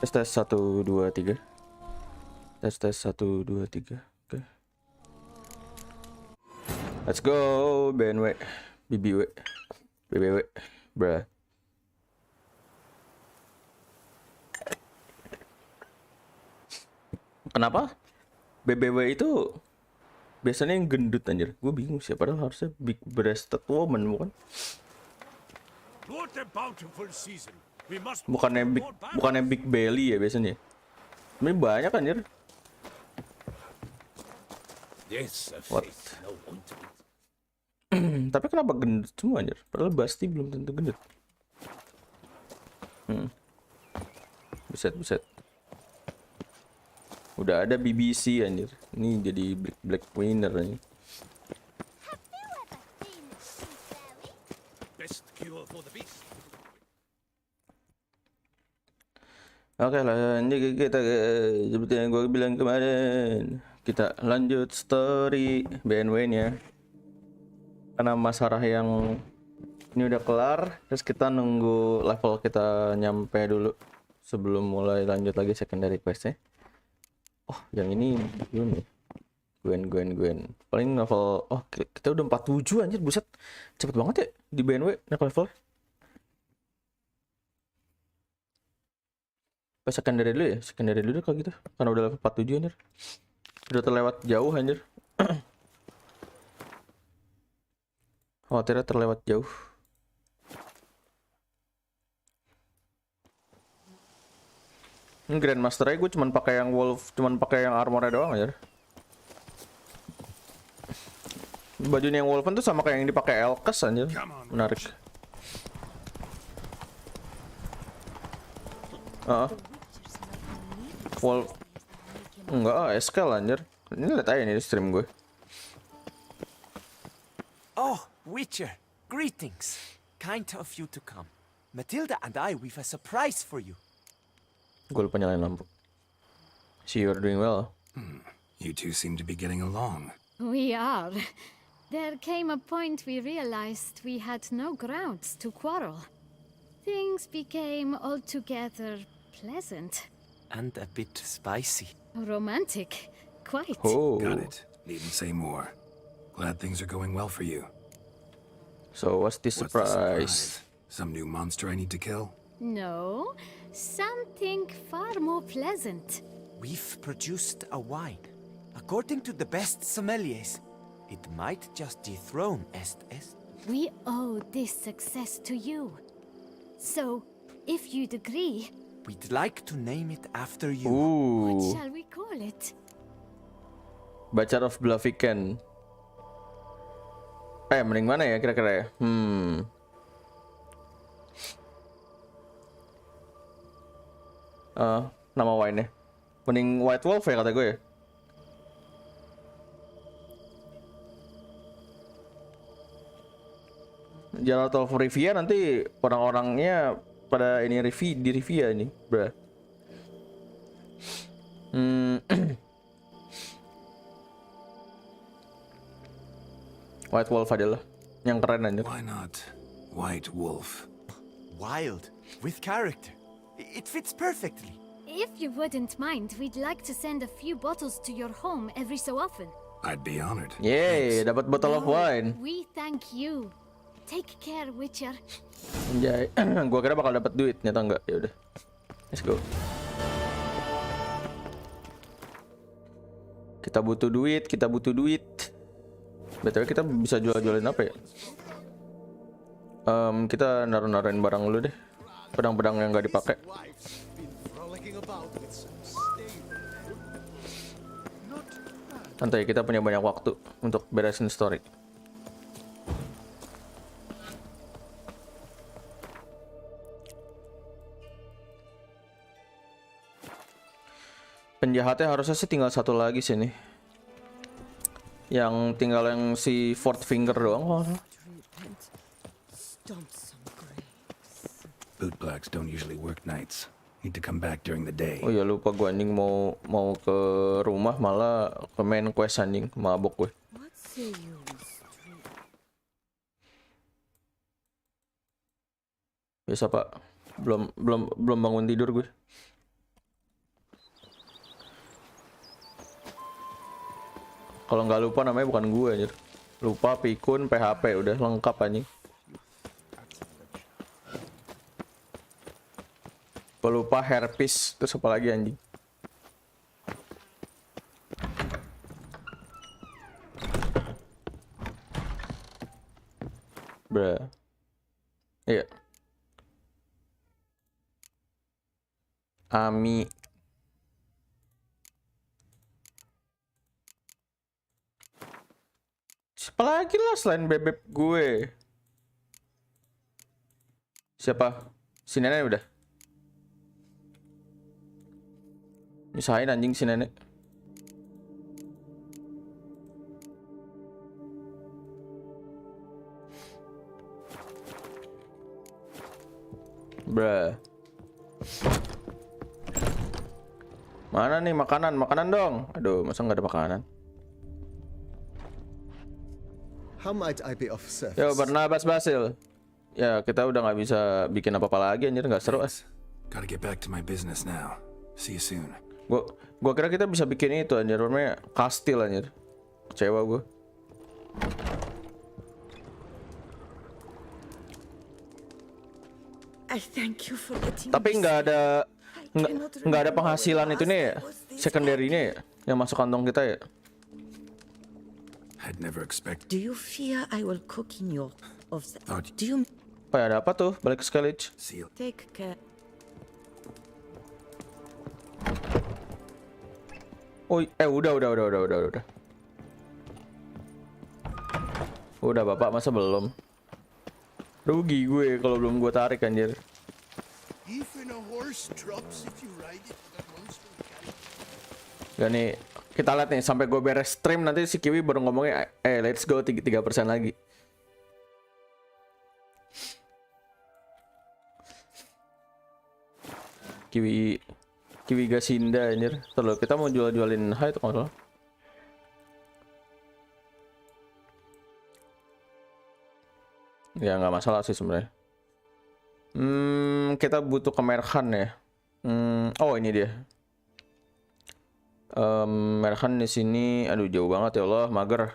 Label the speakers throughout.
Speaker 1: Tes 1 2 3. Tes 1 2 3. Oke. Let's go BNW. BBW. BBW. Bruh. Kenapa? BBW itu biasanya yang gendut anjir. Gue bingung sih, padahal harusnya big breasted woman bukan?
Speaker 2: What a bountiful season.
Speaker 1: Bukannya big belly ya biasanya. Ini banyak anjir.
Speaker 2: Yes,
Speaker 1: What? Tapi kenapa gendut semua anjir? Padahal Basti belum tentu gendut. Buset. Udah ada BBC anjir. Ini jadi black winner anjir.
Speaker 2: Best cure for the beast.
Speaker 1: Oke, lanjut kita seperti yang gue bilang kemarin. Kita lanjut story BNW-nya. Karena masalah yang ini udah kelar, terus kita nunggu level kita nyampe dulu sebelum mulai lanjut lagi secondary quest-nya. Oh, yang ini belum nih. Gwen. Paling level, oh kita udah 47 anjir, buset. Cepet banget ya di BNW naik level. Secondary dulu kalau gitu, karena udah level 47 anjir. Udah terlewat jauh anjir. Khawatirnya terlewat jauh. Ini Grandmaster gue cuman pakai yang wolf, cuman pakai yang armornya doang anjir. Bajunya yang wolfen tuh sama kayak yang dipakai Elkes anjir. Menarik. Wolf enggak, SKL anjir. Ini lihat aja nih di stream gue.
Speaker 3: Oh, Witcher, greetings. Kind of you to come. Matilda and I, we've a surprise for you.
Speaker 1: Gue lupa nyalain lampu. See, you're doing well.
Speaker 4: You two seem to be getting along.
Speaker 5: We are. There came a point we realized we had no grounds to quarrel. Things became altogether pleasant.
Speaker 3: And a bit spicy.
Speaker 5: Romantic, quite.
Speaker 1: Oh.
Speaker 4: Got it. Needn't say more. Glad things are going well for you.
Speaker 1: So what's the
Speaker 4: What's the
Speaker 1: surprise?
Speaker 4: Some new monster I need to kill?
Speaker 5: No, something far more pleasant.
Speaker 3: We've produced a wine. According to the best sommeliers, it might just dethrone Est.
Speaker 5: We owe this success to you. So, if you'd agree,
Speaker 3: we'd like to name it after you.
Speaker 5: what
Speaker 1: Ooh,
Speaker 5: shall we call it?
Speaker 1: Bachelor of Blaviken. Mending mana ya kira-kira ya? Nama wine-nya. Mending White Wolf ya kata gue ya. Jalan tol Rivia nanti orang-orangnya pada ini di Rivia ini, bro. White Wolf adalah yang keren aja.
Speaker 4: Why not White Wolf?
Speaker 3: Wild, with character. It fits perfectly.
Speaker 5: If you wouldn't mind, we'd like to send a few bottles to your home every so often.
Speaker 4: I'd be honored.
Speaker 1: Yeay, dapat bottle of wine.
Speaker 5: We thank you. Take care, Witcher.
Speaker 1: Anjay, gua kira bakal dapat duit, ternyata enggak. Ya udah. Let's go. Kita butuh duit, kita butuh duit. BTW kita bisa jual-jualin apa ya? Kita naruh-naruhin barang dulu deh. Pedang-pedang yang nggak dipakai.
Speaker 2: Wife's been frolicking about with some stable. Not bad.
Speaker 1: Santai, kita punya banyak waktu untuk beresin story. Penjahatnya harusnya sih tinggal satu lagi sini. Yang tinggal yang si Fourth Finger doang. Oh,
Speaker 4: Bootblacks don't usually work nights. Need to come back during the day.
Speaker 1: oh ya lupa gue anjing mau ke rumah malah ke main quest anjing, mabok gue. Biasa pak, belum bangun tidur gue. Kalau nggak lupa namanya bukan gue anjir. Lupa, pikun, PHP udah lengkap anjing. Kalau lupa herpes terus apa lagi anjing? Bruh. Iya. Ami. Siapa lagi lah selain bebek gue? Siapa? Si nenek udah. Misahin anjing si nenek. Bruh. Mana nih makanan? Makanan dong. Aduh, masa nggak ada makanan?
Speaker 6: How might I be of service?
Speaker 1: Yo, Barnabas Basil. Ya, kita udah nggak bisa bikin apa-apa lagi anjir, nggak seru.
Speaker 4: Gotta get back to my business now. See you soon.
Speaker 1: Gua kira kita bisa bikin itu anjir, namanya kastil anjir. Kecewa gua.
Speaker 7: I thank you for letting
Speaker 1: Tapi
Speaker 7: me
Speaker 1: nggak
Speaker 7: see.
Speaker 1: ada
Speaker 7: I cannot
Speaker 1: nggak ada
Speaker 7: remember
Speaker 1: penghasilan
Speaker 7: when
Speaker 1: itu
Speaker 7: last
Speaker 1: nih
Speaker 7: I
Speaker 1: ya,
Speaker 7: was this
Speaker 1: secondary-nya ya, yang masuk kantong kita ya.
Speaker 4: I'd never expect.
Speaker 7: Do you fear I will cook in your of the,
Speaker 4: Thought-
Speaker 7: Do you
Speaker 1: Apa ya, ada apa tuh? Balik ke Skellige.
Speaker 4: See you.
Speaker 7: take care?
Speaker 1: Oh, udah. Udah Bapak, masa belum? Rugi gue kalau belum gue tarik anjir.
Speaker 2: Even a horse drops if you ride it. That monster can
Speaker 1: Gak nih, kita lihat nih sampai gue beres stream nanti si Kiwi baru ngomongnya let's go 3% lagi. Kiwi Gasinda anjir. Terus kita mau jualin high itu kalau ya nggak masalah sih sebenarnya. Kita butuh kemerhan ya. Oh ini dia. Merhan di sini, aduh jauh banget ya Allah, mager.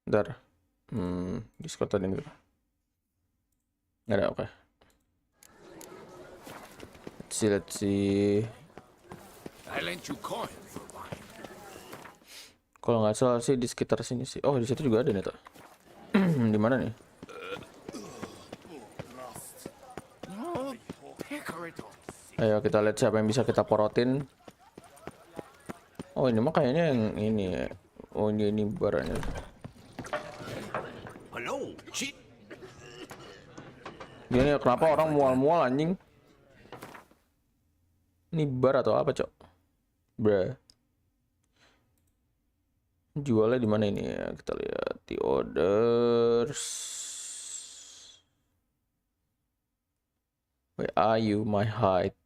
Speaker 1: Bentar. Discord tadi dulu. Nggak ada, oke. Let's see.
Speaker 2: I lent you coin for wine.
Speaker 1: Kalau nggak salah sih di sekitar sini sih. Oh, di situ juga ada nih, Tok. Di mana nih? Ayo kita lihat siapa yang bisa kita porotin. Oh, ini mah kayaknya yang ini ya. Oh, ini barangnya.
Speaker 2: Hello, cheat.
Speaker 1: Gini kenapa orang mual-mual anjing? Ini bar atau apa, Cok? Bruh. Jualnya di mana ini ya? Kita lihat di orders. Where are you, my height?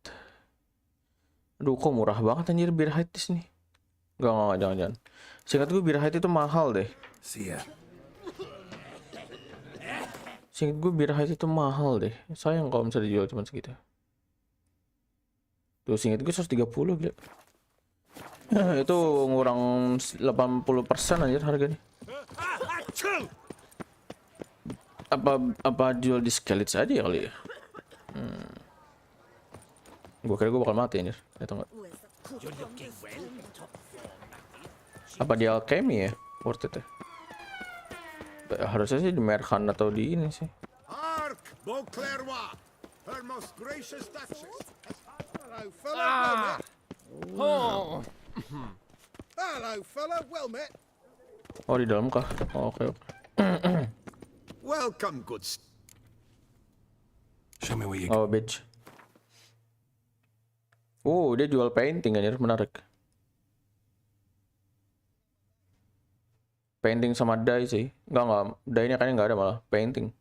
Speaker 1: Aduh, kok murah banget anjir bir height di sini. Enggak, jangan. Seingat gue bir height itu mahal deh.
Speaker 4: See ya.
Speaker 1: Seingat gue bir height itu mahal deh. Sayang kalau misalnya dijual cuma segitu. Tuh, seingat gue 130 gila. Itu ngurang 80% anjir harganya. Apa jual di Skelets aja ya kali ya? Gua kira gua bakal mati anjir. Atau enggak? Apa di alchemy ya? Worth it ya? Harusnya sih di Merhan atau di ini sih.
Speaker 2: Hark, Beauclerc, her most gracious duchess. Hello, fella. Well met.
Speaker 8: Oh,
Speaker 2: Hello, fella. Well met.
Speaker 1: Oh di dalam kah? Oh, oke.
Speaker 2: Welcome, good.
Speaker 4: Show me what you
Speaker 1: Oh, bitch. Dia jual painting anjir, menarik. Painting sama dye sih. Enggak. Dye-nya kayaknya nggak ada malah. Painting.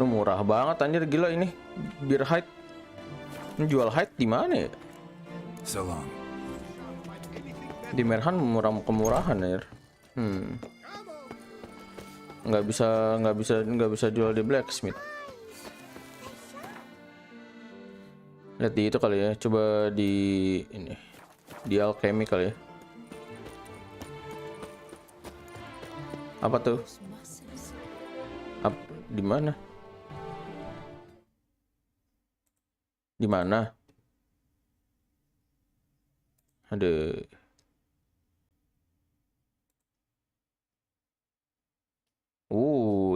Speaker 1: Lu murah banget anjir, gila ini. Bir hide. Ini jual hide di mana ya?
Speaker 4: So long.
Speaker 1: Di Merhan kemurahan anjir. Nggak bisa jual di blacksmith. Lihat di itu kali ya, coba di ini. Di alchemy kali ya. Apa tuh? Di mana? Di mana? Ada.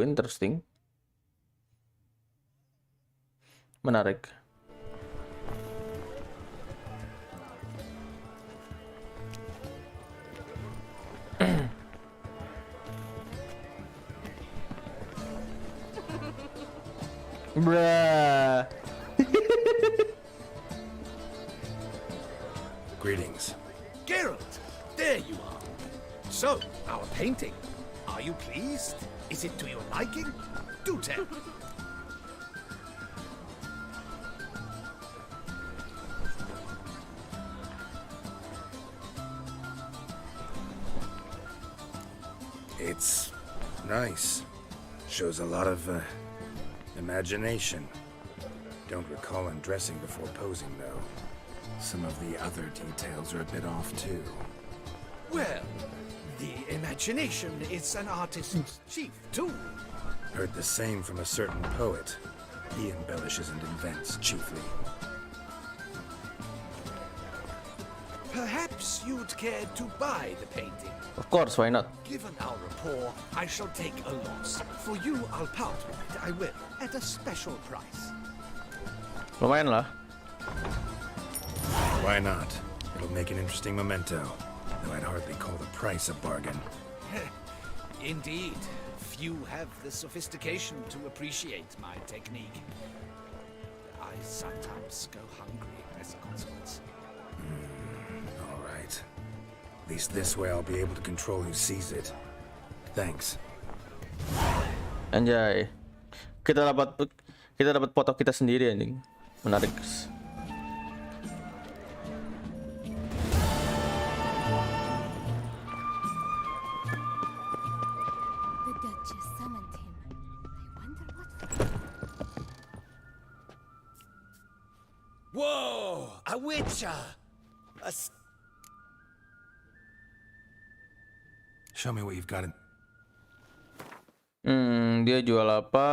Speaker 1: Interesting. Menarik. Bruh.
Speaker 4: Greetings.
Speaker 2: Geralt, there you are. So, our painting. Are you pleased? Is it to your liking? Do tell.
Speaker 4: It's nice. Shows a lot of imagination. Don't recall undressing before posing, though. Some of the other details are a bit off, too.
Speaker 2: Well, the imagination is an artist's chief tool.
Speaker 4: Heard the same from a certain poet. He embellishes and invents, chiefly.
Speaker 2: Perhaps you'd care to buy the painting.
Speaker 1: Of course, why not?
Speaker 2: Given our rapport, I shall take a loss. For you, I'll part with it. I will, at a special price.
Speaker 1: Lumayan lah.
Speaker 4: Why not? It'll make an interesting memento. Though I'd hardly call the price a bargain.
Speaker 2: Indeed. Few have the sophistication to appreciate my technique. I sometimes go hungry as a consequence.
Speaker 4: All right. At least this way I'll be able to control who sees it. Thanks.
Speaker 1: Anjay. Kita dapat foto kita sendiri anjing. Menarik.
Speaker 5: The Duchess summoned him. I wonder what.
Speaker 2: Whoa! A witcher!
Speaker 4: Show me what you've got in...
Speaker 1: Dia jual apa?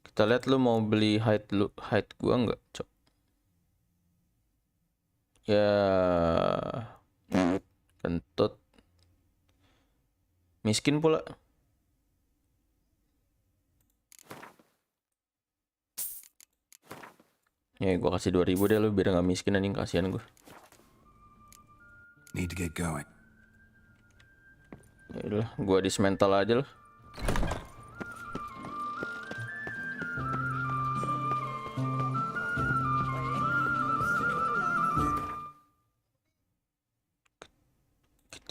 Speaker 1: Kita lihat, lu mau beli hide gua nggak, Cok? Ya, kentut. Miskin pula. Ya, gua kasih 2.000 deh lu biar nggak miskin anjing, kasihan gua.
Speaker 4: Need to get going.
Speaker 1: Ya udah, gua dismantle aja lah. Kita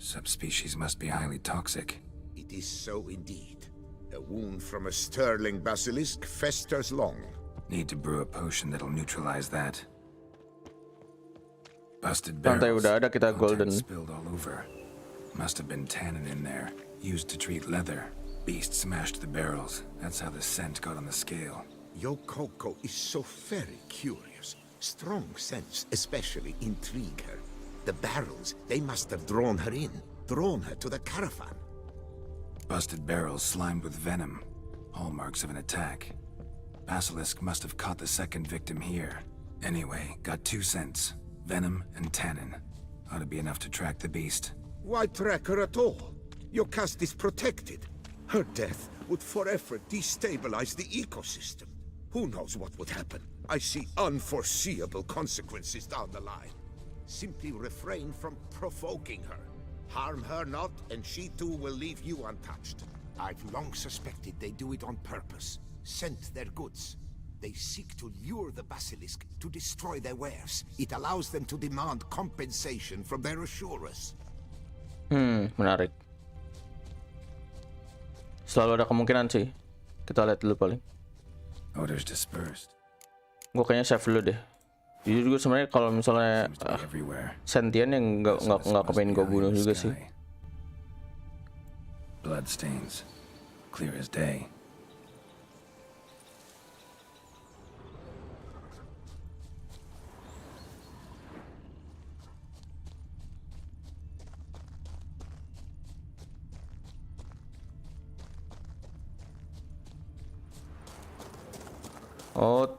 Speaker 4: Subspecies must be highly toxic.
Speaker 8: It is so indeed. A wound from a sterling basilisk festers long.
Speaker 4: Need to brew a potion that'll neutralize that. Busted
Speaker 1: Lantai
Speaker 4: barrels.
Speaker 1: udah ada, kita golden.
Speaker 4: Contents spilled all over. Must have been tannin in there. Used to treat leather. Beast smashed the barrels. That's how the scent got on the scale.
Speaker 8: Your Coco is so very curious. Strong scents especially intrigue her. The barrels, they must have drawn her in. Drawn her to the caravan.
Speaker 4: Busted barrels slimed with venom. Hallmarks of an attack. Basilisk must have caught the second victim here. Anyway, got 2 scents. Venom and tannin. Ought to be enough to track the beast.
Speaker 8: Why track her at all? Your caste is protected. Her death would forever destabilize the ecosystem. Who knows what would happen? I see unforeseeable consequences down the line. Simply refrain from provoking her. Harm her not, and she too will leave you untouched. I've long suspected they do it on purpose. Scent their goods. They seek to lure the basilisk to destroy their wares. It allows them to demand compensation from their assurers.
Speaker 1: Menarik. Selalu ada kemungkinan sih. Kita lihat dulu paling.
Speaker 4: Odors dispersed.
Speaker 1: Gue kayaknya save dulu deh. Jujur gue sebenarnya kalau misalnya
Speaker 4: Seems to be everywhere.
Speaker 1: sentien yang nggak kepengen gue bunuh juga sih.
Speaker 4: Blood stains. Clear as day.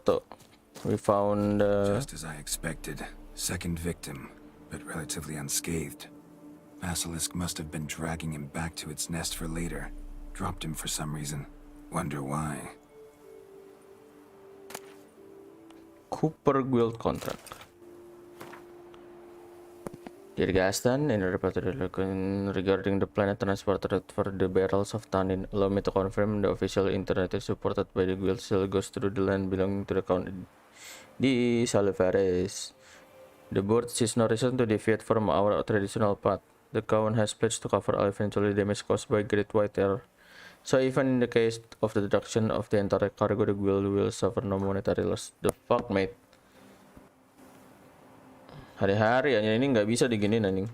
Speaker 1: Tuh. We found
Speaker 4: Just as I expected. Second victim, but relatively unscathed. Basilisk must have been dragging him back to its nest for later. Dropped him for some reason. Wonder why.
Speaker 1: Cooper Guild contract. Dear Gaston, in a report regarding the planet transported for the barrels of tannin, allow me to confirm the official internet supported by the guild still goes through the land belonging to the Count di Salvares. The board sees no reason to deviate from our traditional path. The Count has pledged to cover all eventual damage caused by Great White Terror. So even in the case of the destruction of the entire cargo, the guild will suffer no monetary loss. The fuck, mate? Hari-hari aja ini nggak bisa diginiin anjing.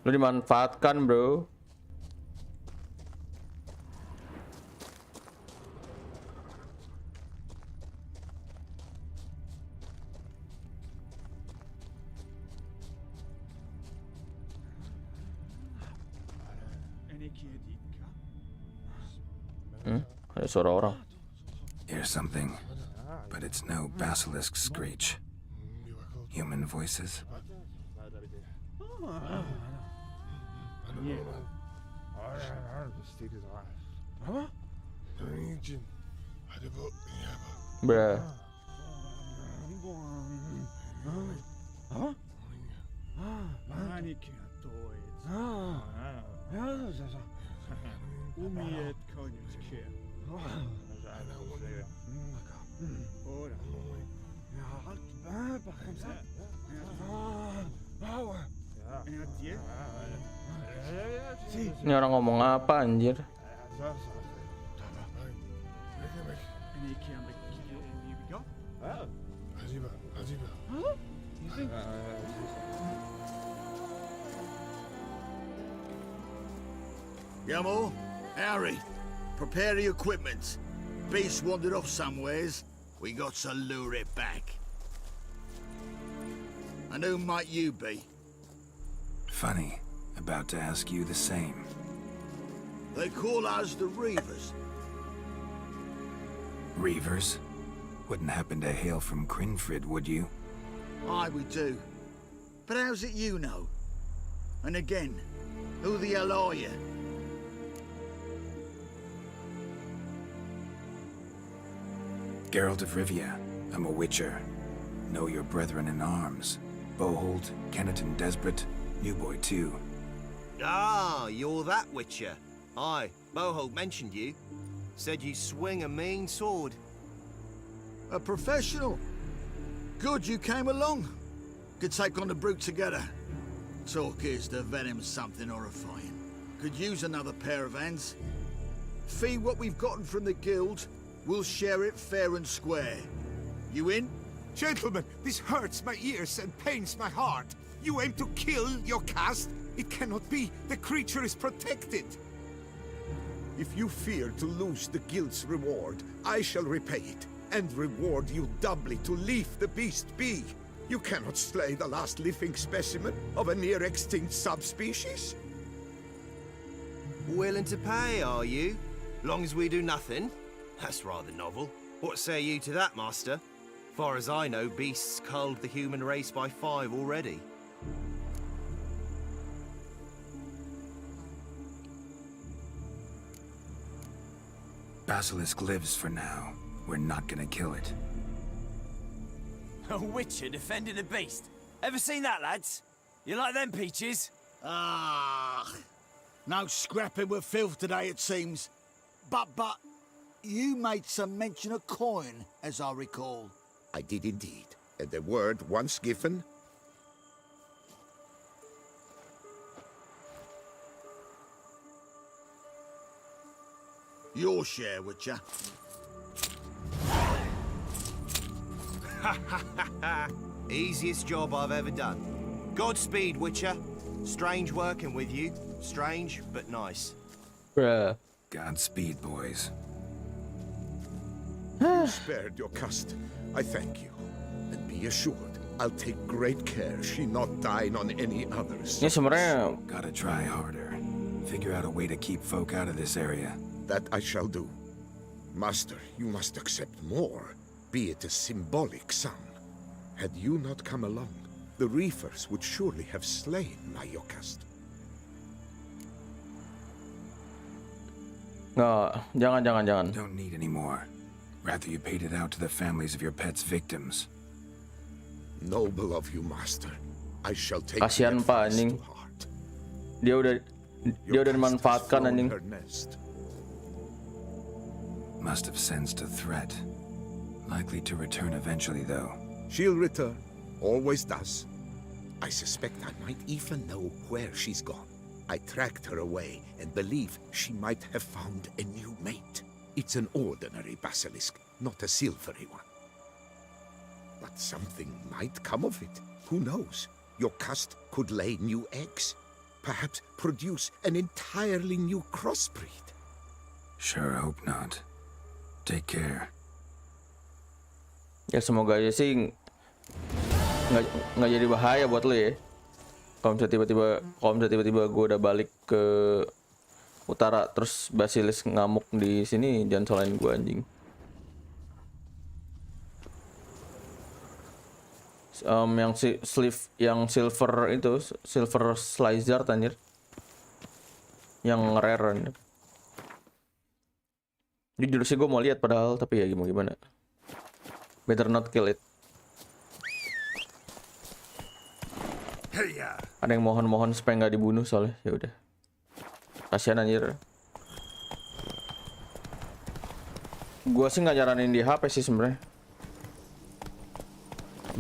Speaker 1: Lu dimanfaatkan, bro. Ada suara orang.
Speaker 4: Hear something, but it's no basilisk screech. Human voices.
Speaker 1: Bruh. Ini orang ngomong apa anjir?
Speaker 9: Yamo, Harry, prepare the equipment. Beast wandered off somewheres. We got to lure it back. And who might you be?
Speaker 4: Funny. About to ask you the same.
Speaker 9: They call us the Reavers.
Speaker 4: Reavers? Wouldn't happen to hail from Crinfrid, would you?
Speaker 9: Aye, we do. But how's it you know? And again, who the hell are you?
Speaker 4: Geralt of Rivia. I'm a witcher. Know your brethren in arms. Bohold, Kenneton Desperate, New Boy too.
Speaker 10: Ah, you're that witcher. Aye, Bohold mentioned you. Said you swing a mean sword.
Speaker 9: A professional. Good you came along. Could take on the brute together. Talk is the venom's something horrifying. Could use another pair of hands. Fee what we've gotten from the guild. We'll share it fair and square. You in?
Speaker 8: Gentlemen, this hurts my ears and pains my heart. You aim to kill your caste? It cannot be. The creature is protected. If you fear to lose the guild's reward, I shall repay it, and reward you doubly to leave the beast be. You cannot slay the last living specimen of a near-extinct subspecies.
Speaker 10: Willing to pay, are you? Long as we do nothing? That's rather novel. What say you to that, Master? Far as I know, beasts culled the human race by 5 already.
Speaker 4: Basilisk lives for now. We're not gonna kill it.
Speaker 3: A witcher defending a beast. Ever seen that, lads? You like them peaches?
Speaker 9: Ah, no scrapping with filth today, it seems. But, you made some mention of coin, as I recall.
Speaker 8: I did indeed. And the word once given...
Speaker 9: Your share, Witcher.
Speaker 10: Easiest job I've ever done. Godspeed, Witcher. Strange working with you. Strange, but nice.
Speaker 1: Bruh.
Speaker 4: Godspeed, boys.
Speaker 8: You spared your caste. I thank you. And be assured, I'll take great care she not dine on any others.
Speaker 1: Ini sebenarnya
Speaker 4: Gotta try harder. Figure out a way to keep folk out of this area.
Speaker 8: That I shall do. Master, you must accept more, be it a symbolic sum. Had you not come along, the reefers would surely have slain my Yokast.
Speaker 1: nggak, jangan.
Speaker 4: Don't need any more. Rather you paid it out to the families of your pets' victims.
Speaker 8: Noble of you, Master. I shall take
Speaker 1: Kasihan
Speaker 8: the
Speaker 1: Pak
Speaker 8: advice
Speaker 1: anjing.
Speaker 8: to heart.
Speaker 1: Dia udah
Speaker 8: Your caste has
Speaker 1: dimanfaatkan
Speaker 8: flown
Speaker 1: anjing.
Speaker 8: her nest.
Speaker 4: Must have sensed a threat. Likely to return eventually, though.
Speaker 8: She'll return. Always does. I suspect I might even know where she's gone. I tracked her away and believe she might have found a new mate. It's an ordinary basilisk, not a silvery one. But something might come of it. Who knows? Your caste could lay new eggs. Perhaps produce an entirely new crossbreed.
Speaker 4: Sure hope not. Take care.
Speaker 1: Ya semoga aja sih nggak jadi bahaya buat lo ya. Kalau misalnya tiba-tiba gue udah balik ke utara terus Basilisk ngamuk di sini, jangan salahin gue anjing. Yang silver itu, silver slicer anjir. Yang rare anjir. Jujur sih gue mau lihat padahal, tapi ya gimana. Better not kill it. Ada yang mohon supaya nggak dibunuh soalnya, ya udah. Kasihan anjir. Gua sih nggak nyaranin di HP sih sebenarnya.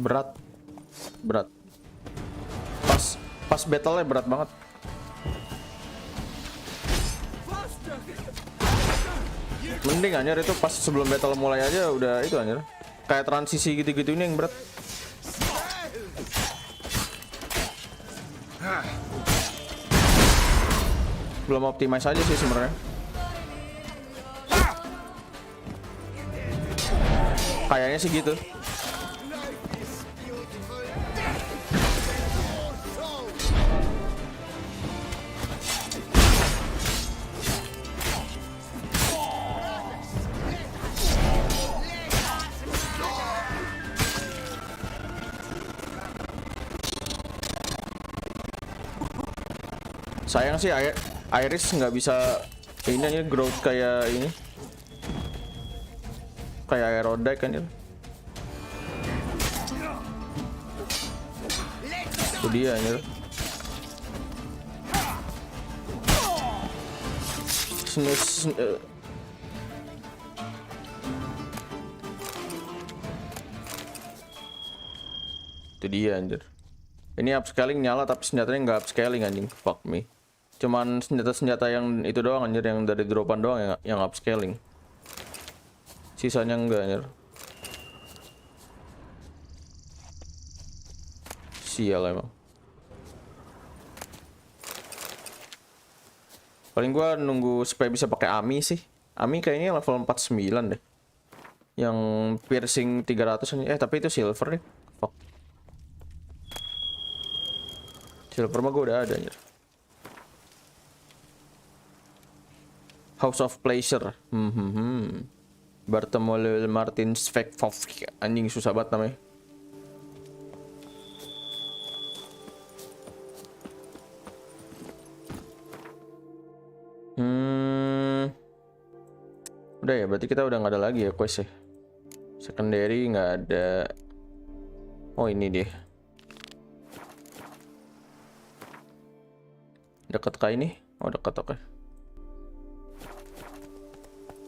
Speaker 1: Berat. Pas battle-nya berat banget. Mending anjir itu pas sebelum battle mulai aja udah itu anjir. Kayak transisi gitu-gitu ini yang berat. Belum optimize aja sih sebenarnya. Kayaknya sih gitu. Sayang sih Iris nggak bisa ini aja growth kayak ini, kayak Aerodike kan ya. Itu dia anjir. Itu dia anjir. Ini upscaling nyala tapi senjatanya nggak upscaling anjing. Fuck me. Cuman senjata-senjata yang itu doang anjir, yang dari dropan doang yang upscaling. Sisanya enggak anjir. Sial emang. Paling gua nunggu supaya bisa pakai Ami sih. Ami kayaknya level 49 deh. Yang piercing 300 tapi itu silver deh. Fuck. Silver mah gue udah ada anjir. House of Pleasure. Bartholomew Martin Svekov. Anjing susah banget namanya. Udah ya, berarti kita udah nggak ada lagi ya quest ya. Secondary nggak ada. Oh ini deh. Dekat kah ini? Oh dekat, oke.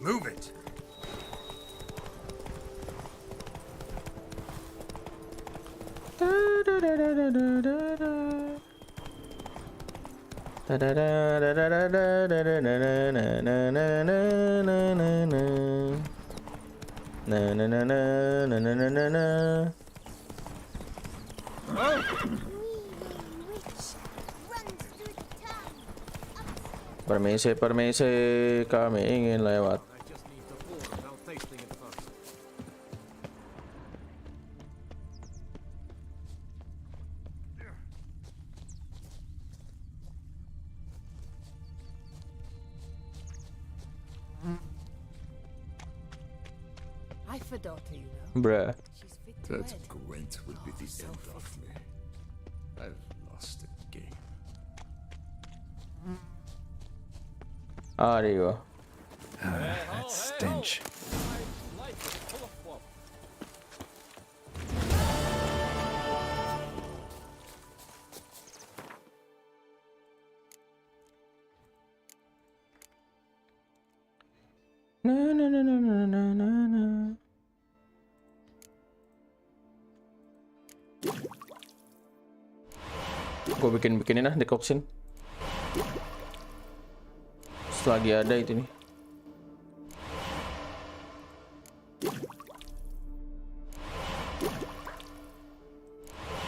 Speaker 4: Move it.
Speaker 1: Permisi, permisi, kami ingin lewat.
Speaker 7: I've a daughter, you know.
Speaker 1: Bruh.
Speaker 7: She's fit to
Speaker 4: That
Speaker 7: wed.
Speaker 4: Gwent will be the end of me. I've lost the game.
Speaker 1: There you go.
Speaker 4: That stench.
Speaker 1: Gue bikinin ah dekoksin. Selagi ada itu nih.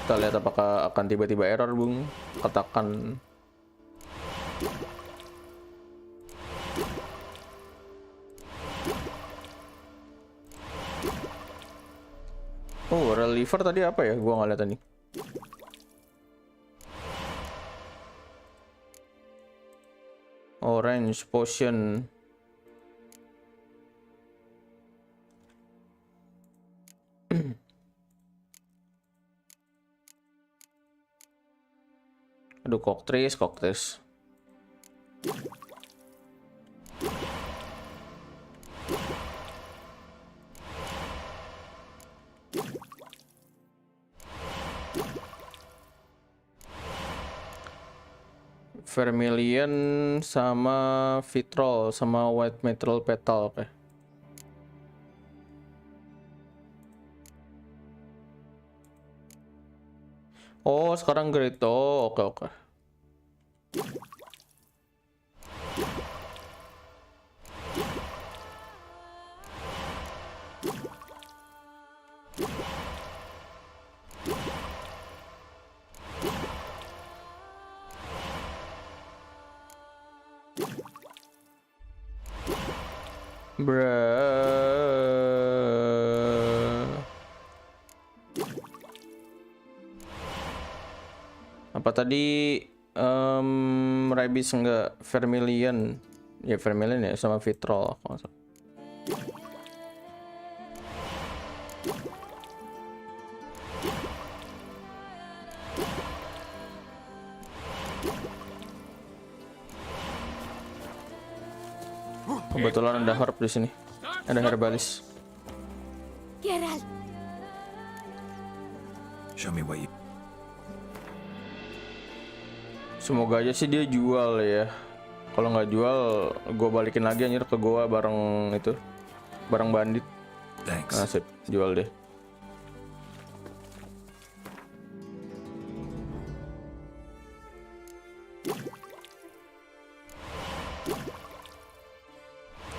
Speaker 1: Kita lihat apakah akan tiba-tiba error, Bung. Katakan. Oh, reliever tadi apa ya? Gua nggak lihat tadi. Orange potion. Aduh, cocktails. Vermilion sama vitrol sama white metal petal, oke. Oh, sekarang grade. Oh, oke. Apa tadi rabies enggak vermilion? Ya vermilion ya sama vitrol. Kebetulan ada herb di sini. Ada herbalis.
Speaker 5: Geralt.
Speaker 4: Show me what you...
Speaker 1: Semoga aja sih dia jual ya. Kalau nggak jual, gue balikin lagi anjir ke gua bareng itu, bareng bandit.
Speaker 4: Thanks.
Speaker 1: Nah, sip, jual deh.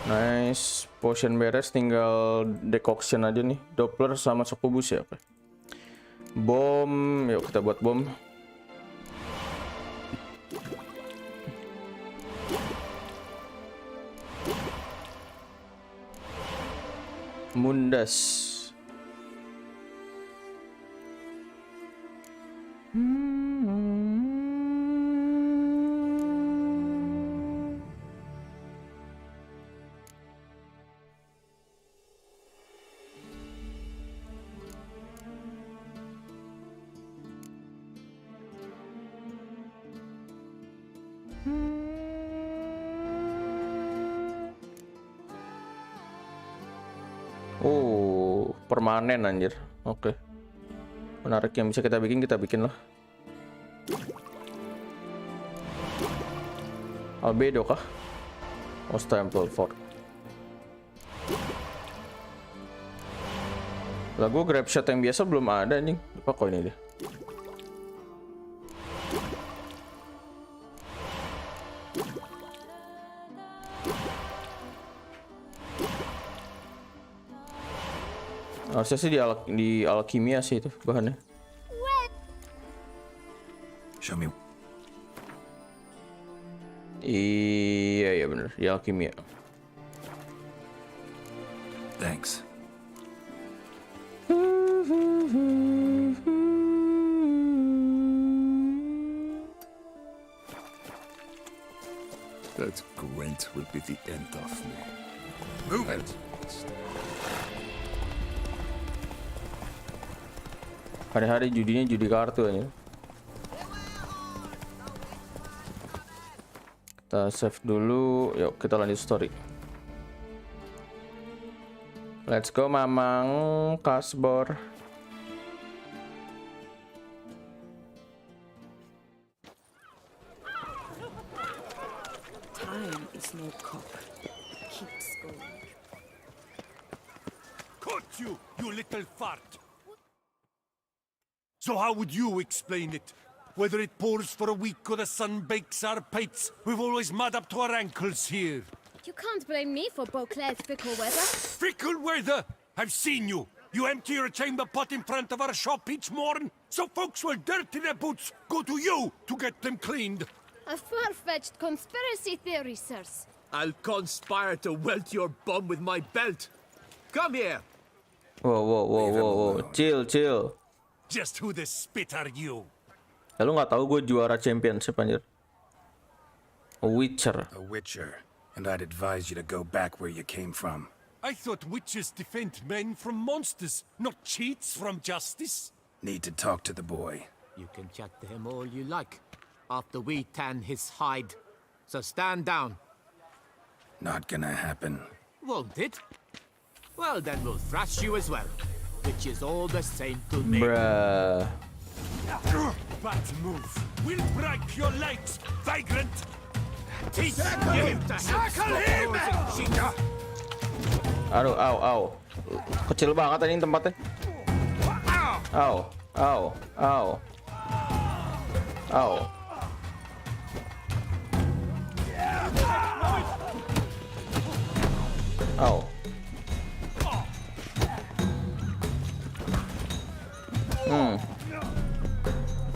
Speaker 1: Nice, potion beres, tinggal decoction aja nih. Doppler sama succubus ya. Oke. Bom, yuk kita buat bom. Mundas. Oh, permanen anjir. Oke. Menarik, yang bisa kita bikin lah. Albedo kah? Most Temple Fort. Lah gue grab shot yang biasa belum ada anjing. Lupa kok ini dia. Harusnya sih di alkimia sih itu bahannya.
Speaker 4: Show me.
Speaker 1: Iya bener, di alkimia.
Speaker 4: Thanks.
Speaker 11: That grunt will be the end of me.
Speaker 4: Move it.
Speaker 1: Hari-hari judinya judi kartu aja. Kita save dulu, yuk kita lanjut story. Let's go Mamang Kasbor.
Speaker 7: Time is no cop. Keeps going.
Speaker 12: Caught you, you little fart! So how would you explain it? Whether it pours for a week or the sun bakes our pipes, we've always mud up to our ankles here.
Speaker 5: You can't blame me for Beauclair's fickle weather.
Speaker 12: Fickle weather! I've seen you! You empty your chamber pot in front of our shop each morn, so folks will dirty their boots, go to you to get them cleaned.
Speaker 5: A far-fetched conspiracy theory, sirs.
Speaker 10: I'll conspire to welt your bum with my belt. Come here.
Speaker 1: Wow. Chill.
Speaker 12: Just who the spit are you?
Speaker 1: Ya, lu nggak tahu gue juara championship anjir. A Witcher.
Speaker 4: A Witcher. And I'd advise you to go back where you came from.
Speaker 12: I thought witches defend men from monsters, not cheats from justice.
Speaker 4: Need to talk to the boy.
Speaker 10: You can chat to him all you like, after we tan his hide. So stand down.
Speaker 4: Not gonna happen.
Speaker 10: Won't it? Well, then we'll thrash you as well, which is all the same to me.
Speaker 1: Bruh.
Speaker 12: Bad move. We'll break your legs, vagrant.
Speaker 10: Teach him to tackle him!
Speaker 1: Aduh, au. Kecil banget ini tempatnya. Au.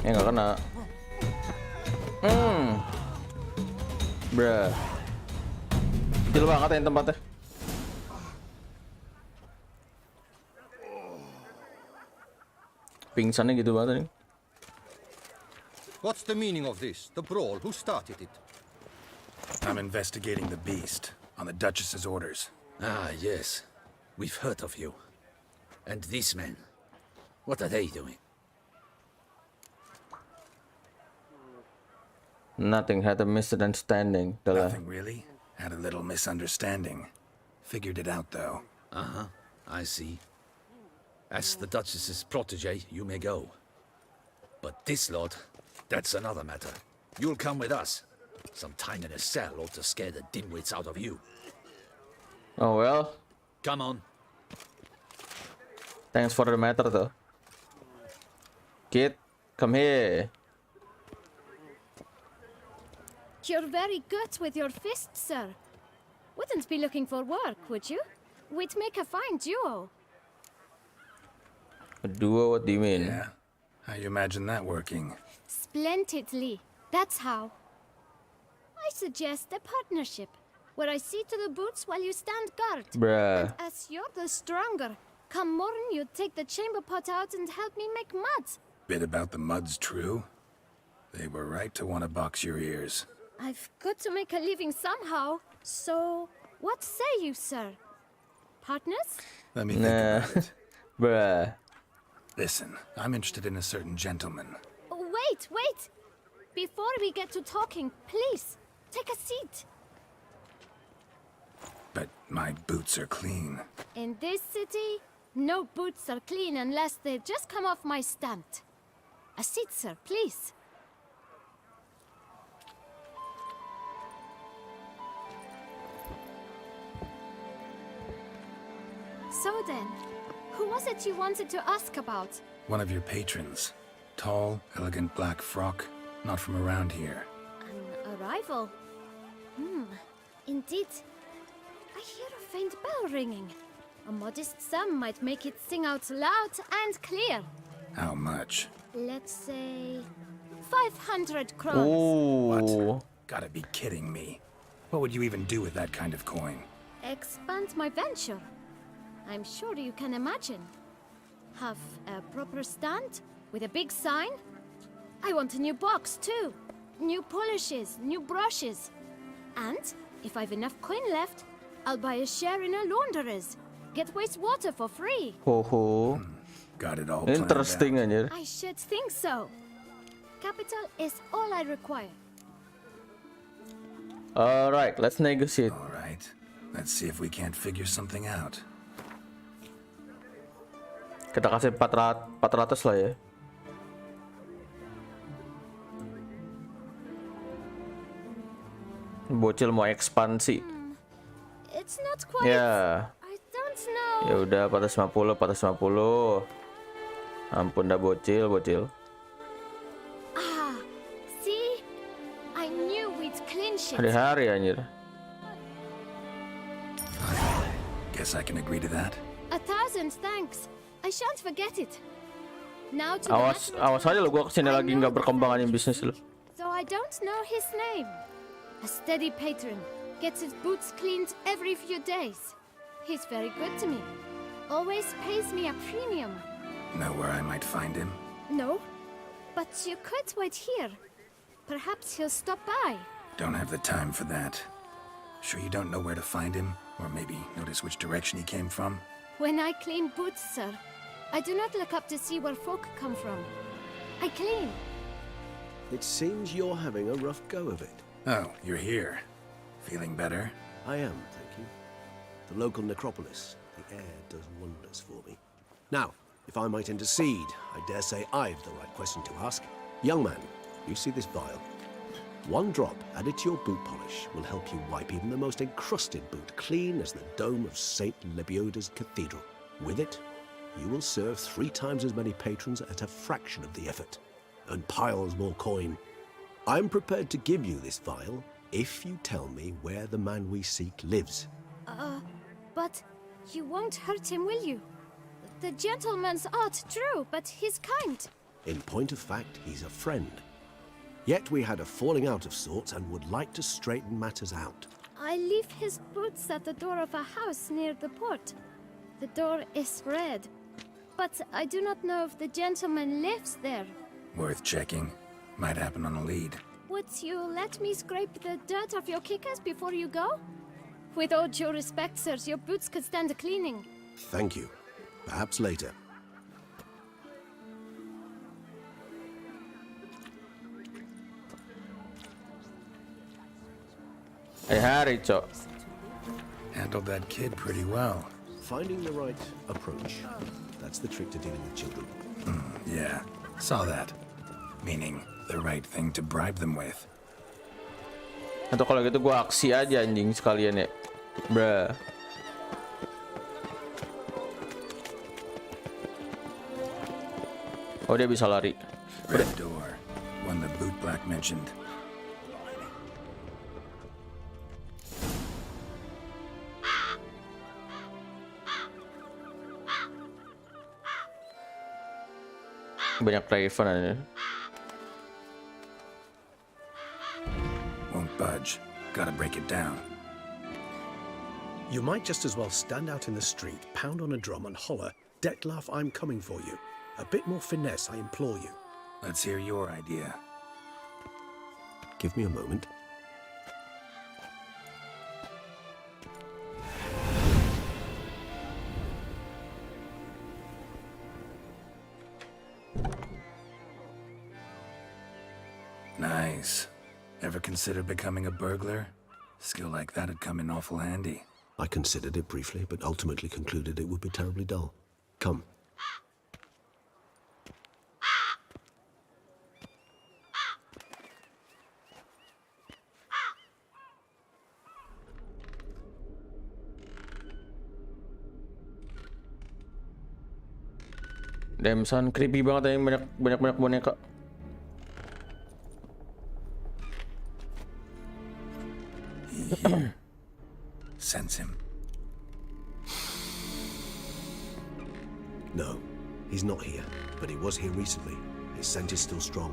Speaker 1: Nggak kena. Bruh. Kecil banget ini tempatnya. Pingsannya gitu banget nih.
Speaker 13: What's the meaning of this? The brawl? Who started it?
Speaker 4: I'm investigating the beast on the Duchess's orders.
Speaker 2: Ah, yes. We've heard of you. And these men, what are they doing?
Speaker 1: Nothing, had a misunderstanding.
Speaker 4: Nothing really. Had a little misunderstanding. Figured it out though.
Speaker 2: Uh-huh, I see. As the Duchess's protege, you may go. But this lot, that's another matter. You'll come with us. Some time in a cell ought to scare the dimwits out of you.
Speaker 1: Oh well.
Speaker 2: Come on.
Speaker 1: Thanks for the matter though. Kid, come here.
Speaker 5: You're very good with your fists, sir. Wouldn't be looking for work, would you? We'd make a fine duo.
Speaker 1: A duo? What do you mean?
Speaker 4: Yeah. How you imagine that working?
Speaker 5: Splendidly. That's how. I suggest a partnership, where I see to the boots while you stand guard.
Speaker 1: Bruh.
Speaker 5: And as you're the stronger, come morn you take the chamber pot out and help me make mud.
Speaker 4: Bit about the mud's true? They were right to want to box your ears.
Speaker 5: I've got to make a living somehow, so what say you, sir? Partners?
Speaker 4: Let me think about it.
Speaker 1: Bruh.
Speaker 4: Listen, I'm interested in a certain gentleman.
Speaker 5: Wait! Before we get to talking, please, take a seat.
Speaker 4: But my boots are clean.
Speaker 5: In this city, no boots are clean unless they just come off my stand. A seat, sir, please. So then, who was it you wanted to ask about?
Speaker 4: One of your patrons. Tall, elegant black frock. Not from around here.
Speaker 5: An arrival? Indeed. I hear a faint bell ringing. A modest sum might make it sing out loud and clear.
Speaker 4: How much?
Speaker 5: Let's say 500 crowns.
Speaker 1: Oh.
Speaker 4: Gotta be kidding me. What would you even do with that kind of coin?
Speaker 5: Expand my venture. I'm sure you can imagine. Have a proper stand with a big sign. I want a new box too. New polishes, new brushes. And if I've enough coin left, I'll buy a share in a launderer's. Get wastewater for free.
Speaker 1: Ho.
Speaker 4: Got it all
Speaker 1: Interesting, anjir.
Speaker 5: I should think so. Capital is all I require.
Speaker 1: Alright, let's negotiate.
Speaker 4: Alright. Let's see if we can't figure something out.
Speaker 1: Kita kasih 400 lah ya. Bocil mau ekspansi.
Speaker 5: It's not quite.
Speaker 1: Ya.
Speaker 5: I don't know.
Speaker 1: Ya udah 450. Ampun dah bocil.
Speaker 5: See? I knew we'd clinch it.
Speaker 1: Hari-hari anjir.
Speaker 4: Guess I can agree to that.
Speaker 5: 1,000 thanks. I shan't forget it. Now to
Speaker 1: Awas aja lo, gua kesini lagi nggak berkembang aja bisnis lo.
Speaker 5: Though I don't know his name. A steady patron. Gets his boots cleaned every few days. He's very good to me. Always pays me a premium.
Speaker 4: Know where I might find him?
Speaker 5: No, but you could wait here. Perhaps he'll stop by.
Speaker 4: Don't have the time for that. Sure you don't know where to find him? Or maybe notice which direction he came from?
Speaker 5: When I clean boots, sir, I do not look up to see where folk come from. I clean.
Speaker 14: It seems you're having a rough go of it.
Speaker 4: Oh, you're here. Feeling better?
Speaker 14: I am, thank you. The local necropolis. The air does wonders for me. Now, if I might intercede, I dare say I've the right question to ask. Young man, you see this vial? One drop added to your boot polish will help you wipe even the most encrusted boot clean as the dome of St. Lebioda's Cathedral. With it, you will serve 3 times as many patrons at a fraction of the effort, and piles more coin. I'm prepared to give you this vial if you tell me where the man we seek lives.
Speaker 5: But you won't hurt him, will you? The gentleman's odd, true, but he's kind.
Speaker 14: In point of fact, he's a friend. Yet we had a falling out of sorts and would like to straighten matters out.
Speaker 5: I leave his boots at the door of a house near the port. The door is red, but I do not know if the gentleman lives there.
Speaker 4: Worth checking. Might happen on a lead.
Speaker 5: Would you let me scrape the dirt off your kickers before you go? With all due respect, sirs, your boots could stand a cleaning.
Speaker 14: Thank you. Perhaps later.
Speaker 1: Hari, Cok.
Speaker 4: Handled that kid pretty well.
Speaker 14: Finding the right approach. That's the trick to dealing with children.
Speaker 4: Yeah, saw that. Meaning, the right thing to bribe them with.
Speaker 1: Atau kalau gitu gua aksi aja anjing sekalian ya. Bruh. Oh, dia bisa lari.
Speaker 4: Red door. One the boot black mentioned.
Speaker 1: Banyak Raven aja.
Speaker 4: Won't budge. Gotta break it down.
Speaker 14: You might just as well stand out in the street, pound on a drum and holler, "Detlef, I'm coming for you." A bit more finesse, I implore you.
Speaker 4: Let's hear your idea.
Speaker 14: Give me a moment.
Speaker 4: Nice. Ever considered becoming a burglar? Skill like that'd come in awful handy.
Speaker 14: I considered it briefly, but ultimately concluded it would be terribly dull. Come.
Speaker 1: Damson creepy banget ya, banyak boneka.
Speaker 4: Sense him.
Speaker 14: No, he's not here, but he was here recently. His scent is still strong.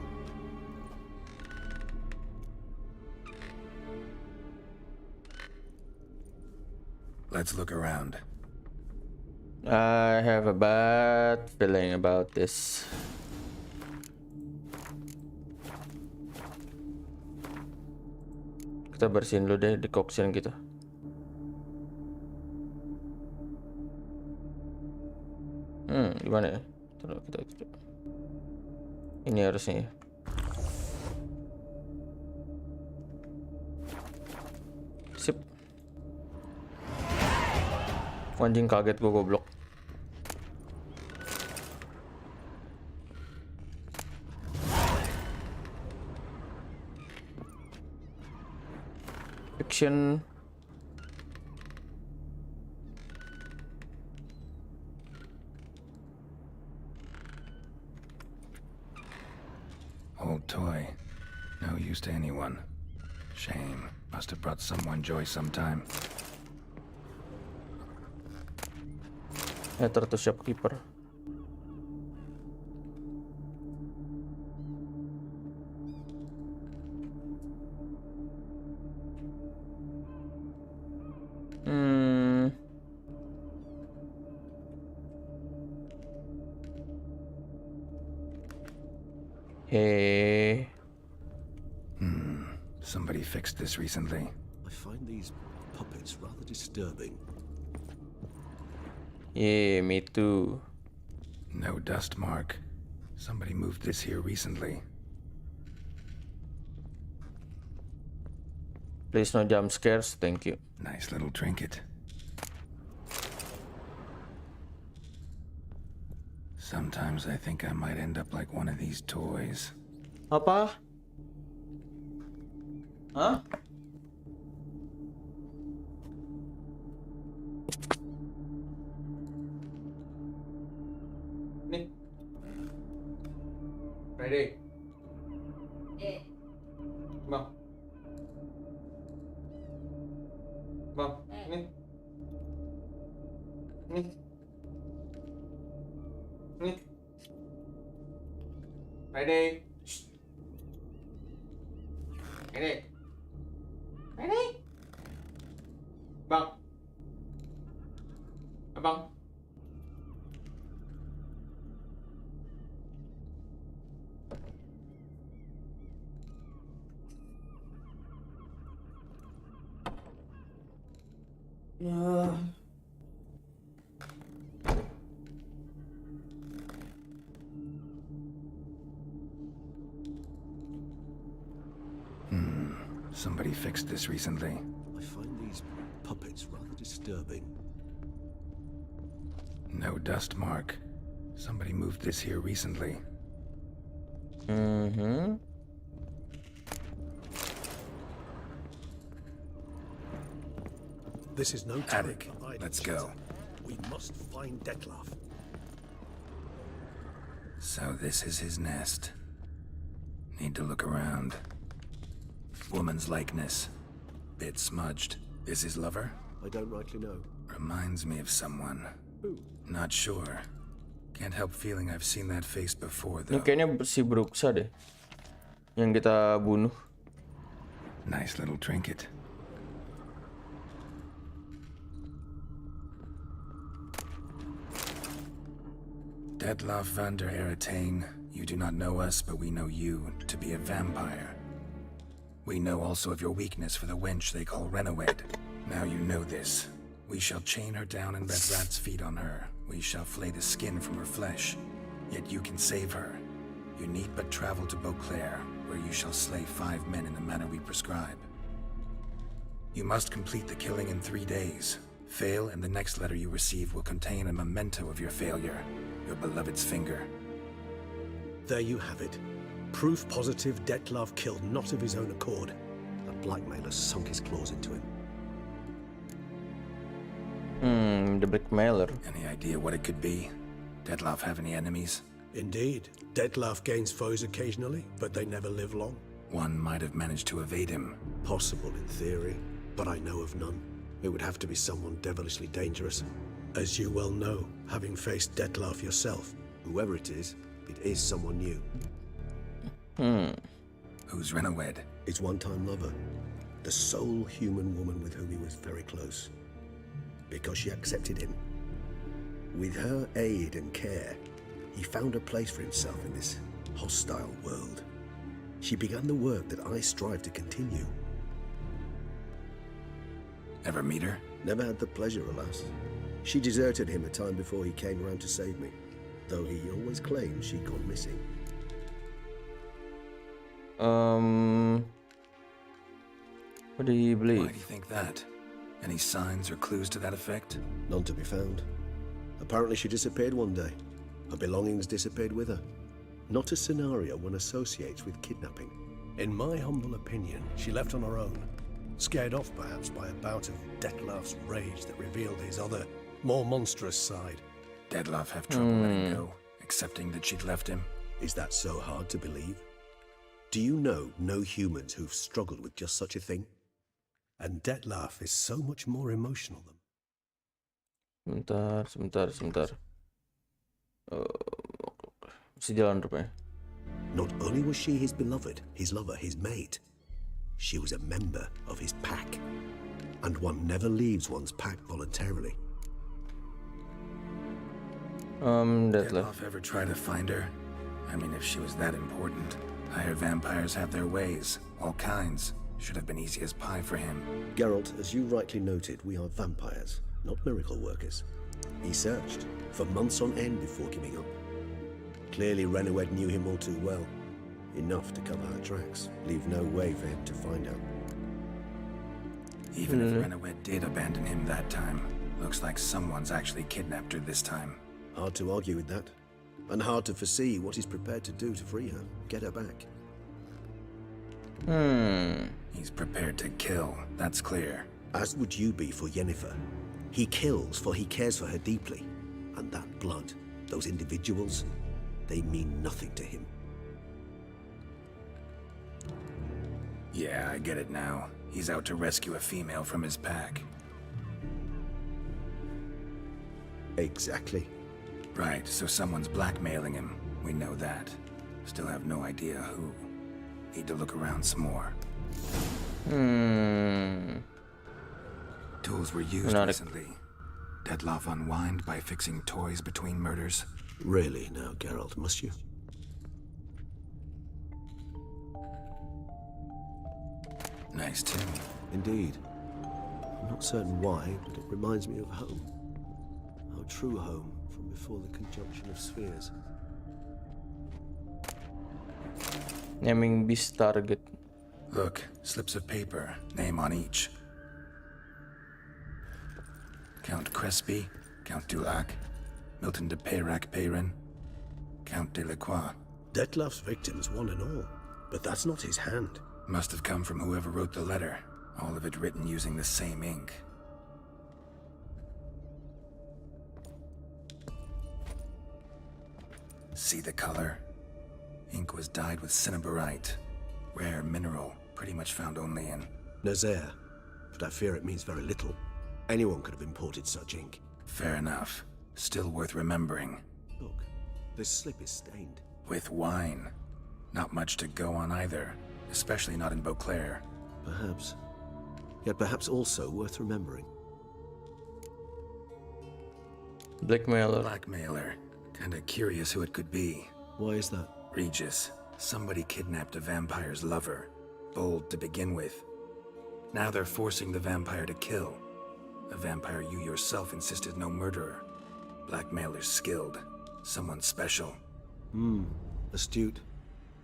Speaker 4: Let's look around.
Speaker 1: I have a bad feeling about this. Kita bersihin dulu deh decoction kita. Gimana ya? Kita. Ini harusnya ya. Sip. Anjing, kaget gua, goblok. Fiction.
Speaker 4: Old toy. No use to anyone. Shame. Must have brought someone joy sometime.
Speaker 1: Enter to shopkeeper. Hey.
Speaker 4: Somebody fixed this recently.
Speaker 14: I find these puppets rather disturbing.
Speaker 1: Yeah, me too.
Speaker 4: No dust mark. Somebody moved this here recently.
Speaker 1: Please no jump scares, thank you.
Speaker 4: Nice little trinket. Sometimes I think I might end up like one of these toys.
Speaker 1: Apa? Hah? Nih. Ready? Bang. Bang, nih. Nih. Nih. Ready? Ready? Ready? Bang. Abang. Ya.
Speaker 4: Somebody fixed this recently.
Speaker 14: I find these puppets rather disturbing.
Speaker 4: No dust mark. Somebody moved this here recently.
Speaker 14: This is no time
Speaker 4: Attic.
Speaker 14: for idle
Speaker 4: Let's
Speaker 14: chatter.
Speaker 4: go.
Speaker 14: We must find Detlef.
Speaker 4: So this is his nest. Need to look around. Woman's likeness. Bit smudged. Is his lover?
Speaker 14: I don't rightly know.
Speaker 4: Reminds me of someone.
Speaker 14: Who?
Speaker 4: Not sure. Can't help feeling I've seen that face before,
Speaker 1: Ini
Speaker 4: though.
Speaker 1: kayaknya si Bruxa deh, yang kita bunuh.
Speaker 4: Nice little trinket. Detloff van der Eretain, you do not know us, but we know you to be a vampire. We know also of your weakness for the wench they call Renowed. Now you know this. We shall chain her down and let rats feed on her. We shall flay the skin from her flesh. Yet you can save her. You need but travel to Beauclair, where you shall slay 5 men in the manner we prescribe. You must complete the killing in 3 days. Fail, and the next letter you receive will contain a memento of your failure. Your beloved's finger.
Speaker 14: There you have it. Proof positive Detlav killed not of his own accord. The blackmailer sunk his claws into him.
Speaker 1: The blackmailer.
Speaker 4: Any idea what it could be? Detloff have any enemies?
Speaker 14: Indeed. Detlav gains foes occasionally, but they never live long.
Speaker 4: One might have managed to evade him.
Speaker 14: Possible in theory, but I know of none. It would have to be someone devilishly dangerous. As you well know, having faced Detlav yourself, whoever it is someone new.
Speaker 4: Who's Renowed?
Speaker 14: His one-time lover. The sole human woman with whom he was very close. Because she accepted him. With her aid and care, he found a place for himself in this hostile world. She began the work that I strive to continue.
Speaker 4: Ever meet her?
Speaker 14: Never had the pleasure, alas. She deserted him a time before he came around to save me, though he always claimed she'd gone missing.
Speaker 1: What do you believe?
Speaker 4: Why do you think that? Any signs or clues to that effect?
Speaker 14: None to be found. Apparently she disappeared one day. Her belongings disappeared with her. Not a scenario one associates with kidnapping. In my humble opinion, she left on her own. Scared off, perhaps, by a bout of Detlav's rage that revealed his other, more monstrous side.
Speaker 4: Detloff have trouble letting go, accepting that she'd left him?
Speaker 14: Is that so hard to believe? Do you know no humans who've struggled with just such a thing? And Detlav is so much more emotional than...
Speaker 1: Sebentar. Mesti jalan rupanya.
Speaker 14: Not only was she his beloved, his lover, his mate, she was a member of his pack. And one never leaves one's pack voluntarily.
Speaker 4: Detloff ever try to find her? I mean, if she was that important. Higher vampires have their ways, all kinds. Should have been easy as pie for him.
Speaker 14: Geralt, as you rightly noted, we are vampires, not miracle workers. He searched for months on end before giving up. Clearly Renowed knew him all too well. Enough to cover her tracks, leave no way for him to find out.
Speaker 4: Even if Renowed did abandon him that time, looks like someone's actually kidnapped her this time.
Speaker 14: Hard to argue with that. And hard to foresee what he's prepared to do to free her, get her back.
Speaker 4: He's prepared to kill, that's clear.
Speaker 14: As would you be for Yennefer. He kills for he cares for her deeply. And that blood, those individuals, they mean nothing to him.
Speaker 4: Yeah, I get it now. He's out to rescue a female from his pack.
Speaker 14: Exactly.
Speaker 4: Right, so someone's blackmailing him. We know that. Still have no idea who. Need to look around some more. Tools were used recently. Detloff unwind by fixing toys between murders.
Speaker 14: Really now, Geralt, must you?
Speaker 4: Nice tune.
Speaker 14: Indeed. I'm not certain why, but it reminds me of home. Our true home from before the conjunction of spheres.
Speaker 1: Naming beast target.
Speaker 4: Look, slips of paper, name on each. Count Crespi, Count Dulac, Milton de Peyrac Peyrin, Count Delacroix.
Speaker 14: Detlav's victims, one and all. But that's not his hand.
Speaker 4: Must have come from whoever wrote the letter. All of it written using the same ink. See the color? Ink was dyed with cinnabarite. Rare mineral, pretty much found only in...
Speaker 14: Nazaire. But I fear it means very little. Anyone could have imported such ink.
Speaker 4: Fair enough. Still worth remembering.
Speaker 14: Look, This slip is stained.
Speaker 4: With wine. Not much to go on either, especially not in Beauclair.
Speaker 14: Perhaps. Yet perhaps also worth remembering.
Speaker 1: Blackmailer.
Speaker 4: Blackmailer. Kinda curious who it could be.
Speaker 14: Why is that?
Speaker 4: Regis. Somebody kidnapped a vampire's lover. Bold to begin with. Now they're forcing the vampire to kill. A vampire you yourself insisted no murderer. Blackmailer's skilled. Someone special.
Speaker 14: Astute.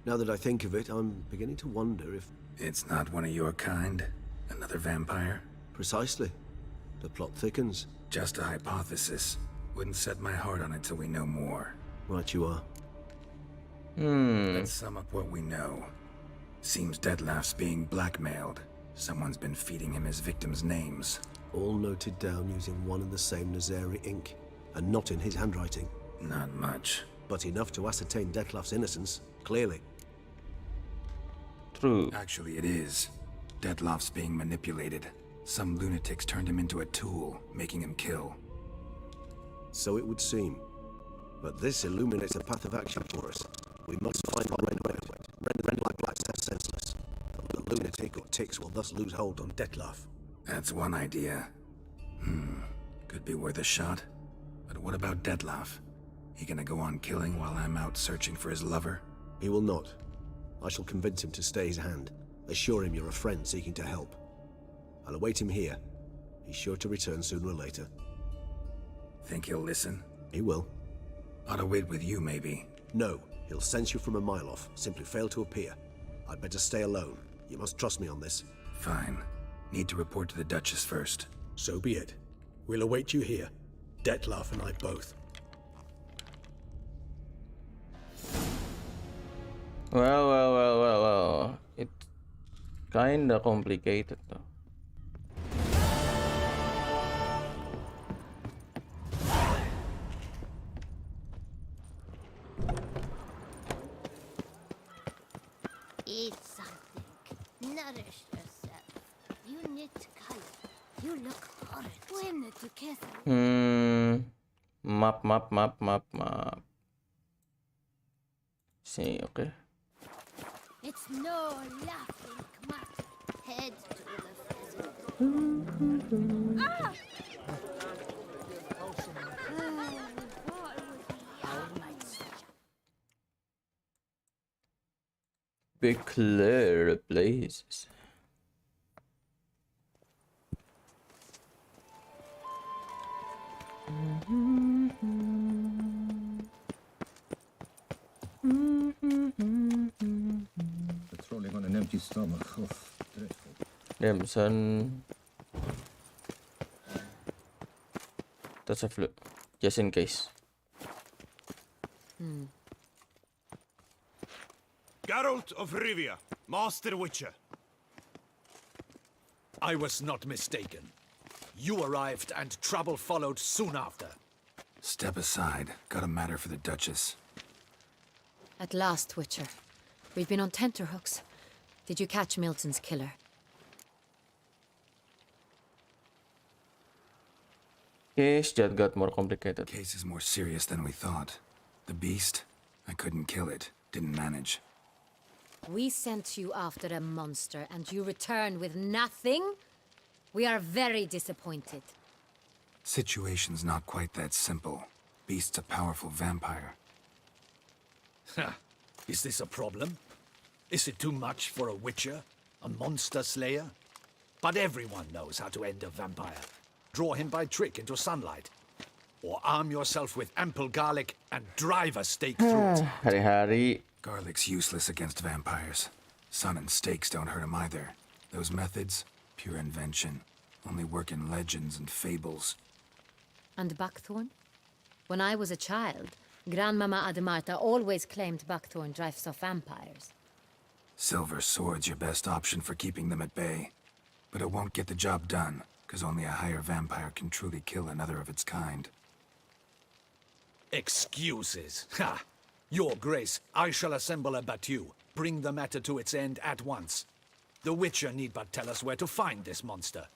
Speaker 14: Now that I think of it, I'm beginning to wonder if...
Speaker 4: It's not one of your kind? Another vampire?
Speaker 14: Precisely. The plot thickens.
Speaker 4: Just a hypothesis. Wouldn't set my heart on it till we know more.
Speaker 14: Right you are.
Speaker 4: Let's sum up what we know. Seems Detlef's being blackmailed. Someone's been feeding him his victims' names.
Speaker 14: All noted down using one and the same Nazari ink, and not in his handwriting.
Speaker 4: Not much.
Speaker 14: But enough to ascertain Detlef's innocence, clearly.
Speaker 1: True.
Speaker 4: Actually, it is. Detlef's being manipulated. Some lunatics turned him into a tool, making him kill.
Speaker 14: So it would seem. But this illuminates a path of action for us. We must find render like blacks senseless. The lunatic or ticks will thus lose hold on Detlef.
Speaker 4: That's one idea. Could be worth a shot. But what about Detlef? He gonna go on killing while I'm out searching for his lover?
Speaker 14: He will not. I shall convince him to stay his hand. Assure him you're a friend seeking to help. I'll await him here. He's sure to return sooner or later.
Speaker 4: Think he'll listen?
Speaker 14: He will.
Speaker 4: Ought to wait with you, maybe.
Speaker 14: No, he'll sense you from a mile off. Simply fail to appear. I'd better stay alone. You must trust me on this.
Speaker 4: Fine. Need to report to the Duchess first.
Speaker 14: So be it. We'll await you here. Detlef and I both.
Speaker 1: Well. It's kinda complicated though.
Speaker 5: Eat something. Nourish yourself. You knit color. You look horrid. When together.
Speaker 1: Map. See, okay.
Speaker 5: It's no laughing matter. Head to the pheasant. Ah!
Speaker 1: Be clear places.
Speaker 11: Patrolling on an empty stomach. Oh, dreadful.
Speaker 1: Damson. That's a flu. Just in case.
Speaker 12: Geralt of Rivia, Master Witcher.
Speaker 2: I was not mistaken. You arrived and trouble followed soon after.
Speaker 4: Step aside. Got a matter for the Duchess.
Speaker 7: At last, Witcher. We've been on tenterhooks. Did you catch Milton's killer?
Speaker 1: Case just got more complicated.
Speaker 4: Case is more serious than we thought. The beast? I couldn't kill it. Didn't manage.
Speaker 7: We sent you after a monster, and you returned with nothing? We are very disappointed.
Speaker 4: Situation's not quite that simple. Beast's a powerful vampire.
Speaker 2: Is this a problem? Is it too much for a witcher? A monster slayer? But everyone knows how to end a vampire. Draw him by trick into sunlight. Or arm yourself with ample garlic and drive a stake through it.
Speaker 1: Hari-hari.
Speaker 4: Garlic's useless against vampires. Sun and stakes don't hurt him either. Those methods, pure invention. Only work in legends and fables.
Speaker 7: And buckthorn? When I was a child, Grandmama Ademarta always claimed buckthorn drives off vampires.
Speaker 4: Silver sword's your best option for keeping them at bay. But it won't get the job done, because only a higher vampire can truly kill another of its kind.
Speaker 2: Excuses. Ha! Your Grace, I shall assemble a battue. Bring the matter to its end at once. The Witcher need but tell us where to find this monster.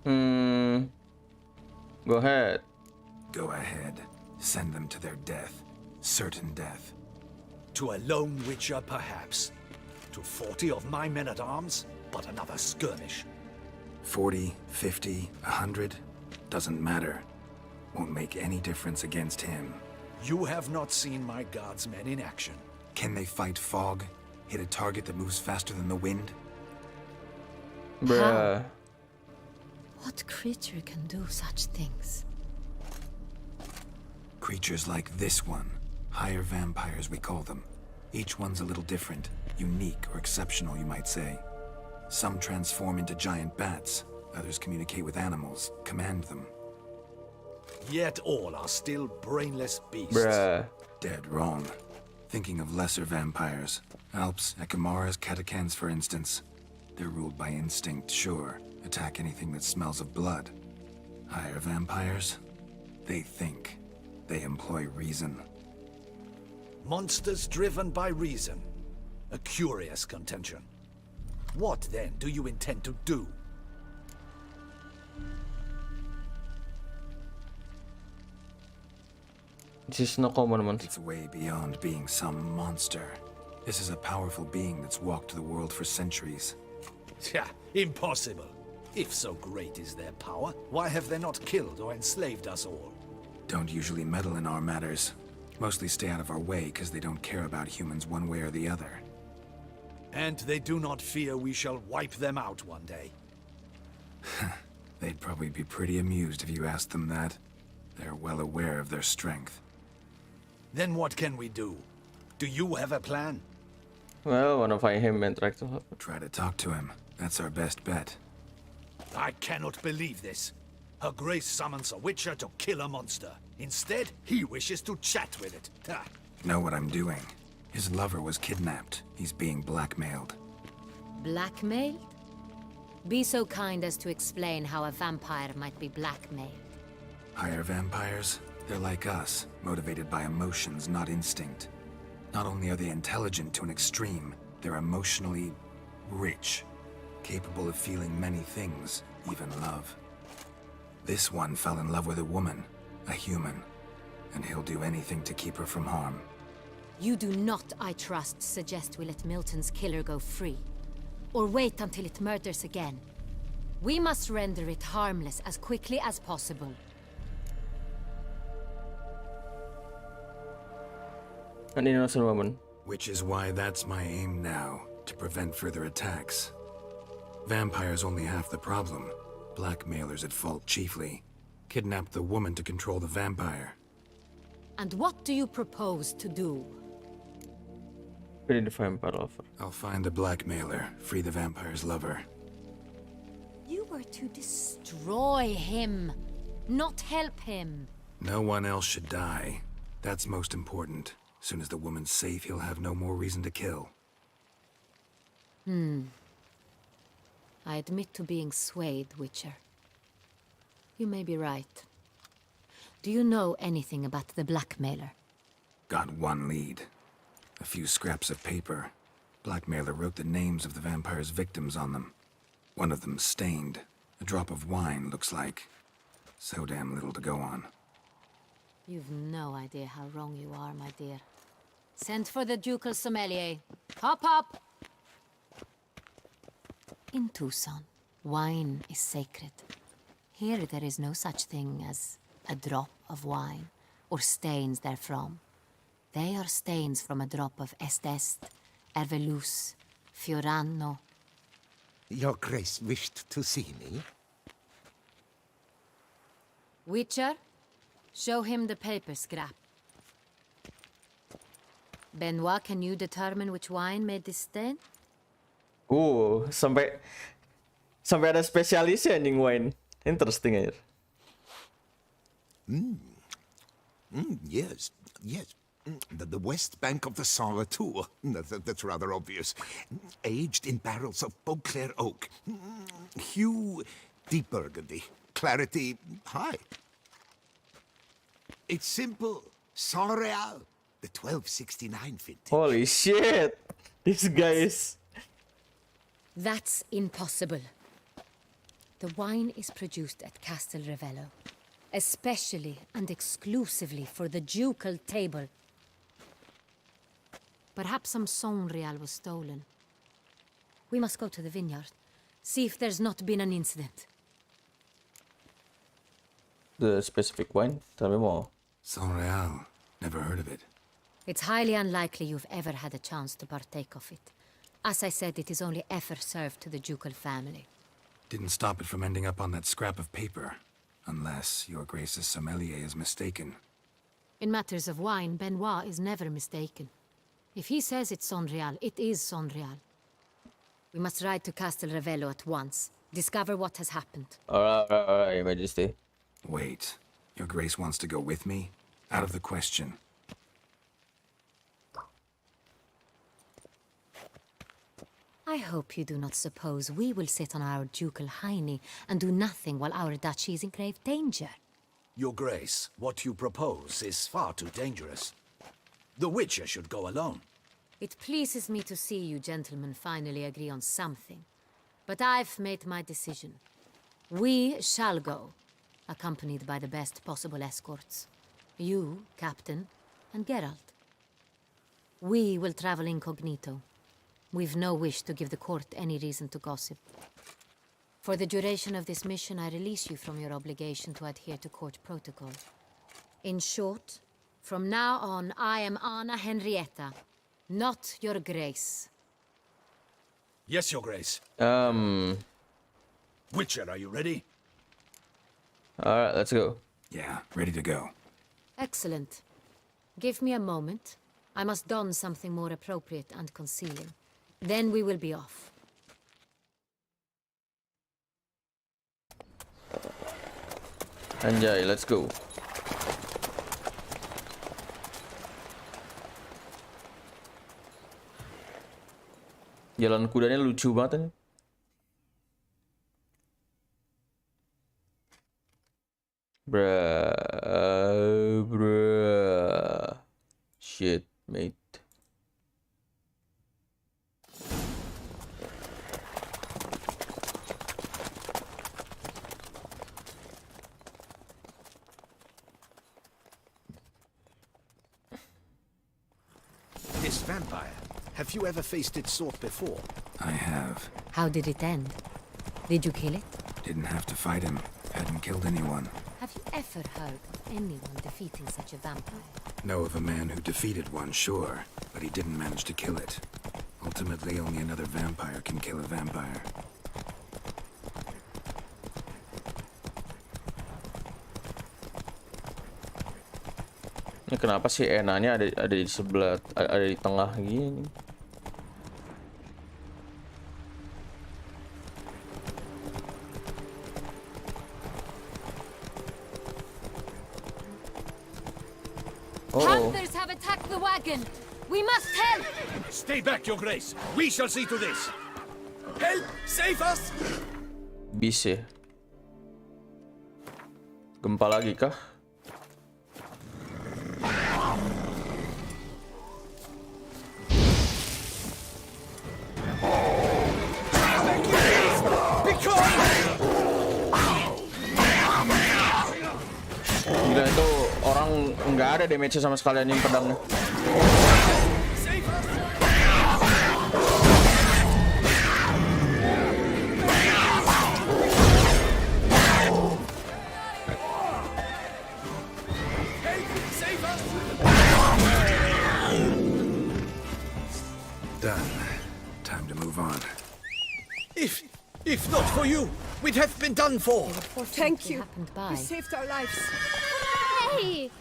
Speaker 1: Go ahead.
Speaker 4: Go ahead. Send them to their death. Certain death.
Speaker 2: To a lone witcher, perhaps. To 40 of my men-at-arms, but another skirmish.
Speaker 4: 40, 50, 100, doesn't matter. Won't make any difference against him.
Speaker 2: You have not seen my guardsmen in action.
Speaker 4: Can they fight fog? Hit a target that moves faster than the wind?
Speaker 1: Bruh.
Speaker 7: What creature can do such things?
Speaker 4: Creatures like this one. Higher vampires, we call them. Each one's a little different. Unique or exceptional, you might say. Some transform into giant bats. Others communicate with animals, command them.
Speaker 2: Yet all are still brainless beasts.
Speaker 1: Bruh.
Speaker 4: Dead wrong. Thinking of lesser vampires. Alps, Ekamaras, Catacans, for instance. They're ruled by instinct, sure. Attack anything that smells of blood. Higher vampires? They think. They employ reason.
Speaker 2: Monsters driven by reason. A curious contention. What, then, do you intend to do?
Speaker 1: This is no common monster.
Speaker 4: It's way beyond being some monster. This is a powerful being that's walked the world for centuries.
Speaker 2: Yeah, impossible. If so great is their power, why have they not killed or enslaved us all?
Speaker 4: Don't usually meddle in our matters. Mostly stay out of our way because they don't care about humans one way or the other.
Speaker 2: And they do not fear we shall wipe them out one day.
Speaker 4: They'd probably be pretty amused if you asked them that. They're well aware of their strength.
Speaker 2: Then what can we do? Do you have a plan?
Speaker 1: Well, wanna find him and try to help.
Speaker 4: Try to talk to him. That's our best bet.
Speaker 2: I cannot believe this. Her Grace summons a witcher to kill a monster. Instead, he wishes to chat with it. Ha.
Speaker 4: Know what I'm doing. His lover was kidnapped. He's being blackmailed.
Speaker 7: Blackmailed? Be so kind as to explain how a vampire might be blackmailed.
Speaker 4: Higher vampires? They're like us, motivated by emotions, not instinct. Not only are they intelligent to an extreme, they're emotionally rich, capable of feeling many things, even love. This one fell in love with a woman, a human, and he'll do anything to keep her from harm.
Speaker 7: You do not, I trust, suggest we let Milton's killer go free. Or wait until it murders again. We must render it harmless as quickly as possible.
Speaker 1: An innocent woman.
Speaker 4: Which is why that's my aim now, to prevent further attacks. Vampires only half the problem. Blackmailers at fault chiefly. Kidnapped the woman to control the vampire.
Speaker 7: And what do you propose to do?
Speaker 1: Free the vampire lover.
Speaker 4: I'll find the blackmailer, free the vampire's lover.
Speaker 7: You were to destroy him, not help him.
Speaker 4: No one else should die. That's most important. Soon as the woman's safe, he'll have no more reason to kill.
Speaker 7: I admit to being swayed, Witcher. You may be right. Do you know anything about the blackmailer?
Speaker 4: Got one lead. A few scraps of paper. Blackmailer wrote the names of the vampire's victims on them. One of them stained. A drop of wine, looks like. So damn little to go on.
Speaker 7: You've no idea how wrong you are, my dear. Send for the ducal sommelier. Hop, hop! In Tucson, wine is sacred. Here there is no such thing as a drop of wine, or stains therefrom. They are stains from a drop of Est, Ervelus, Fiorano.
Speaker 8: Your Grace wished to see me?
Speaker 7: Witcher, show him the paper scrap. Benoit, can you determine which wine made this stain?
Speaker 1: Sampai ada spesialisnya anjing wine. Interesting aja.
Speaker 8: Yes, yes. The west bank of the Saar too. That's rather obvious. Aged in barrels of Beauclair oak. Hue, deep burgundy. Clarity, high. It's simple. Saint Real. The 1269 vintage.
Speaker 1: Holy shit. This guy is...
Speaker 7: That's impossible. The wine is produced at Castel Ravello, especially and exclusively for the ducal table. Perhaps some Sonreal was stolen. We must go to the vineyard, see if there's not been an incident.
Speaker 1: The specific wine? Tell me more.
Speaker 4: Sonreal. Never heard of it.
Speaker 7: It's highly unlikely you've ever had a chance to partake of it. As I said, it is only ever served to the ducal family.
Speaker 4: Didn't stop it from ending up on that scrap of paper. Unless your Grace's sommelier is mistaken.
Speaker 7: In matters of wine, Benoit is never mistaken. If he says it's Sonreal, it is Sonreal. We must ride to Castel Ravello at once. Discover what has happened.
Speaker 1: Alright, Your Majesty.
Speaker 4: Wait. Your Grace wants to go with me? Out of the question.
Speaker 7: I hope you do not suppose we will sit on our ducal hiney and do nothing while our duchy is in grave danger.
Speaker 2: Your Grace, what you propose is far too dangerous. The Witcher should go alone.
Speaker 7: It pleases me to see you gentlemen finally agree on something. But I've made my decision. We shall go, accompanied by the best possible escorts. You, Captain, and Geralt. We will travel incognito. We've no wish to give the court any reason to gossip. For the duration of this mission, I release you from your obligation to adhere to court protocol. In short, from now on, I am Anna Henrietta, not your Grace.
Speaker 2: Yes, Your Grace. Witcher, are you ready?
Speaker 1: Alright, let's go.
Speaker 4: Yeah, ready to go.
Speaker 7: Excellent. Give me a moment. I must don something more appropriate and concealing. Then we will be off.
Speaker 1: Anjay, let's go. Jalan kudanya lucu banget nih. Bruh. Shit, mate.
Speaker 14: This vampire, have you ever faced its sort before?
Speaker 4: I have.
Speaker 7: How did it end? Did you kill it?
Speaker 4: Didn't have to fight him. Hadn't killed anyone.
Speaker 7: Have you ever heard of anyone defeating such a vampire?
Speaker 4: Know of a man who defeated one, sure, but he didn't manage to kill it. Ultimately, only another vampire can kill a vampire.
Speaker 1: Ini kenapa sih enanya ada di sebelah, ada di tengah gini?
Speaker 7: Panthers have attacked the wagon. We must help.
Speaker 2: Stay back, Your Grace. We shall see to this. Help! Save us!
Speaker 1: Bisa. Gempa lagi kah? Gila, itu orang nggak ada damage sama sekali anjing pedangnya.
Speaker 4: Done. Time to move on.
Speaker 2: If not for you, we'd have been done for.
Speaker 15: Thank you.
Speaker 7: By.
Speaker 15: You saved our lives.
Speaker 5: Hey!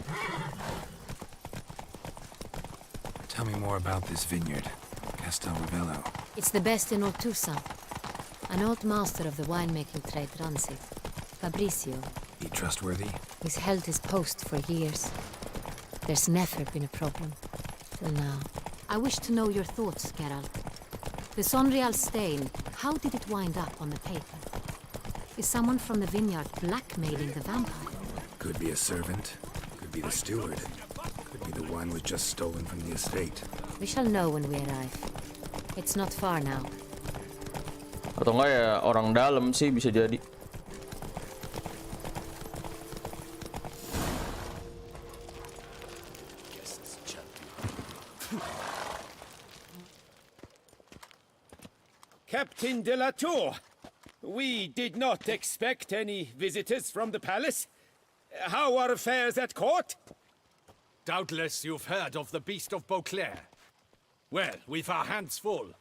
Speaker 4: Tell me more about this vineyard, Castel Ravello.
Speaker 7: It's the best in Ortusa. An old master of the winemaking trade runs it. Fabricio.
Speaker 4: He trustworthy?
Speaker 7: He's held his post for years. There's never been a problem. Till now. I wish to know your thoughts, Geralt. The Sonreal stain, how did it wind up on the paper? Is someone from the vineyard blackmailing the vampire?
Speaker 4: Could be a servant. Could be the steward. Could be the wine was just stolen from the estate.
Speaker 7: We shall know when we arrive. It's not far now.
Speaker 1: Atau enggak ya orang dalam sih bisa jadi.
Speaker 15: Captain de la Tour, we did not expect any visitors from the palace. How are affairs at court?
Speaker 2: Doubtless you've heard of the Beast of Beauclair. Well, we've our hands full.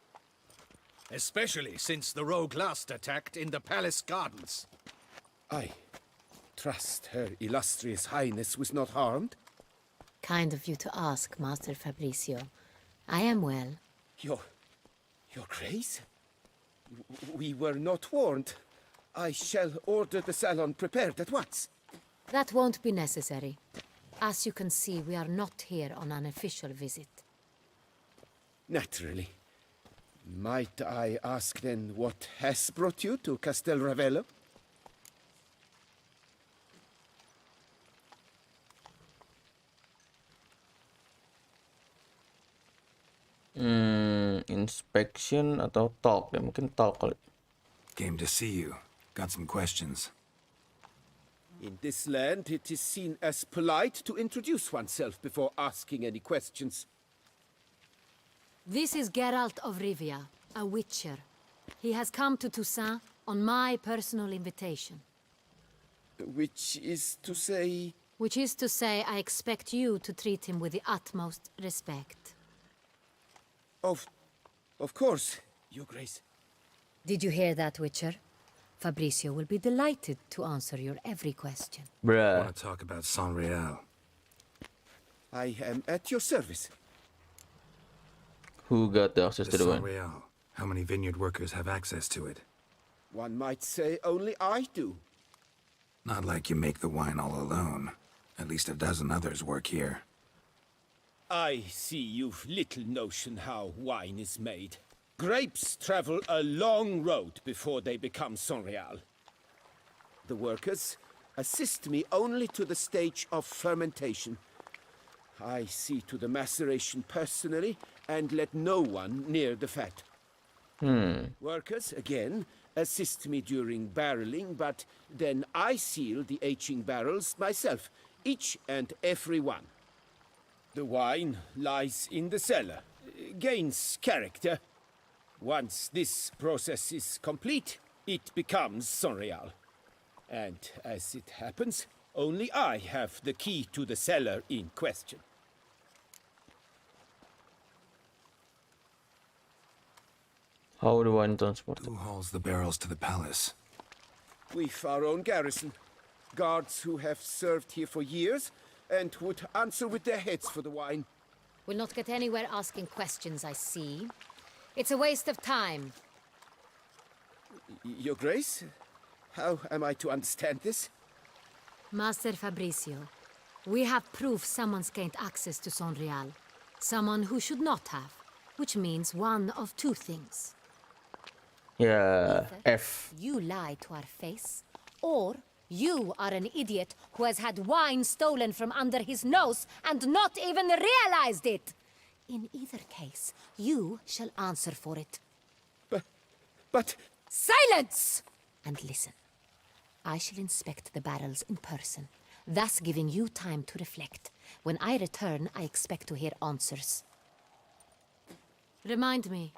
Speaker 2: Especially since the rogue last attacked in the palace gardens.
Speaker 14: I trust Her Illustrious Highness was not harmed?
Speaker 7: Kind of you to ask, Master Fabricio. I am well.
Speaker 14: Your Grace? We were not warned. I shall order the salon prepared at once.
Speaker 7: That won't be necessary. As you can see, we are not here on an official visit.
Speaker 14: Naturally. Might I ask then what has brought you to Castel Ravello?
Speaker 1: Inspection atau talk ya, mungkin talk kali.
Speaker 4: Came to see you. Got some questions.
Speaker 14: In this land, it is seen as polite to introduce oneself before asking any questions.
Speaker 7: This is Geralt of Rivia, a witcher. He has come to Toussaint on my personal invitation.
Speaker 14: Which is to say...
Speaker 7: Which is to say, I expect you to treat him with the utmost respect.
Speaker 14: Of course, Your Grace.
Speaker 7: Did you hear that, Witcher? Fabricio will be delighted to answer your every question.
Speaker 4: I want to talk about San Real.
Speaker 14: I am at your service.
Speaker 1: Who got the access to the
Speaker 4: San
Speaker 1: wine?
Speaker 4: Real. How many vineyard workers have access to it?
Speaker 14: One might say only I do.
Speaker 4: Not like you make the wine all alone. At least a dozen others work here.
Speaker 14: I see you've little notion how wine is made. Grapes travel a long road before they become Sonreal. The workers assist me only to the stage of fermentation. I see to the maceration personally and let no one near the fat. Workers, again, assist me during barreling, but then I seal the aging barrels myself, each and every one. The wine lies in the cellar, gains character. Once this process is complete, it becomes Sonreal. And as it happens, only I have the key to the cellar in question.
Speaker 1: How do I transport it?
Speaker 4: Who hauls the barrels to the palace?
Speaker 14: We've our own garrison. Guards who have served here for years and would answer with their heads for the wine.
Speaker 7: We'll not get anywhere asking questions, I see. It's a waste of time.
Speaker 14: Your Grace? How am I to understand this?
Speaker 7: Master Fabricio, we have proof someone's gained access to Sonreal. Someone who should not have, which means one of two things.
Speaker 1: Yeah,
Speaker 7: Either
Speaker 1: F.
Speaker 7: you lie to our face, or you are an idiot who has had wine stolen from under his nose and not even realized it. In either case, you shall answer for it.
Speaker 14: But...
Speaker 7: Silence! And listen. I shall inspect the barrels in person, thus giving you time to reflect. When I return, I expect to hear answers. Remind me,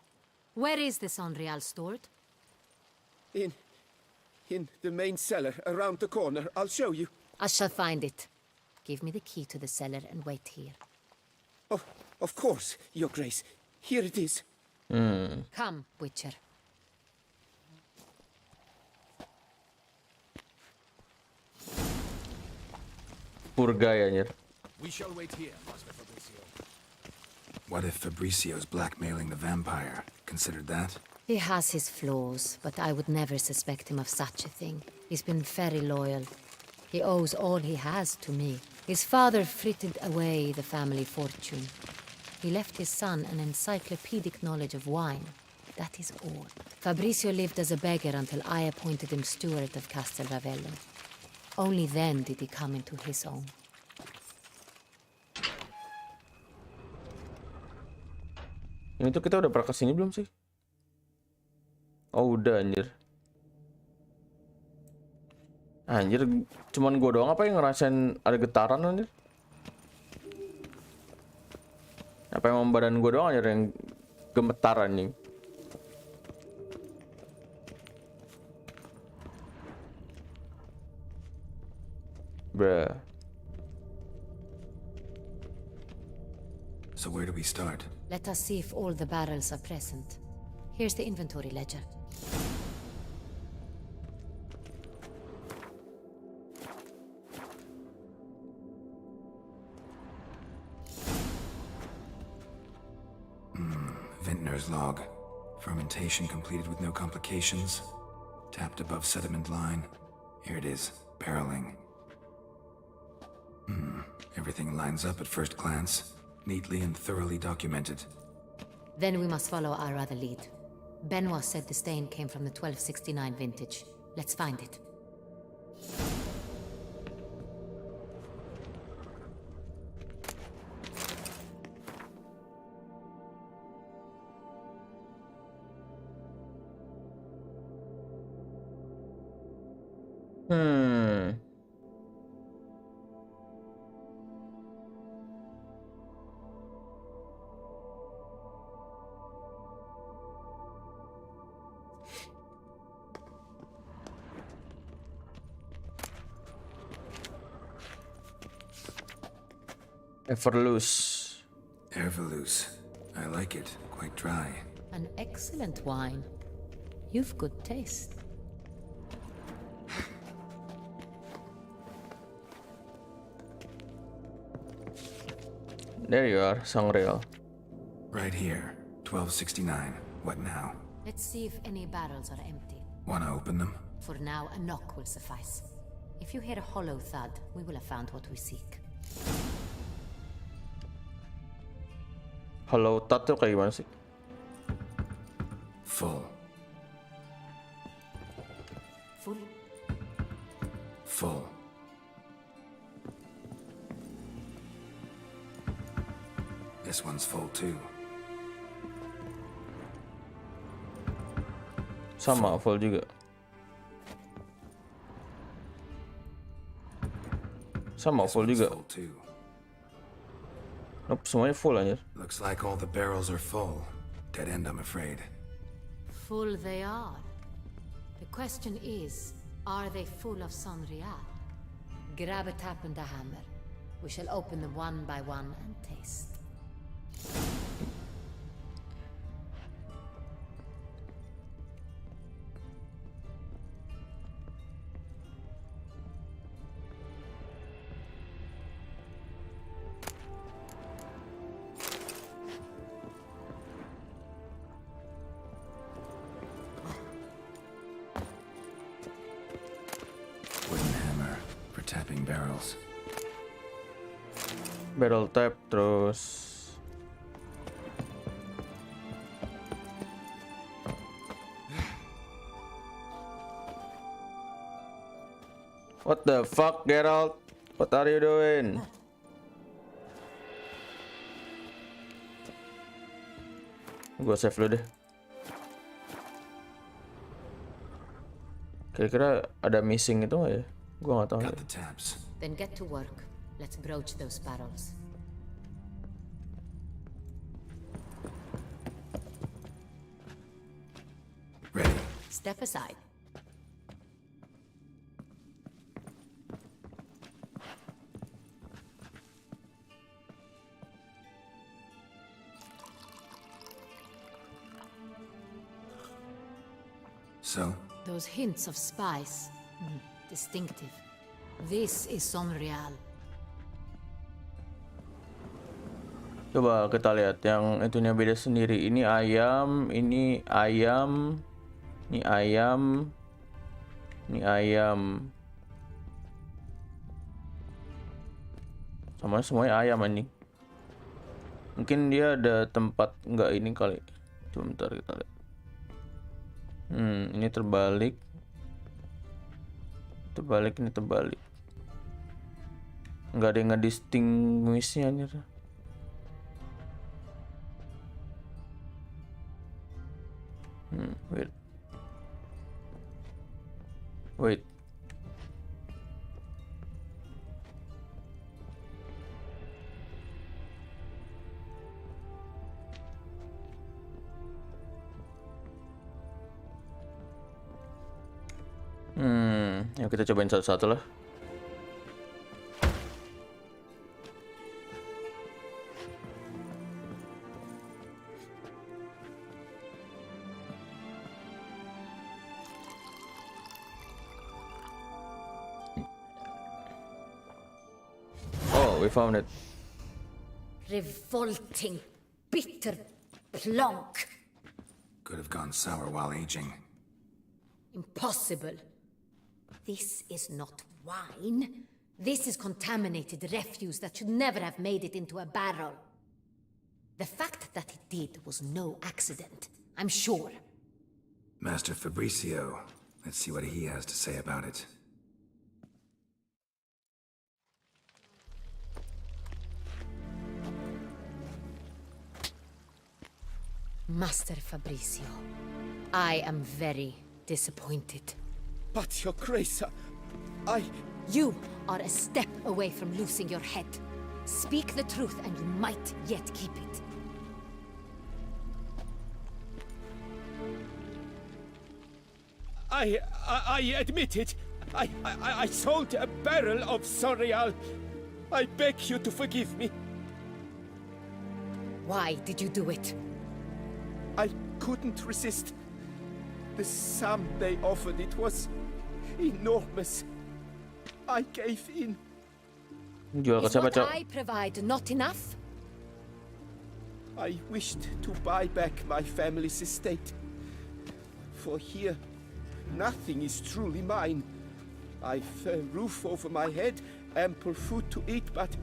Speaker 7: where is the Sonreal stored?
Speaker 14: In the main cellar, around the corner. I'll show you.
Speaker 7: I shall find it. Give me the key to the cellar and wait here.
Speaker 14: Oh, of course, Your Grace. Here it is.
Speaker 7: Come, Witcher.
Speaker 1: Poor guy anjir.
Speaker 2: We shall wait here, Master Fabricio.
Speaker 4: What if Fabricio's blackmailing the vampire? Considered that?
Speaker 7: He has his flaws, but I would never suspect him of such a thing. He's been very loyal. He owes all he has to me. His father frittered away the family fortune. He left his son an encyclopedic knowledge of wine. That is all. Fabricio lived as a beggar until I appointed him steward of Castel Ravello. Only then did he come into his own.
Speaker 1: Ini tuh kita udah pernah kesini belum sih? Oh udah anjir. Anjir, cuman gua doang apa yang ngerasain ada getaran anjir? Apa emang badan gua doang anjir yang gemetar anjing? Bruh.
Speaker 4: So where do we start?
Speaker 7: Let us see if all the barrels are present. Here's the inventory ledger.
Speaker 4: Vintner's log. Fermentation completed with no complications. Tapped above sediment line. Here it is. Barreling. Everything lines up at first glance. Neatly and thoroughly documented.
Speaker 7: Then we must follow our other lead. Benoit said the stain came from the 1269 vintage. Let's find it.
Speaker 1: Everloose.
Speaker 4: Everloose. I like it. Quite dry.
Speaker 7: An excellent wine. You've good taste.
Speaker 1: There you are, Sangreal.
Speaker 4: Right here. 1269. What now?
Speaker 7: Let's see if any barrels are empty.
Speaker 4: Wanna open them?
Speaker 7: For now, a knock will suffice. If you hear a hollow thud, we will have found what we seek.
Speaker 1: Hollow thud tuh kayak gimana sih?
Speaker 4: Full.
Speaker 7: Full.
Speaker 4: Full. This one's full too.
Speaker 1: Sama, full juga. Sama, full juga.
Speaker 4: Full too.
Speaker 1: Nope, semuanya full anjir.
Speaker 4: Looks like all the barrels are full. Dead end, I'm afraid.
Speaker 7: Full they are. The question is, are they full of Sanrial? Grab a tap and a hammer. We shall open them one by one and taste.
Speaker 4: Wooden hammer for tapping barrels.
Speaker 1: Barrel tap terus. What the fuck, Geralt? What are you doing? Gua save dulu deh. Kira-kira ada missing itu nggak ya? Gua nggak tahu.
Speaker 4: Got the taps.
Speaker 7: Then get to work. Let's broach those barrels.
Speaker 4: Ready.
Speaker 7: Step aside.
Speaker 4: So?
Speaker 7: Those hints of spice. Distinctive. This is Sonreal.
Speaker 1: Coba kita lihat yang itunya beda sendiri. Ini ayam, ini ayam, ini ayam, ini ayam. Sama semuanya ayam anjing. Mungkin dia ada tempat nggak ini kali. Sebentar kita lihat. Ini terbalik. Terbalik, ini terbalik. Nggak ada yang ngedistinguishnya anjir. Wait. Wait. Yuk kita cobain satu-satu lah. Oh, we found it.
Speaker 7: Revolting, bitter plonk.
Speaker 4: Could have gone sour while aging.
Speaker 7: Impossible. This is not wine. This is contaminated refuse that should never have made it into a barrel. The fact that it did was no accident, I'm sure.
Speaker 4: Master Fabricio. Let's see what he has to say about it.
Speaker 7: Master Fabricio, I am very disappointed.
Speaker 15: But, Your Grace,
Speaker 7: You are a step away from losing your head. Speak the truth and you might yet keep it.
Speaker 15: I admit it. I sold a barrel of Sorial. I beg you to forgive me.
Speaker 7: Why did you do it?
Speaker 15: I couldn't resist. The sum they offered, it was enormous. I gave in.
Speaker 1: Jual ke
Speaker 7: Is
Speaker 1: siapa,
Speaker 7: what
Speaker 1: Cok?
Speaker 7: I provide not enough?
Speaker 15: I wished to buy back my family's estate. For here, nothing is truly mine. I've a roof over my head, ample food to eat, but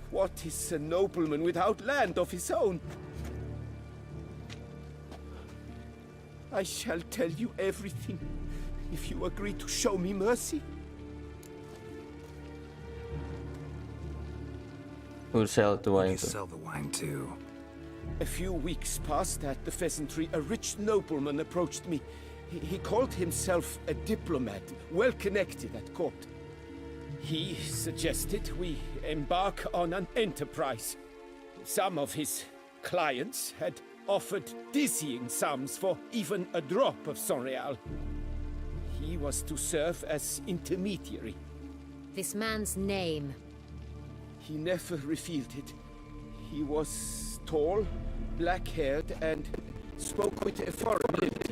Speaker 15: what is a nobleman without land of his own? I shall tell you everything, if you agree to show me mercy.
Speaker 1: We'll sell the wine.
Speaker 4: Sell the wine too.
Speaker 15: A few weeks past at the pheasantry, a rich nobleman approached me. He called himself a diplomat, well connected at court. He suggested we embark on an enterprise. Some of his clients had offered dizzying sums for even a drop of Sonreal. He was to serve as intermediary.
Speaker 7: This man's name.
Speaker 15: He never revealed it. He was tall, black-haired, and spoke with a foreign lilt.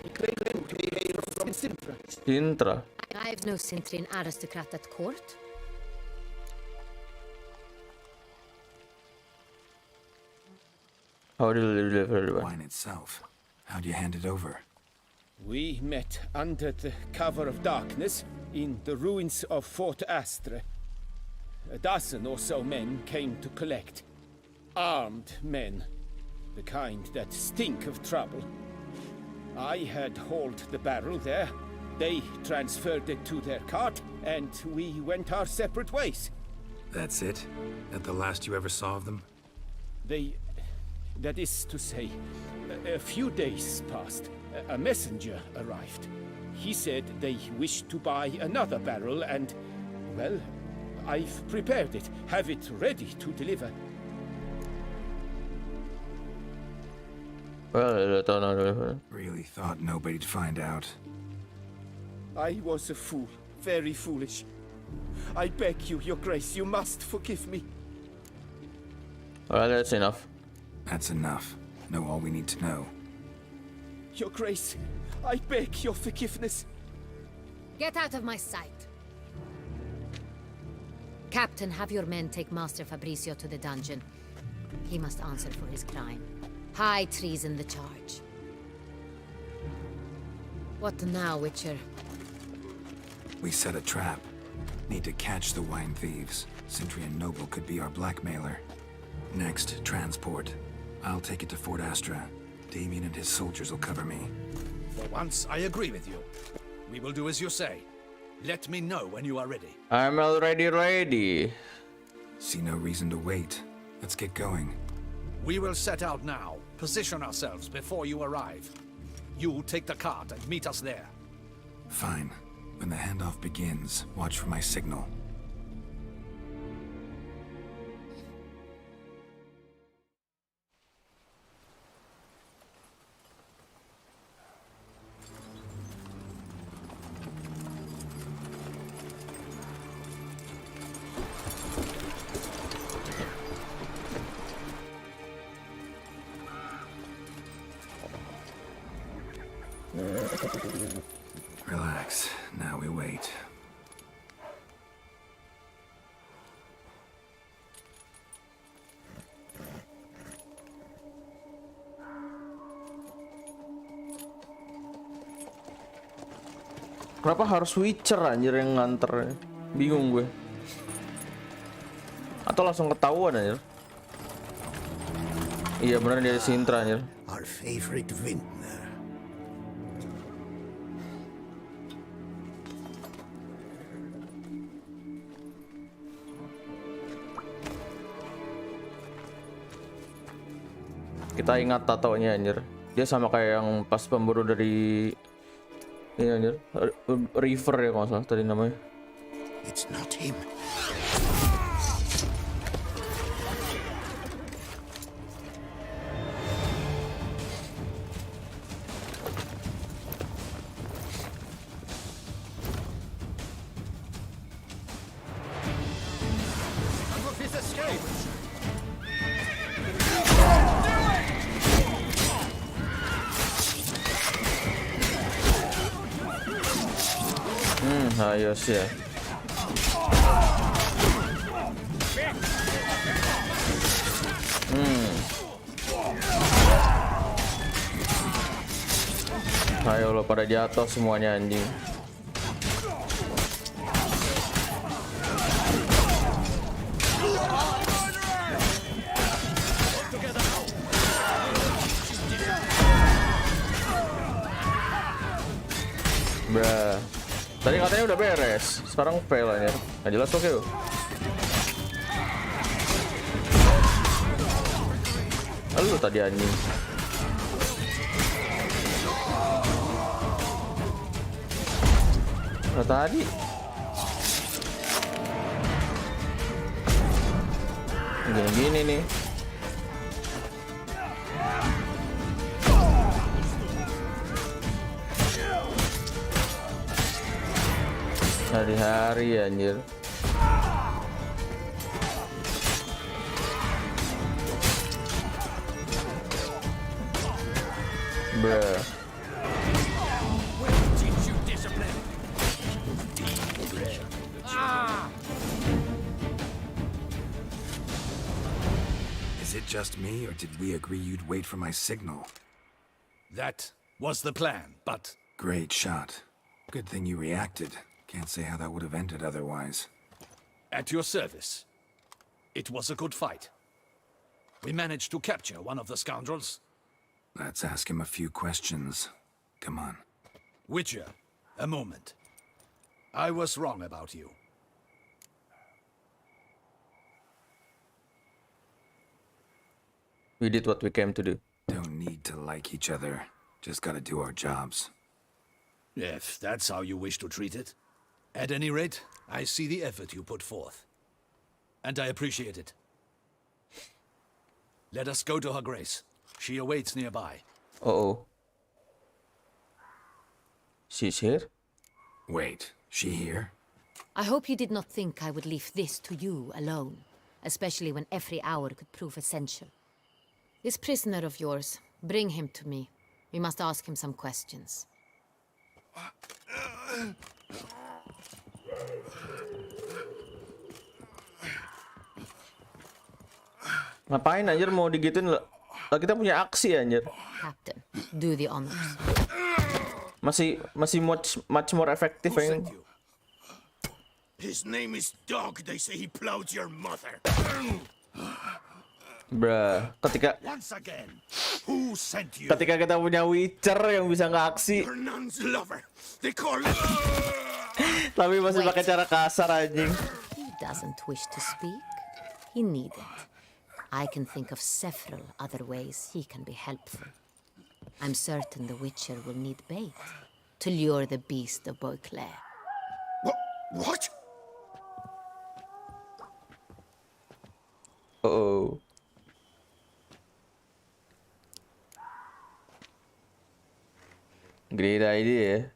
Speaker 15: He claimed to be from Sintra.
Speaker 1: Sintra?
Speaker 7: I have no Sintrin aristocrat at court.
Speaker 1: How do you deliver the wine?
Speaker 4: Wine itself. How do you hand it over?
Speaker 15: We met under the cover of darkness in the ruins of Fort Astre. A dozen or so men came to collect. Armed men. The kind that stink of trouble. I had hauled the barrel there. They transferred it to their cart, and we went our separate ways.
Speaker 4: That's it? That the last you ever saw of them?
Speaker 15: That is to say, a few days passed. A messenger arrived. He said they wished to buy another barrel and, well, I've prepared it, have it ready to deliver.
Speaker 1: Well, I don't know.
Speaker 4: Really thought nobody'd find out.
Speaker 15: I was a fool, very foolish. I beg you, Your Grace, you must forgive me.
Speaker 1: Alright, that's enough.
Speaker 4: That's enough. Know all we need to know.
Speaker 15: Your Grace, I beg your forgiveness.
Speaker 7: Get out of my sight. Captain, have your men take Master Fabricio to the dungeon. He must answer for his crime. High treason the charge. What now, Witcher?
Speaker 4: We set a trap. Need to catch the wine thieves. Centurion Noble could be our blackmailer. Next, transport. I'll take it to Fort Astra. Damien and his soldiers will cover me.
Speaker 2: For once, I agree with you. We will do as you say. Let me know when you are ready.
Speaker 1: I'm already ready.
Speaker 4: See no reason to wait. Let's get going.
Speaker 2: We will set out now. Position ourselves before you arrive. You take the cart and meet us there.
Speaker 4: Fine. When the handoff begins, watch for my signal. Relax. Now we wait.
Speaker 1: Kenapa harus Witcher anjir yang nganter? Bingung gue. Atau langsung ketahuan anjir. Iya bener dia Sintra anjir.
Speaker 8: Our favorite vintner.
Speaker 1: Kita ingat tatonya anjir. Dia sama kayak yang pas pemburu dari ini anjir. River ya kalau salah tadi namanya.
Speaker 8: It's not him.
Speaker 1: Ayo sih ya. Ayo lo pada jatuh semuanya anjing. Bruh. Tadi katanya udah beres, sekarang fail aja. Nggak jelas oke. Lalu tadi anjing. Nah, tadi. Gini nih. Hari-hari anjir. Bruh.
Speaker 4: Is it just me, or did we agree you'd wait for my signal?
Speaker 2: That was the plan, but...
Speaker 4: Great shot. Good thing you reacted. Can't say how that would have ended otherwise.
Speaker 2: At your service. It was a good fight. We managed to capture one of the scoundrels.
Speaker 4: Let's ask him a few questions. Come on.
Speaker 2: Witcher, a moment. I was wrong about you.
Speaker 1: We did what we came to do.
Speaker 4: Don't need to like each other. Just gotta do our jobs.
Speaker 2: If that's how you wish to treat it. At any rate, I see the effort you put forth. And I appreciate it. Let us go to her grace. She awaits nearby.
Speaker 1: Uh-oh. She's here?
Speaker 4: Wait, she here?
Speaker 7: I hope you did not think I would leave this to you alone, especially when every hour could prove essential. This prisoner of yours, bring him to me. We must ask him some questions.
Speaker 1: Ngapain anjir mau digituin lo? Kita punya aksi anjir.
Speaker 7: Captain, do the honors.
Speaker 1: Masih much more effective yang.
Speaker 12: His name is Dog. They say he plowed your mother.
Speaker 1: Bruh, ketika
Speaker 12: Once again, who sent you?
Speaker 1: ketika kita punya Witcher yang bisa nge-aksi.
Speaker 12: Your nun's lover. They call
Speaker 1: Tapi masih pakai cara kasar anjing.
Speaker 7: He doesn't wish to speak. He needn't. I can think of several other ways he can be helpful. I'm certain the Witcher will need bait to lure the beast of Beauclair.
Speaker 12: What?
Speaker 1: Uh-oh. Great idea.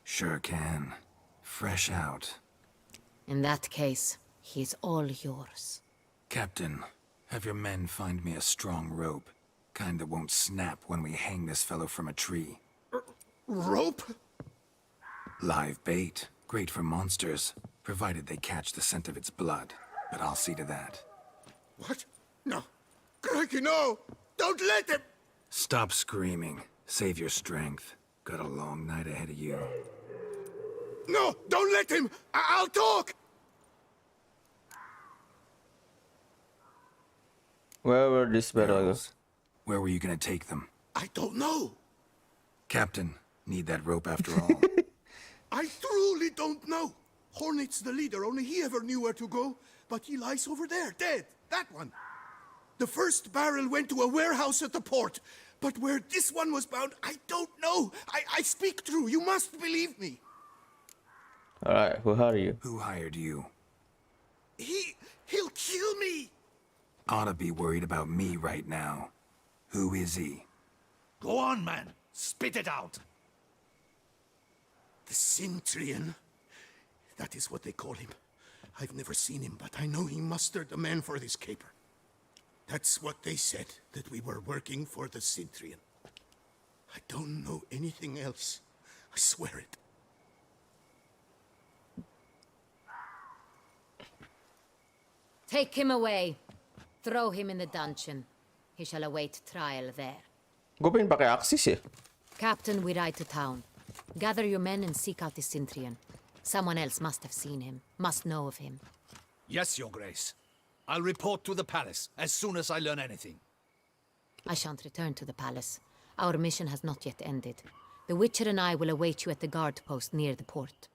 Speaker 4: Sure can. Fresh out.
Speaker 7: In that case, he's all yours.
Speaker 4: Captain, have your men find me a strong rope. Kind that won't snap when we hang this fellow from a tree.
Speaker 12: Rope?
Speaker 4: Live bait. Great for monsters, provided they catch the scent of its blood. But I'll see to that.
Speaker 12: What? No. Crikey, no! Don't let him!
Speaker 4: Stop screaming. Save your strength. Got a long night ahead of you.
Speaker 9: No, don't let him! I'll talk!
Speaker 1: Where were this battle go?
Speaker 4: Where were you gonna take them?
Speaker 9: I don't know.
Speaker 4: Captain, need that rope after all.
Speaker 9: I truly don't know. Hornet's the leader, only he ever knew where to go. But he lies over there, dead. That one. The first barrel went to a warehouse at the port. But where this one was bound, I don't know. I speak true. You must believe me.
Speaker 1: Alright, who are you?
Speaker 4: Who hired you?
Speaker 9: He'll kill me.
Speaker 4: Ought to be worried about me right now. Who is he?
Speaker 9: Go on, man. Spit it out. The Cintrian. That is what they call him. I've never seen him, but I know he mustered the men for this caper. That's what they said, that we were working for the Cintrian. I don't know anything else. I swear it.
Speaker 7: Take him away. Throw him in the dungeon. He shall await trial there.
Speaker 1: Gue pengen pakai Axis ya.
Speaker 7: Captain, we ride to town. Gather your men and seek out the Cintrian. Someone else must have seen him, must know of him.
Speaker 2: Yes, Your Grace. I'll report to the palace as soon as I learn anything.
Speaker 7: I shan't return to the palace. Our mission has not yet ended. The Witcher and I will await you at the guard post near the port.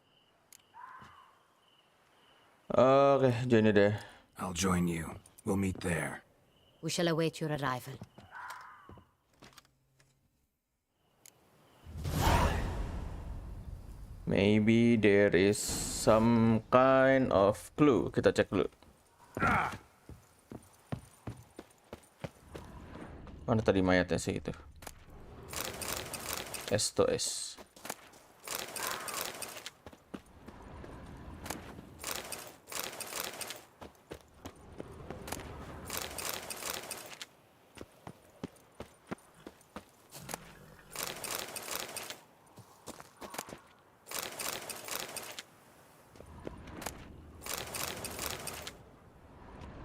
Speaker 1: Okay, join you there.
Speaker 4: I'll join you. We'll meet there.
Speaker 7: We shall await your arrival.
Speaker 1: Maybe there is some kind of clue. Kita cek dulu. Mana tadi mayatnya sih itu? Esto es.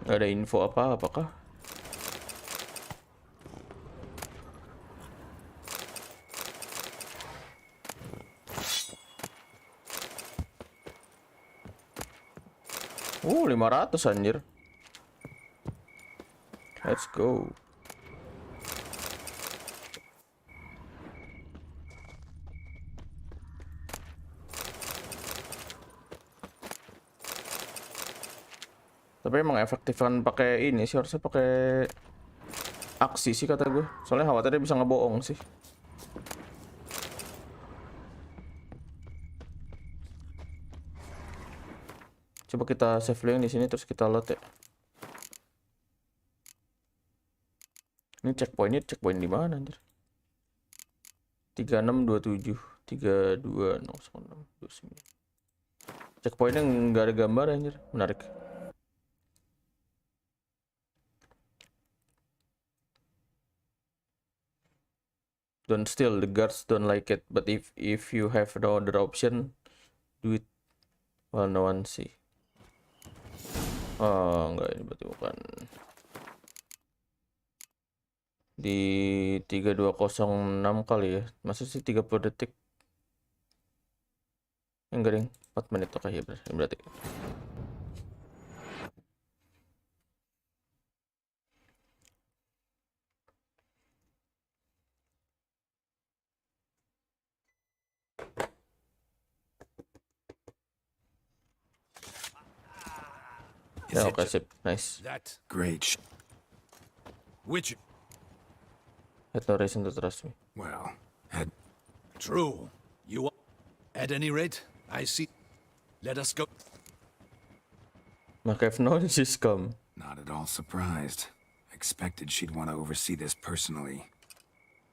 Speaker 1: Gak ada info apa-apakah? Oh, 500 anjir. Let's go. Tapi emang efektifan pakai ini sih, harusnya pakai aksi sih kata gue. Soalnya khawatirnya bisa ngebohong sih. Coba kita save dulu yang di sini terus kita load ya. Ini checkpoint di mana anjir? 3627 3206 29. Checkpointnya nggak ada gambar anjir, menarik. Don't steal, the guards don't like it, but if you have no other option, do it while no one see. Oh, enggak, ini berarti bukan. Di 3206 kali ya. Masa sih 30 detik? Enggak, ding. 4 menit. Oke, ya berarti. Yeah, okay, sip. Nice.
Speaker 2: That
Speaker 4: Great.
Speaker 2: which
Speaker 1: Had no reason to trust me.
Speaker 4: Well,
Speaker 2: true. You are. At any rate, I see. Let us go.
Speaker 1: Maka known she's come.
Speaker 4: Not at all surprised. Expected she'd want to oversee this personally.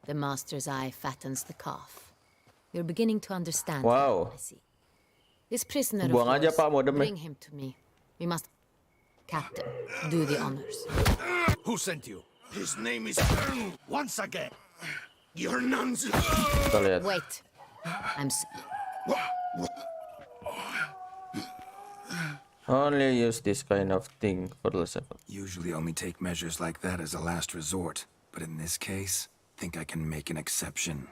Speaker 7: The master's eye fattens the calf. You're beginning to understand.
Speaker 1: Wow.
Speaker 7: I see. This prisoner of
Speaker 1: Buang aja,
Speaker 7: yours,
Speaker 1: Pak, modemnya.
Speaker 7: bring him to me. We must... Captain, do the honors.
Speaker 2: Who sent you?
Speaker 9: His name is...
Speaker 2: Once again.
Speaker 9: Your nuns...
Speaker 1: Kita lihat.
Speaker 7: Wait.
Speaker 1: Only use this kind of thing for the level.
Speaker 4: Usually only take measures like that as a last resort, but in this case, think I can make an exception.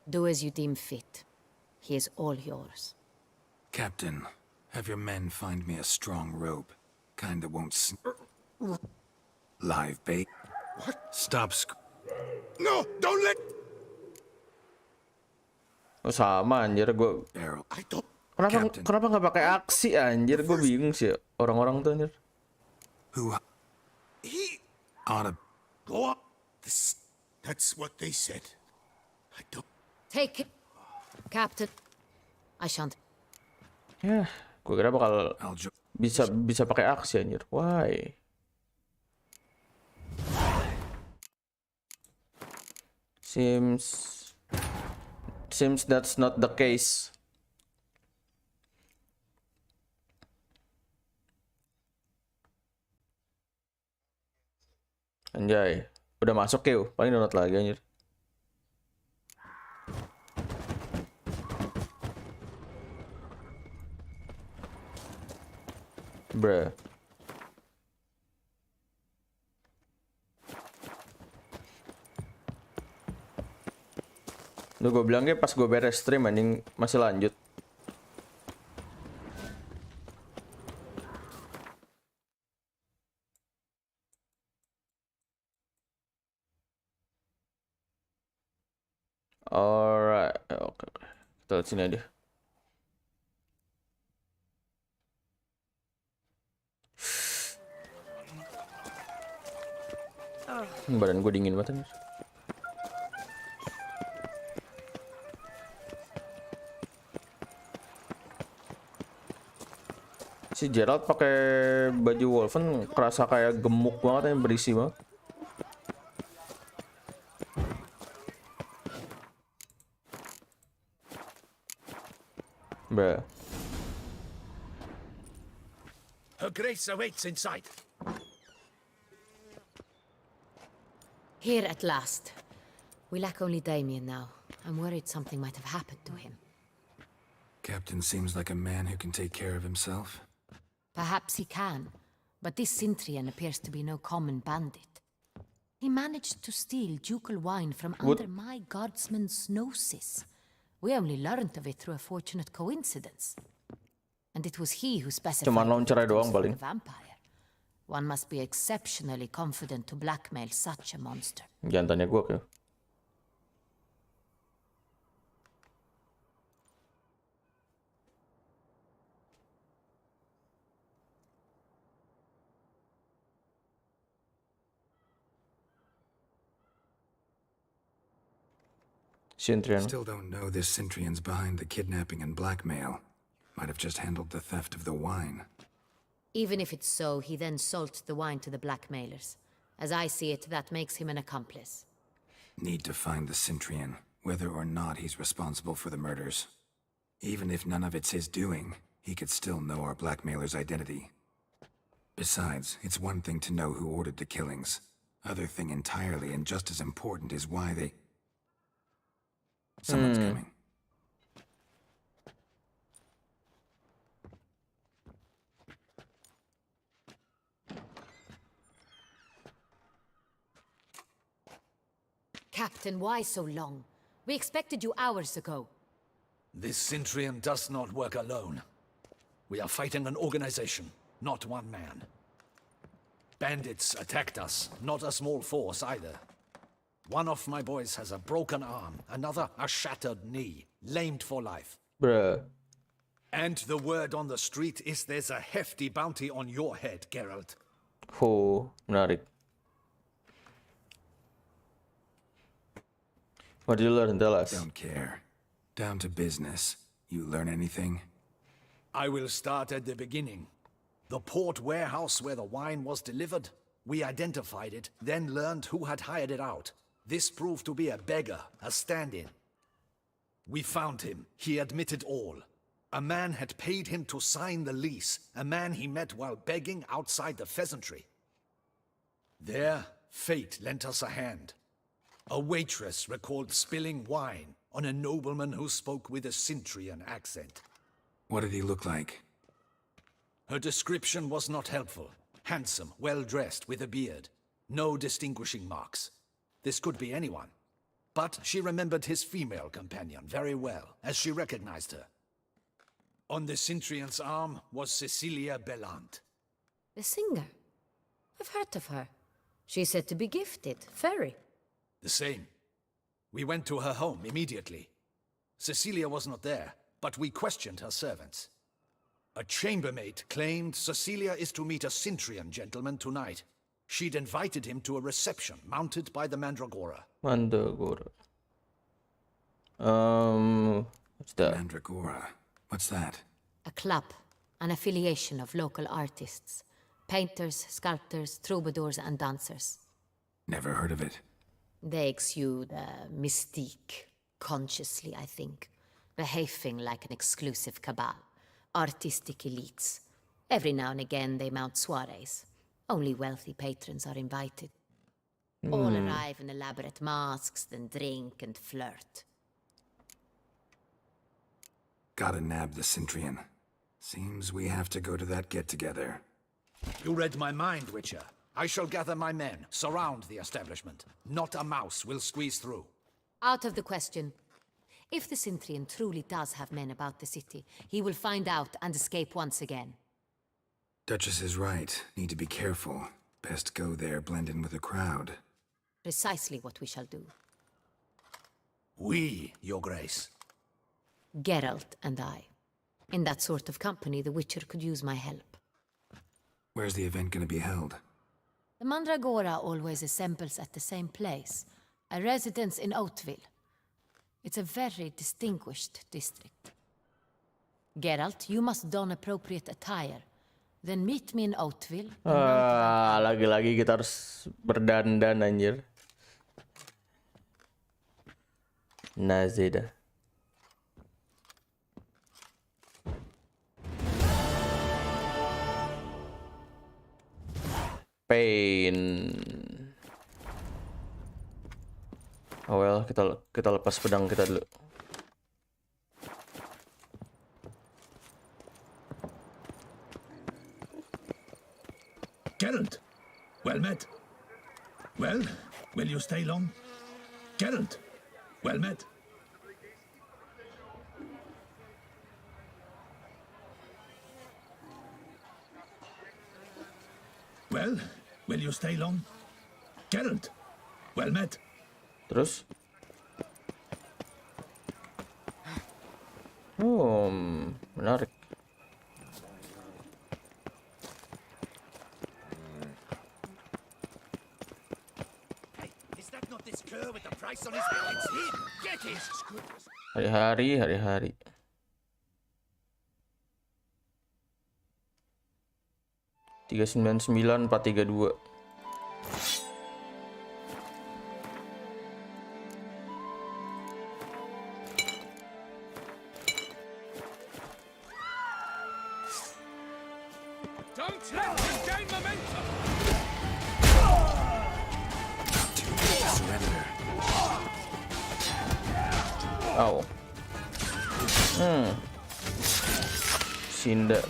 Speaker 7: Do as you deem fit. He is all yours.
Speaker 4: Captain, have your men find me a strong rope. Kind that won't live bait.
Speaker 9: What?
Speaker 4: Stop
Speaker 9: No, don't let...
Speaker 1: Oh, sama anjir gua.
Speaker 9: I don't...
Speaker 1: Kenapa nggak pakai aksi anjir? Gue bingung sih orang-orang tuh anjir.
Speaker 4: Who?
Speaker 9: He...
Speaker 4: Oughta...
Speaker 9: Go up. That's what they said. I don't...
Speaker 7: Take it, Captain. I shan't.
Speaker 1: Ya, gue kira bakal bisa pakai aksi anjir. Why? Seems that's not the case. Anjay, udah masuk ya, paling download lagi anjir. Bruh. Udah gue bilang pas gue beres stream anjing masih lanjut. Alright, oke. Kita lihat sini aja. Badan gue dingin banget anjir. Si Gerald pakai baju Wolfen kerasa kayak gemuk banget ya, berisi banget. Bruh.
Speaker 2: Her Grace awaits inside.
Speaker 7: Here at last. We lack only Damien now. I'm worried something might have happened to him.
Speaker 4: Captain seems like a man who can take care of himself.
Speaker 7: Perhaps he can, but this Cintrian appears to be no common bandit. He managed to steal ducal wine from under my guardsman's noses. We only learned of it through a fortunate coincidence. And it was he who specified the vampire. One must be exceptionally confident to blackmail such a monster.
Speaker 1: Jangan tanya gue ke.
Speaker 4: Still don't know this Cintrian's behind the kidnapping and blackmail. Might have just handled the theft of the wine.
Speaker 7: Even if it's so, he then sold the wine to the blackmailers. As I see it, that makes him an accomplice.
Speaker 4: Need to find the Cintrian, whether or not he's responsible for the murders. Even if none of it's his doing, he could still know our blackmailer's identity. Besides, it's one thing to know who ordered the killings. Other thing entirely, and just as important, is why they... Someone's coming.
Speaker 7: Captain, why so long? We expected you hours ago.
Speaker 2: This Cintrian does not work alone. We are fighting an organization, not one man. Bandits attacked us, not a small force either. One of my boys has a broken arm, another a shattered knee, lamed for life.
Speaker 1: Bruh.
Speaker 2: And the word on the street is there's a hefty bounty on your head, Geralt.
Speaker 1: Oh, menarik. What did you learn? Tell us.
Speaker 4: Don't care. Down to business. You learn anything?
Speaker 2: I will start at the beginning. The port warehouse where the wine was delivered, we identified it, then learned who had hired it out. This proved to be a beggar, a stand-in. We found him. He admitted all. A man had paid him to sign the lease, a man he met while begging outside the pheasantry. There, fate lent us a hand. A waitress recalled spilling wine on a nobleman who spoke with a Cintrian accent.
Speaker 4: What did he look like?
Speaker 2: Her description was not helpful. Handsome, well-dressed, with a beard. No distinguishing marks. This could be anyone. But she remembered his female companion very well, as she recognized her. On the Cintrian's arm was Cecilia Bellant.
Speaker 16: The singer? I've heard of her. She's said to be gifted. Very.
Speaker 2: The same. We went to her home immediately. Cecilia was not there, but we questioned her servants. A chambermaid claimed Cecilia is to meet a Cintrian gentleman tonight. She'd invited him to a reception mounted by the Mandragora.
Speaker 1: Mandragora. What's that?
Speaker 4: Mandragora. What's that?
Speaker 7: A club, an affiliation of local artists. Painters, sculptors, troubadours, and dancers.
Speaker 4: Never heard of it.
Speaker 7: They exude mystique, consciously, I think. Behaving like an exclusive cabal. Artistic elites. Every now and again they mount soirees. Only wealthy patrons are invited. All arrive in elaborate masks, then drink and flirt.
Speaker 4: Gotta nab the Cintrian. Seems we have to go to that get-together.
Speaker 2: You read my mind, Witcher. I shall gather my men, surround the establishment. Not a mouse will squeeze through.
Speaker 7: Out of the question. If the Cintrian truly does have men about the city, he will find out and escape once again.
Speaker 4: Duchess is right. Need to be careful. Best go there, blend in with the crowd.
Speaker 7: Precisely what we shall do.
Speaker 2: We, Your Grace.
Speaker 7: Geralt and I. In that sort of company, the Witcher could use my help.
Speaker 4: Where's the event gonna be held?
Speaker 7: The Mandragora always assembles at the same place, a residence in Oatville. It's a very distinguished district. Geralt, you must don appropriate attire. Then meet me in Oatville.
Speaker 1: Lagi-lagi kita harus berdandan anjir. Nazida. Pain. Oh well, kita lepas pedang kita dulu.
Speaker 2: Geralt, well met. Well, will you stay long? Geralt, well met. Well, will you stay long? Geralt, well met.
Speaker 1: Terus? Oh, menarik.
Speaker 10: Is that not this cur with the price on his head? It's him. Get it.
Speaker 1: Hari-hari. 399432.
Speaker 12: Don't let him gain momentum!
Speaker 4: Surrender.
Speaker 1: Oh. Sinda.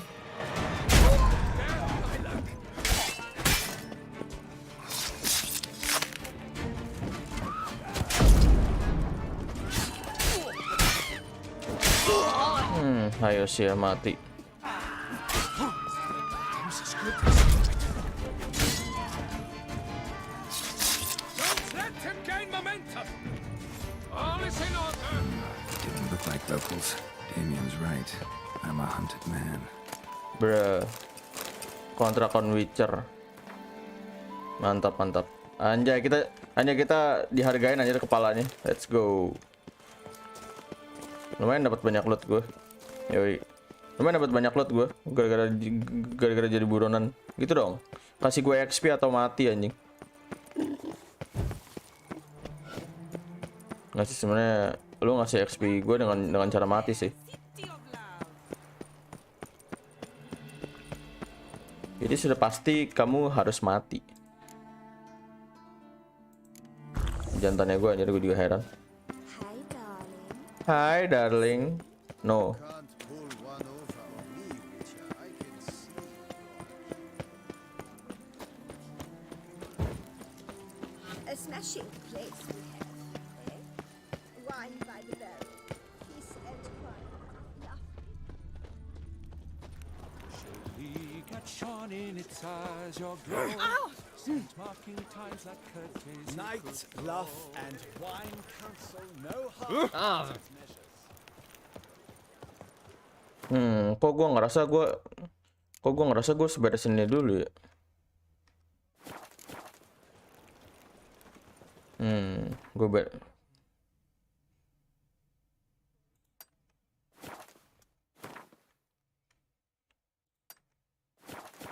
Speaker 1: Ayo sih mati.
Speaker 12: Don't let him gain momentum! All is in order!
Speaker 4: Didn't look like locals. Damien's right. I'm a hunted man.
Speaker 1: Bruh. Kontrakon Witcher. Mantap, mantap. Anjay, kita dihargain anjir kepalanya. Let's go. Lumayan dapat banyak loot gue. Yoi. Lumayan dapat banyak loot gue gara-gara jadi buronan. Gitu dong. Kasih gue XP atau mati anjing. Ngasih sebenarnya lu ngasih XP gue dengan cara mati sih. Jadi sudah pasti kamu harus mati. Jantannya gue anjir, gue juga heran. Hi darling. No.
Speaker 17: A smashing place we have, eh? Wine by the barrel, peace and quiet,
Speaker 12: in its eyes, your glow. Marking times like curtains.
Speaker 15: Night, love, and wine counsel no harm.
Speaker 1: Kok gue ngerasa gue seberesin ini dulu ya.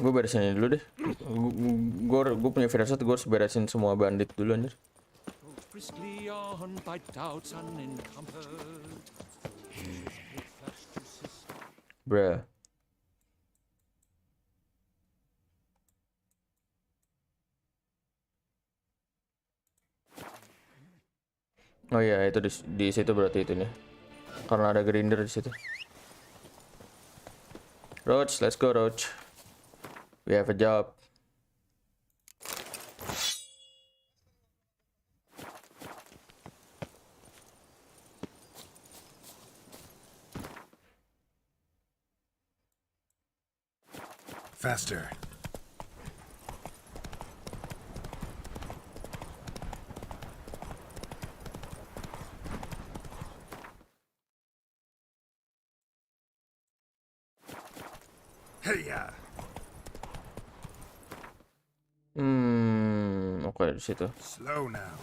Speaker 1: Gue beresin ini dulu deh. Gue punya firasat gue harus beresin semua bandit dulu anjir.
Speaker 12: Briskly on by doubts unencumbered.
Speaker 1: Bruh. Oh iya, itu di situ berarti itu nih. Karena ada grinder di situ. Roach, let's go Roach. We have a job.
Speaker 4: Faster. Hey-ya.
Speaker 1: Oke di situ.
Speaker 4: Slow now.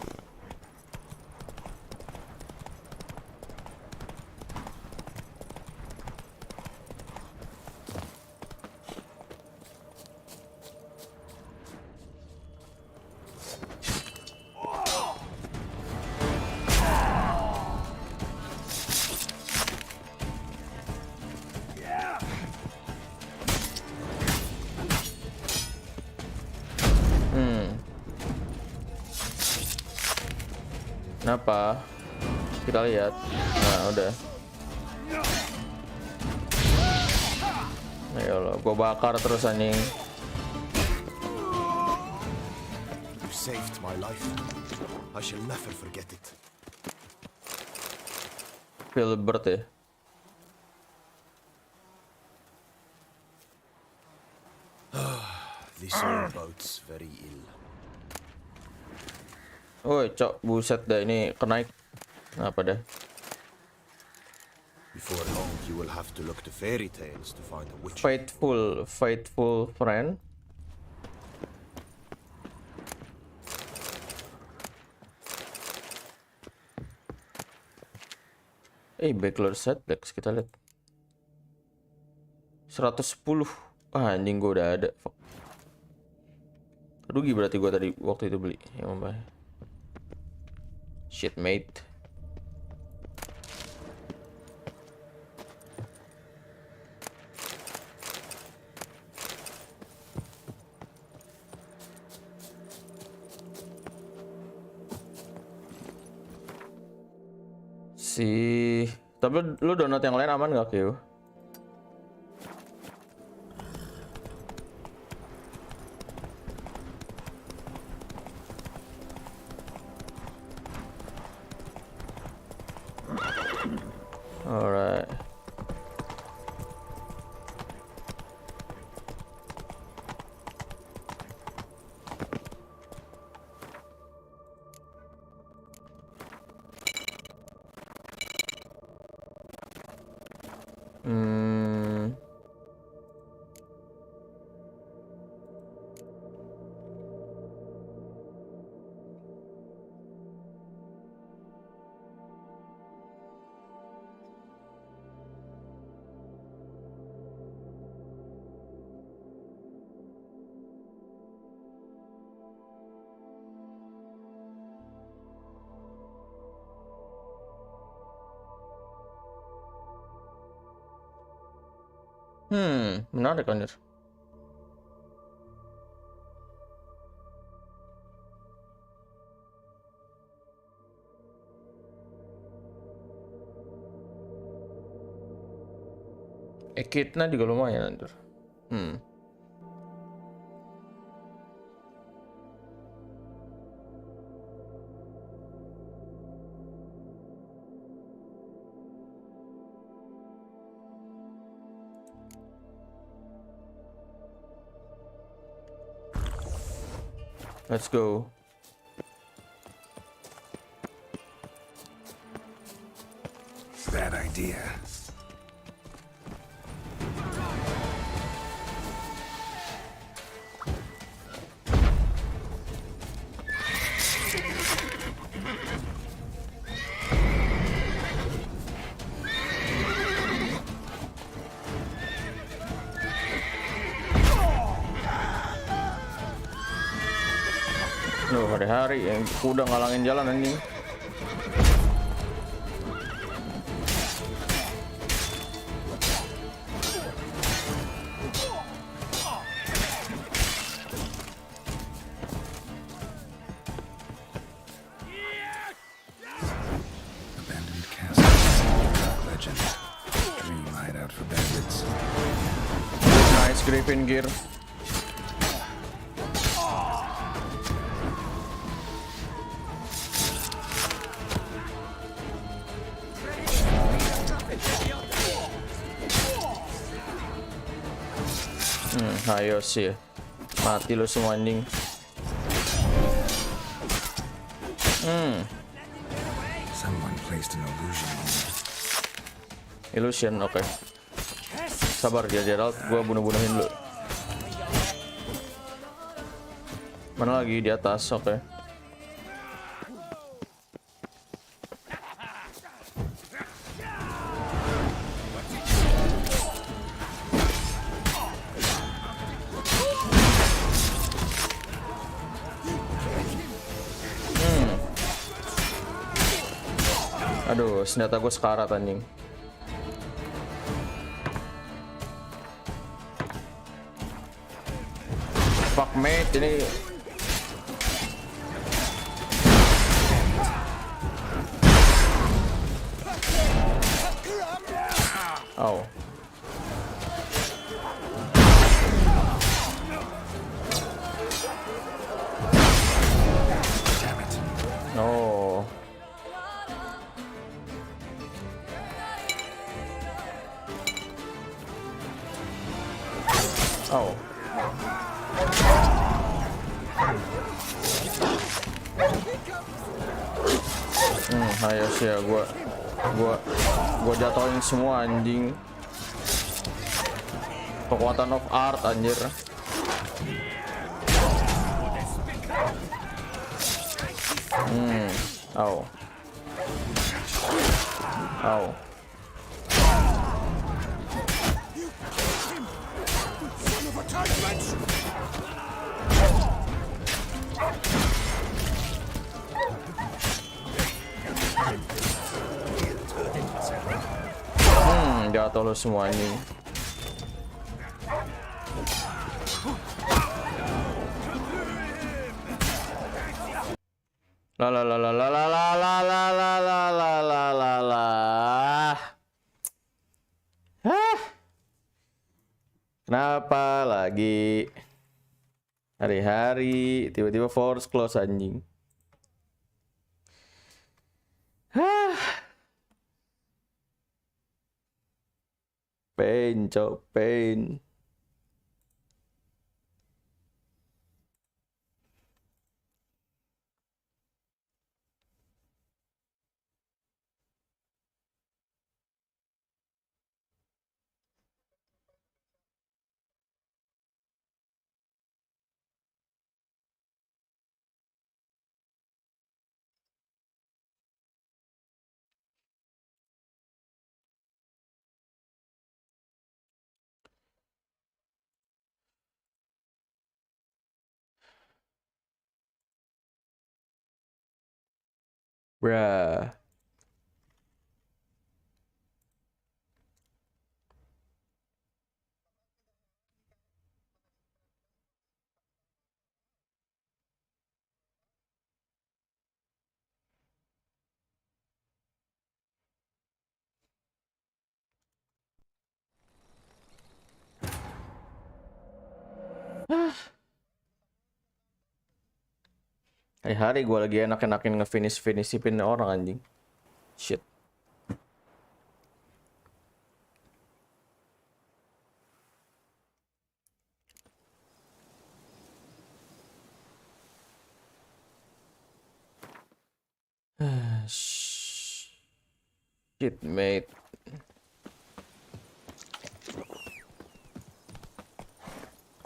Speaker 1: Kenapa? Kita lihat. Nah, udah. Ayo lo, gua bakar terus anjing.
Speaker 14: You saved my life. I shall never forget it.
Speaker 1: Filbert ya.
Speaker 14: This old boat's very ill.
Speaker 1: Woi, cok, buset dah ini kenaik. Apa dah?
Speaker 14: Before long, you will have to look to fairy tales to find a witch.
Speaker 1: Faithful friend. Backlord setbacks kita lihat. 110. Anjing gua udah ada. Fuck. Rugi berarti gua tadi waktu itu beli yang mbak. Shit mate. Tapi lu download yang lain aman gak, Kyo? Alright. Menarik anjir. Ekidna juga lumayan anjir. Let's go.
Speaker 4: Bad idea.
Speaker 1: Loh, hari-hari yang kuda ngalangin jalan anjing.
Speaker 4: Abandoned castle. Dark legend. Dream hideout for bandits.
Speaker 1: Nice griffin gear. Ayo sih, mati lo semua anjing.
Speaker 4: Someone placed an illusion on me.
Speaker 1: Illusion, oke. Sabar ya Gerald, gua bunuh-bunuhin dulu. Mana lagi di atas, oke. Aduh, senjata gue sekarat anjing. Fuck mate, ini oh. Oh. Oh. Ayo sih ya, gua jatuhin semua anjing. Kekuatan of art anjir. Oh. Oh. Jatuh lo semua ini. La la la la la la la la la la la la la la la. Hah? Kenapa lagi hari-hari tiba-tiba force close anjing? Hah? Pain, cok, pain. Bruh. Hari-hari gue lagi enak-enakin ngefinish-finishin orang anjing. Shit. Shit, mate.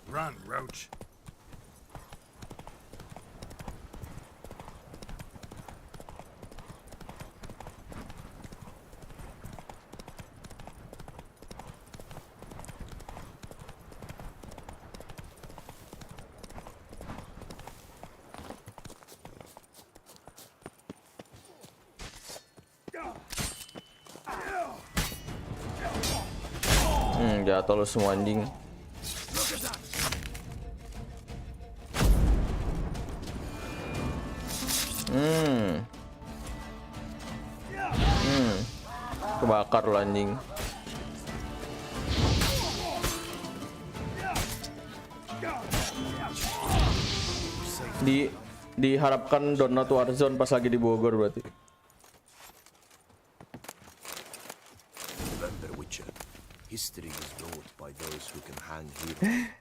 Speaker 12: Run, Roach.
Speaker 1: Jatuh lu semua anjing. Kebakar lu anjing. Diharapkan download Warzone pas lagi di Bogor berarti.
Speaker 14: Remember, Witcher, history is wrought by those who can hang heroes.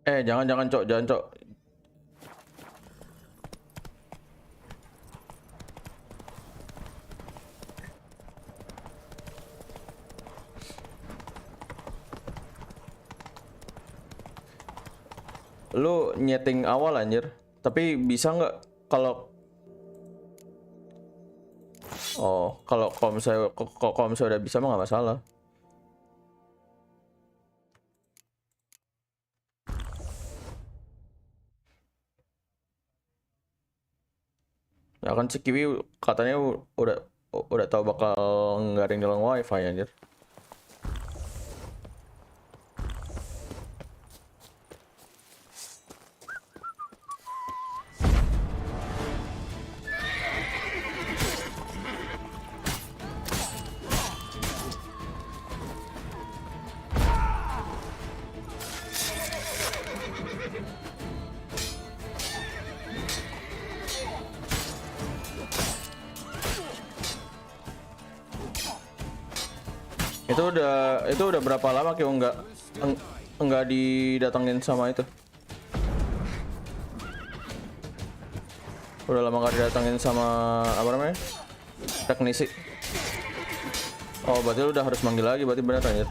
Speaker 1: Jangan cok, jangan cok. Lu nyeting awal anjir, tapi bisa nggak kalau kalau misalnya udah bisa mah nggak masalah. Ya kan si Kiwi katanya udah tahu bakal nggak nyolong wifi anjir. Itu udah berapa lama Kyo enggak didatengin sama itu? Udah lama enggak didatengin sama apa namanya? Teknisi. Oh, berarti lu udah harus manggil lagi berarti bener anjir.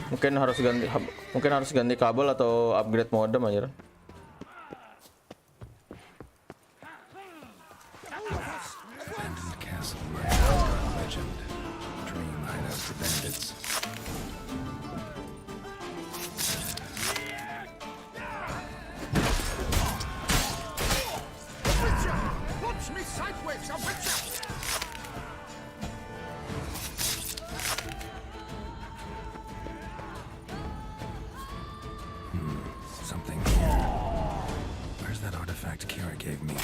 Speaker 1: Mungkin harus ganti kabel atau upgrade modem anjir.
Speaker 4: Something here. Where's that artifact Kira gave me?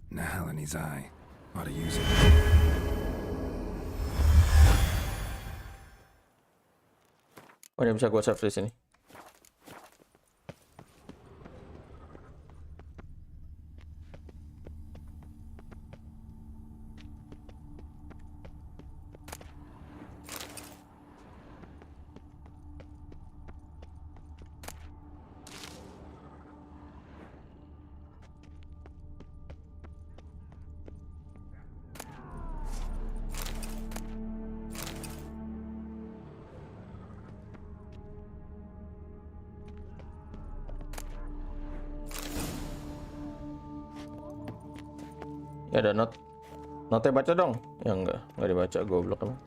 Speaker 4: Nahalani's eye. Ought to use it.
Speaker 1: Oh, ini bisa gua save di sini. Ya ada notnya baca dong. Ya enggak dibaca, goblok emang.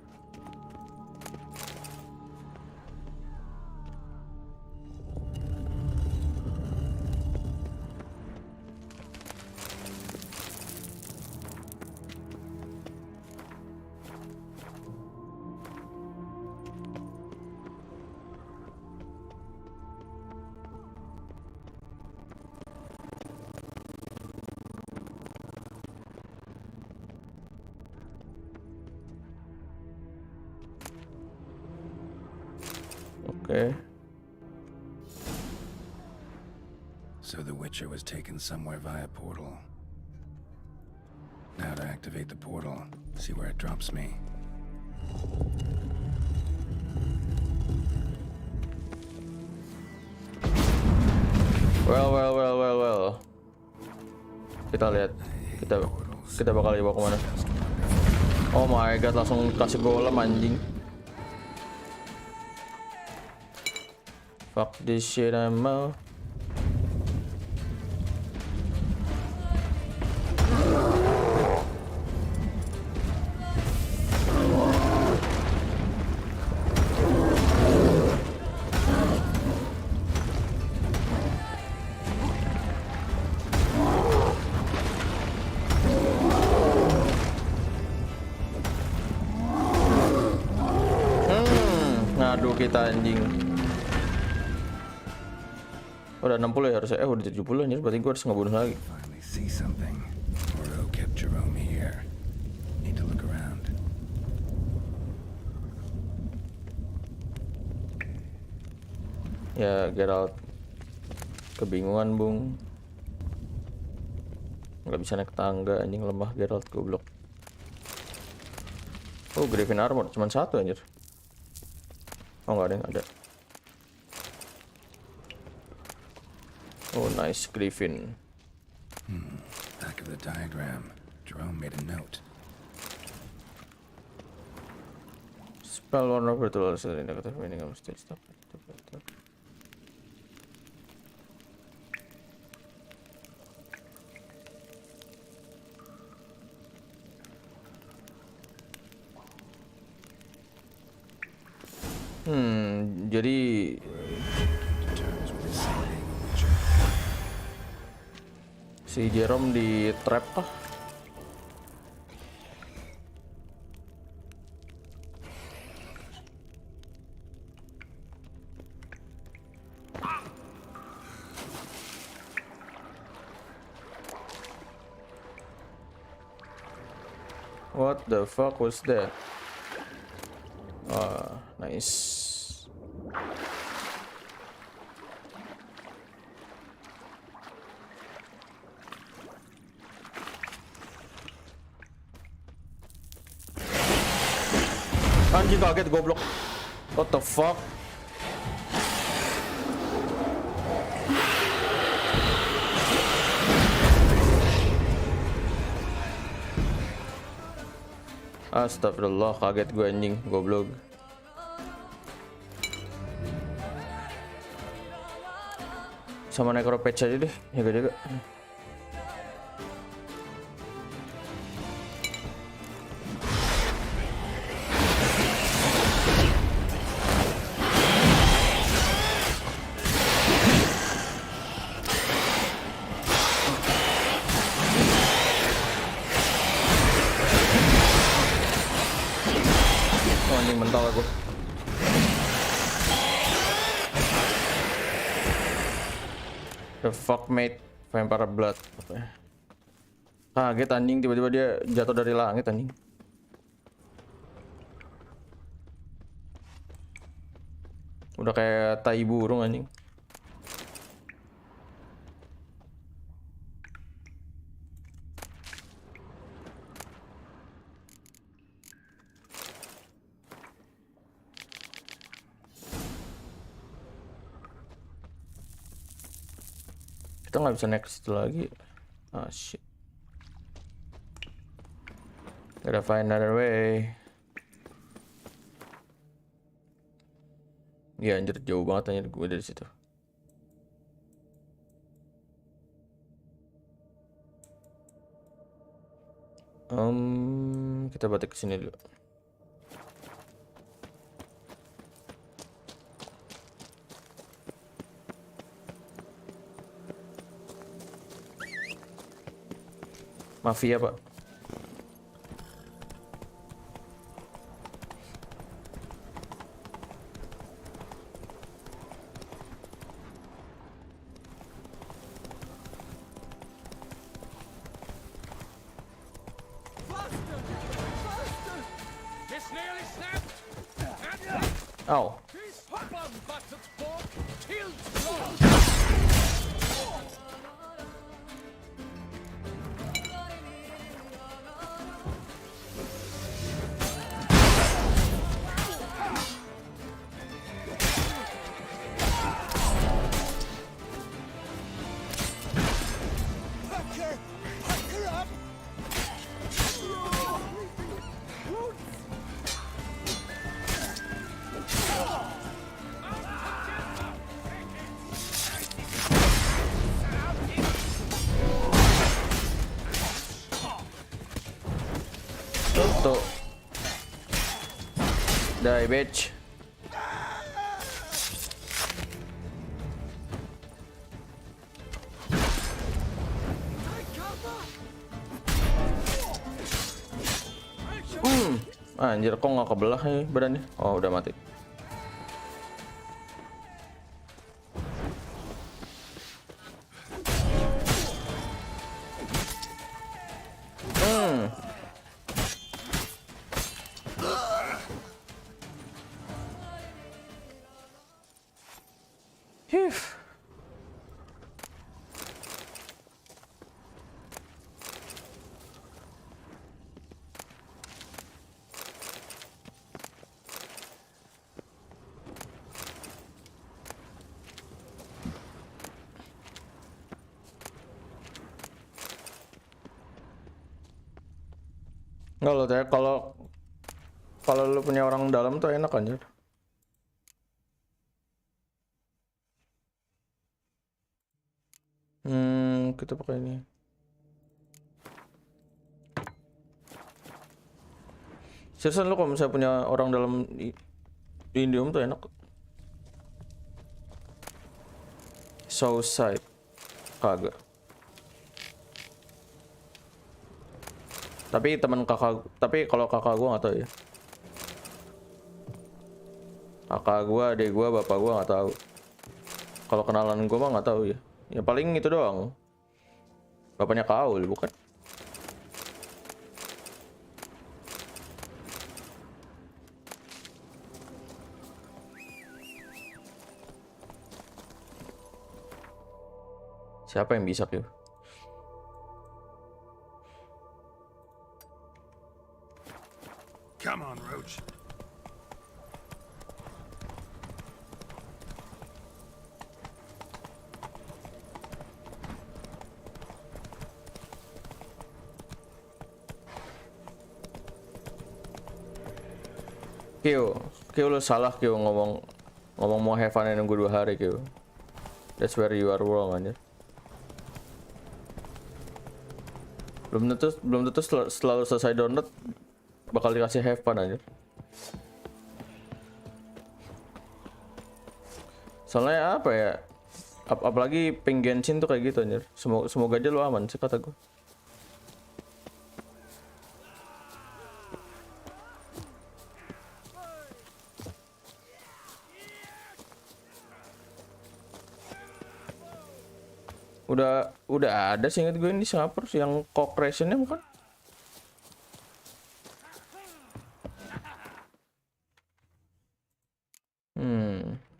Speaker 1: Oke.
Speaker 4: So the Witcher was taken somewhere via portal. Now to activate the portal, see where it drops me.
Speaker 1: Well. Kita lihat. Kita bakal dibawa kemana? Oh my god, langsung kasih golem anjing. Fuck this shit, I'm out. Ngadu kita anjing. Udah 60 ya harusnya. Udah 70 anjir, berarti gue harus ngebunuh lagi.
Speaker 4: Finally see something. Oro kept Jerome here. Need to look around.
Speaker 1: Ya, Geralt kebingungan, Bung. Nggak bisa naik tangga anjing, lemah Geralt goblok. Oh, Griffin armor cuman satu anjir. Oh, nggak ada yang ada. Oh, nice Griffin.
Speaker 4: Back of the diagram. Jerome made a note.
Speaker 1: Spell warna virtual sering negatif meaning of stage stop. Jadi si Jerome di trap kah? What the fuck was that? Nice. Anjing, kaget goblok. What the fuck? Astagfirullah, kaget gue anjing, goblok. Sama necropatch aja deh, jaga-jaga. Anjing mental aku. The fuck mate, Vampire Blood. Kaget anjing, tiba-tiba dia jatuh dari langit anjing. Udah kayak tai burung anjing. Kita nggak bisa naik ke situ lagi. Ah shit. Gotta find another way. Ya anjir, jauh banget anjir gue dari situ. Kita balik ke sini dulu. Mafia, Pak. Ow. Tuh. Die, bitch. Anjir, kok nggak kebelah nih badannya? Oh, udah mati. Enggak loh, teh, kalau lu punya orang dalam tuh enak anjir. Kita pakai ini. Seriusan lu kalau misalnya punya orang dalam di Indium tuh enak. Southside kagak. Tapi kalau kakak gua nggak tahu ya. Kakak gua, adik gua, bapak gua nggak tahu. Kalau kenalan gua mah nggak tahu ya. Ya paling itu doang. Bapaknya Kaul, bukan? Siapa yang bisa Q?
Speaker 12: Come on, Roach.
Speaker 1: Q, lu salah Q ngomong mau have fun nunggu 2 hari Q. That's where you are wrong anjir. Belum tentu selalu selesai download bakal dikasih have fun aja. Soalnya apa ya? Apalagi ping Genshin tuh kayak gitu anjir. Semoga aja lu aman sih kata gue. Udah ada sih inget gue ini Singapura yang co-creationnya bukan?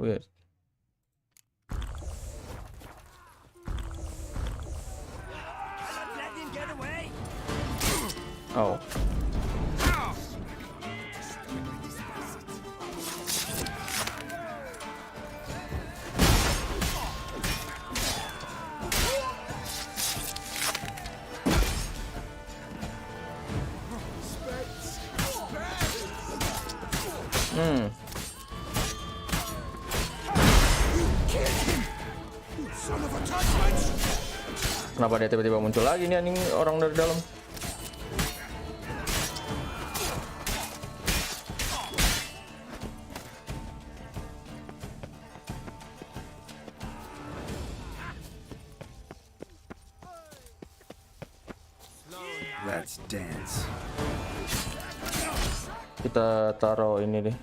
Speaker 1: Weird. Oh. Kenapa dia tiba-tiba muncul lagi nih anjing orang dari dalam?
Speaker 4: Let's dance.
Speaker 1: Kita taruh ini deh.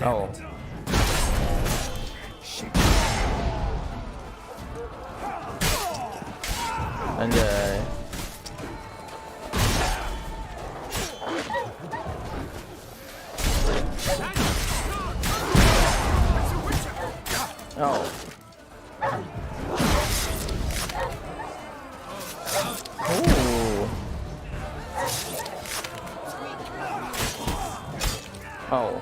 Speaker 1: Oh. Anjay. Oh. Ooh. Oh.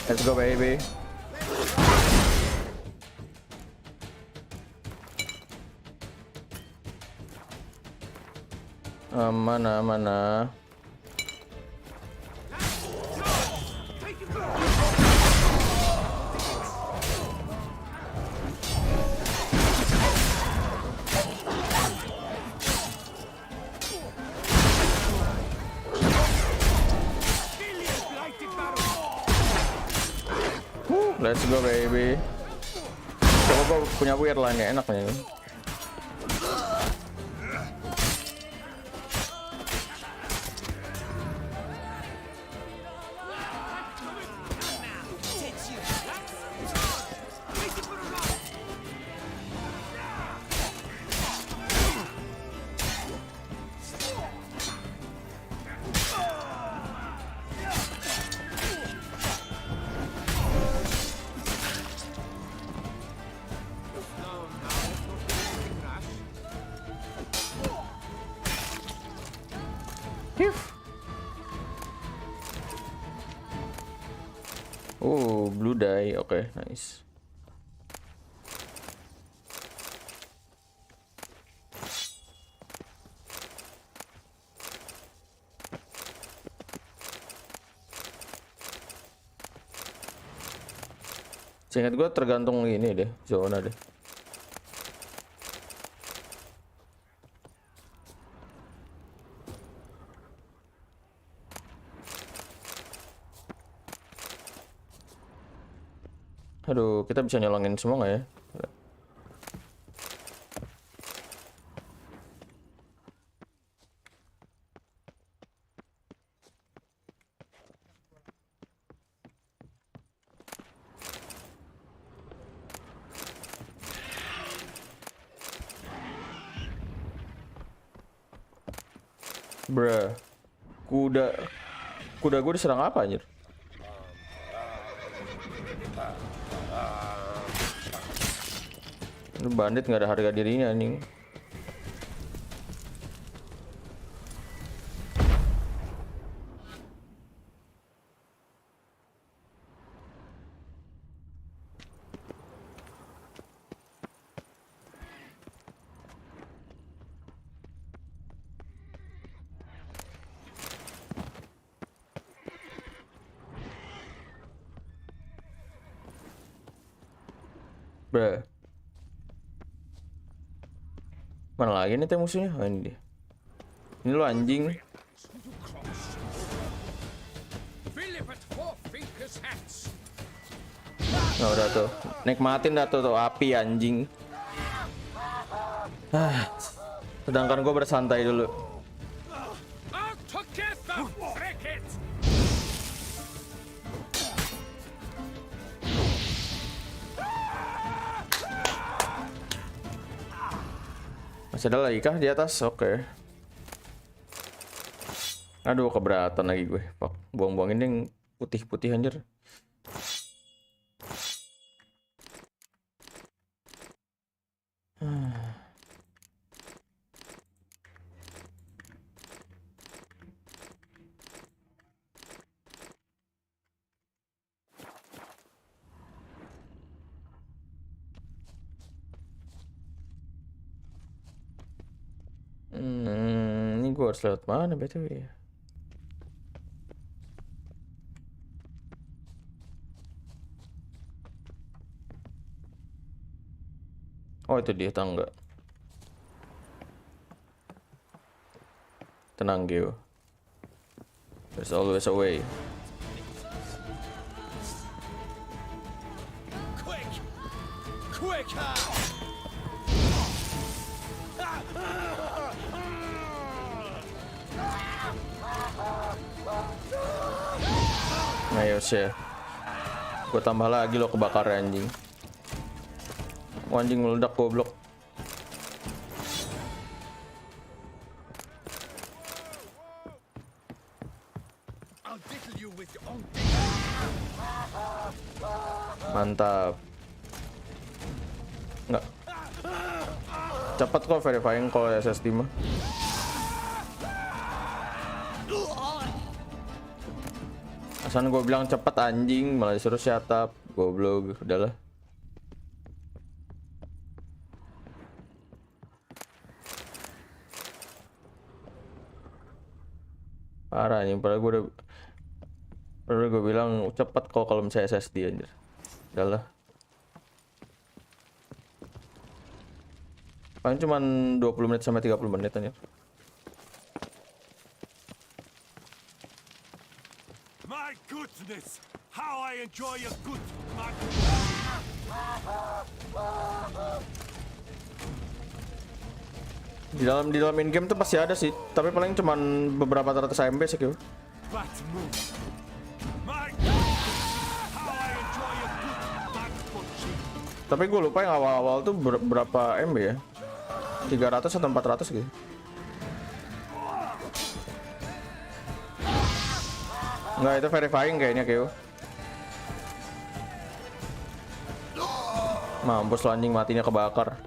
Speaker 1: Let's go, baby. Mana? Let's go, baby. Coba gue punya weird line ya, enak nih. Oh, blue dye. Oke, nice. Seingat gue tergantung ini deh, zona deh. Aduh, kita bisa nyolongin semua nggak ya? Bruh. Kuda gue diserang apa anjir? Ini bandit nggak ada harga dirinya nih. Bruh. Mana lagi nih teh musuhnya? Oh, ini dia. Ini lo anjing. Nah, udah tuh. Nikmatin dah tuh api anjing. Sedangkan gue bersantai dulu. Masih ada lagi kah di atas? Oke. Aduh, keberatan lagi gue. Fuck. Buang-buangin yang putih-putih anjir. Ini gue harus lewat mana BTW ya? Oh, itu dia tangga. Tenang, Geo. There's always a way. Ayo sih. Gue tambah lagi lo kebakar anjing. Anjing meledak goblok. Mantap. Enggak. Cepat kok verifying kalau SSD mah. Asalnya gue bilang cepet anjing, malah disuruh shut up. Goblok, udahlah. Parah nih, padahal gue bilang cepet kok kalau misalnya SSD anjir. Udahlah. Paling cuman 20 menit sampai 30 menit anjir.
Speaker 12: My goodness, how I enjoy a good match.
Speaker 1: Di dalam in game tuh pasti ada sih, tapi paling cuman beberapa ratus MB sih gitu. Tapi gue lupa yang awal-awal tuh berapa MB ya? 300 atau 400 gitu. Enggak, itu verifying kayaknya Kyo. Mampus lo anjing, matinya kebakar.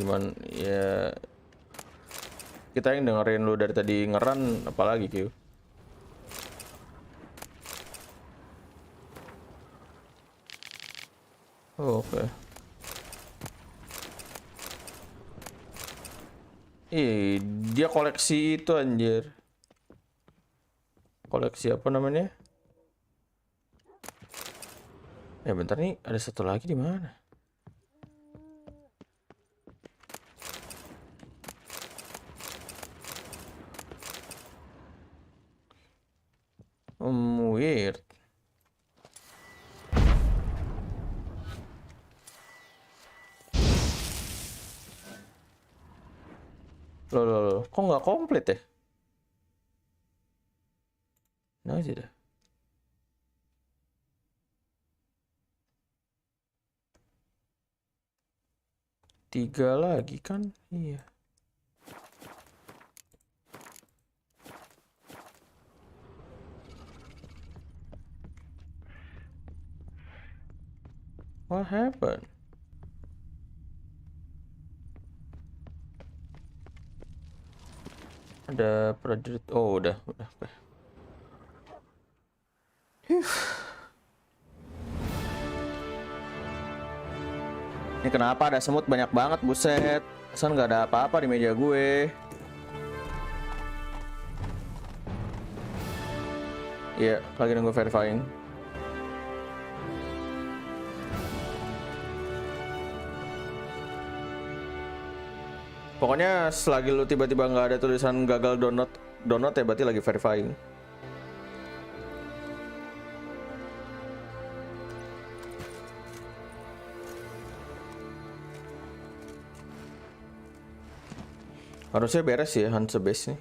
Speaker 1: Gimana ya, kita yang dengerin lu dari tadi ngeran apalagi Kyo. Oke. Ih, dia koleksi itu anjir. Koleksi apa namanya? Bentar nih, ada satu lagi di mana? Weird. Loh, kok nggak komplit ya? Nah aja dah. Tiga lagi kan? Iya. What happened? Ada prajurit. Oh, udah. Ini kenapa ada semut banyak banget, buset. Pesan nggak ada apa-apa di meja gue. Iya, lagi nunggu verifying. Pokoknya selagi lu tiba-tiba nggak ada tulisan gagal download ya berarti lagi verifying. Harusnya beres ya Hanse Base nih.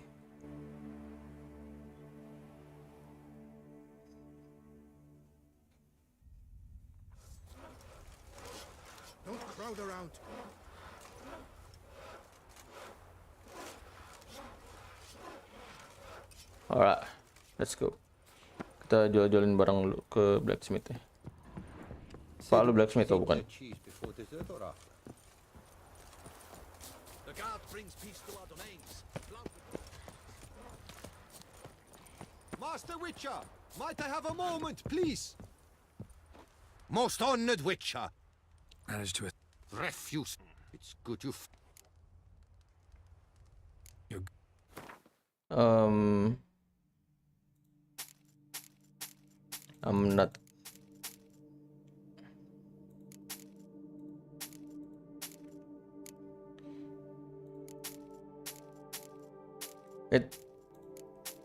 Speaker 9: Don't crowd around.
Speaker 1: Alright, let's go. Kita jual-jualin barang dulu ke blacksmith ya. Pak, lu blacksmith atau bukan?
Speaker 8: Master Witcher, might I have a moment, please? Most honored Witcher.
Speaker 4: Managed to
Speaker 8: Refuse. It's good you.
Speaker 1: I'm not.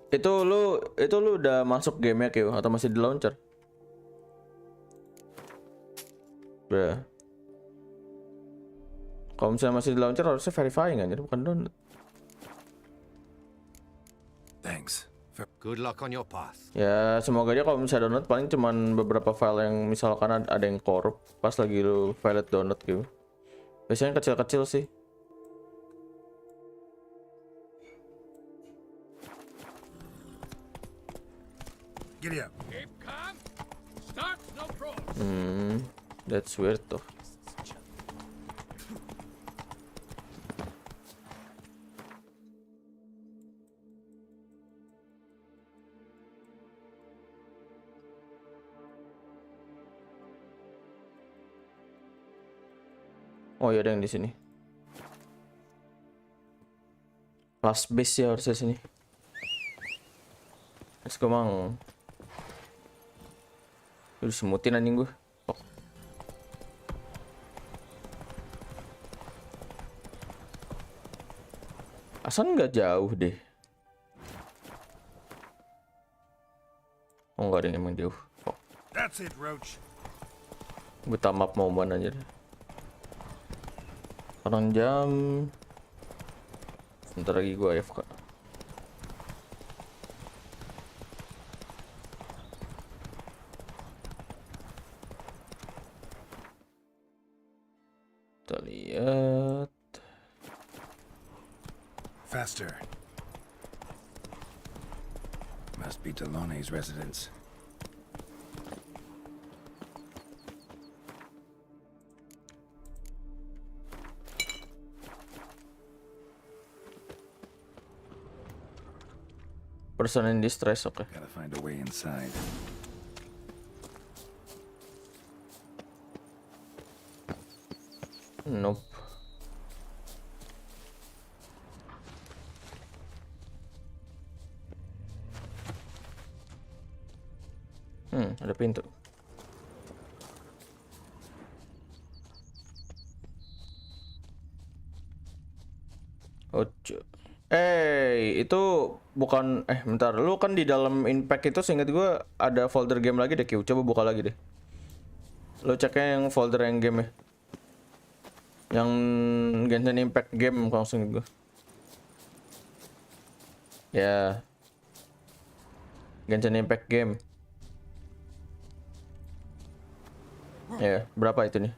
Speaker 1: Itu lu udah masuk game ya Kyo atau masih di launcher? Bruh. Kalau misalnya masih di launcher harusnya verifying aja, bukan download.
Speaker 4: Thanks.
Speaker 10: Good luck on your path.
Speaker 1: Ya semoga aja kalau misalnya download paling cuman beberapa file yang misalkan ada yang korup pas lagi lu file download gitu. Biasanya kecil-kecil sih.
Speaker 4: Giddy up.
Speaker 12: Keep calm. Start no cross.
Speaker 1: That's weird tuh. Oh ya ada yang di sini. Last base ya harusnya sini. Let's go mang. Udah semutin anjing gue. Oh. Asan nggak jauh deh. Oh nggak ada yang emang jauh. Oh.
Speaker 12: That's it, Roach.
Speaker 1: Gue tamat momen aja deh. Orang jam. Sebentar lagi gue AFK. Kita lihat.
Speaker 4: Faster. Must be Delonne's residence.
Speaker 1: Person in distress, oke.
Speaker 4: Gotta find a way inside.
Speaker 1: Nope. Ada pintu. Ojo. Itu bukan bentar. Lu kan di dalam impact itu seingat gue ada folder game lagi deh, Q. Coba buka lagi deh. Lu ceknya yang folder yang game ya. Yang Genshin Impact game langsung gue. Ya. Genshin Impact game. Ya, berapa itu nih?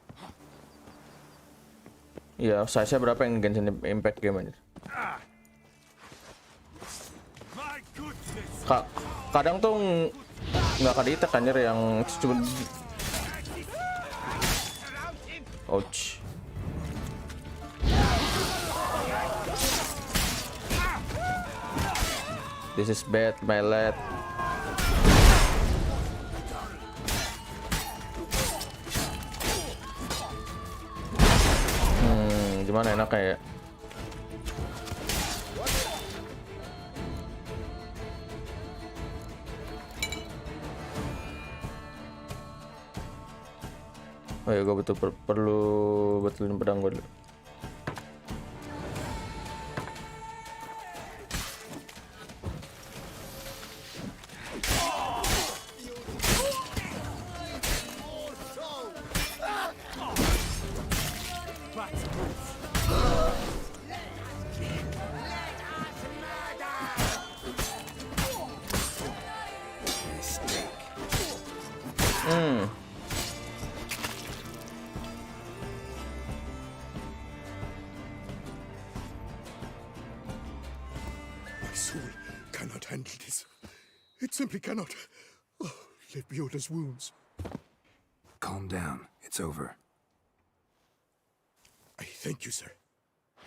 Speaker 1: Iya, size-nya berapa yang Genshin Impact game aja? Kadang tuh nggak kedetek anjir yang cuma. Ouch. This is bad, my lad. Gimana enaknya ya? Oh ya, gue perlu betulin pedang gue dulu.
Speaker 9: My soul cannot handle this. It simply cannot. Oh, let me out his wounds.
Speaker 4: Calm down. It's over.
Speaker 9: I thank you, sir.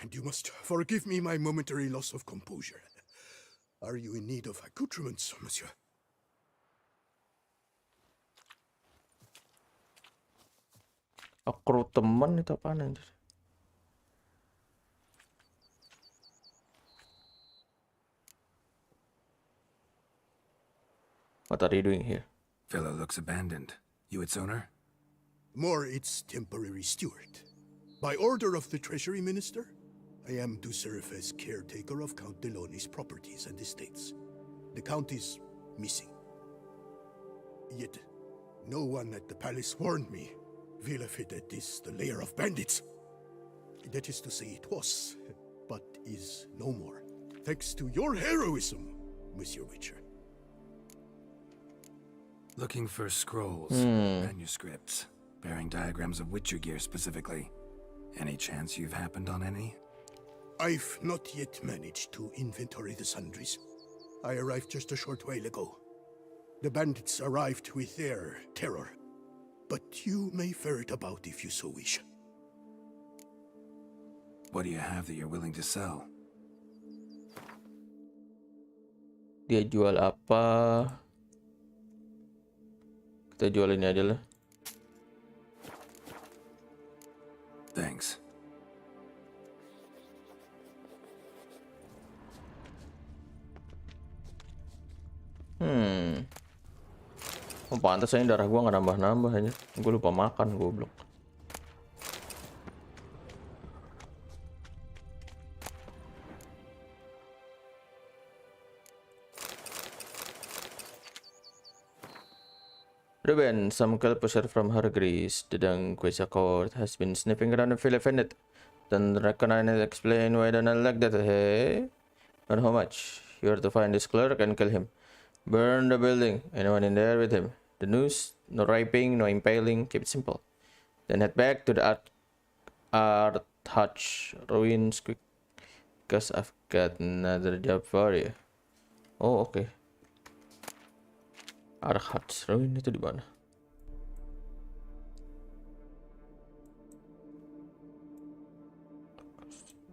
Speaker 9: And you must forgive me my momentary loss of composure. Are you in need of accoutrements, monsieur?
Speaker 1: Akru teman itu apaan anjir? What are you doing here?
Speaker 4: Villa looks abandoned. You its owner?
Speaker 9: More its temporary steward. By order of the Treasury Minister, I am to serve as caretaker of Count Delonne's properties and estates. The Count is missing. Yet, no one at the palace warned me. Villefit is the lair of bandits. That is to say, it was, but is no more. Thanks to your heroism, Monsieur Witcher.
Speaker 4: Looking for scrolls, manuscripts, bearing diagrams of Witcher gear specifically. Any chance you've happened on any?
Speaker 9: I've not yet managed to inventory the sundries. I arrived just a short while ago. The bandits arrived with their terror. But you may ferret about if you so wish.
Speaker 4: What do you have that you're willing to sell?
Speaker 1: Dia jual apa? Kita jual ini aja lah.
Speaker 4: Thanks.
Speaker 1: Oh, pantas aja darah gua nggak nambah-nambah aja. Gue lupa makan, goblok. Ruben, some pusher from Hargreaves, the Dunquisa court, has been sniffing around the Philippine. Don't recognize and explain why I don't like that, hey? Not how much. You are to find this clerk and kill him. Burn the building, anyone in there with him. The noose, no raping, no impaling, keep it simple. Then head back to the art hutch ruins quick, because I've got another job for you. Oh, okay. Art hutch ruin itu di mana?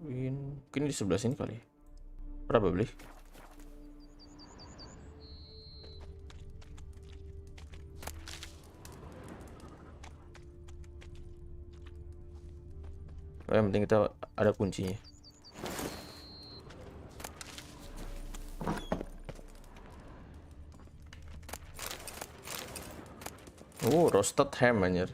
Speaker 1: Ruin, mungkin di sebelah sini kali. Probably. Yang penting kita ada kuncinya. Oh, roasted ham anjir.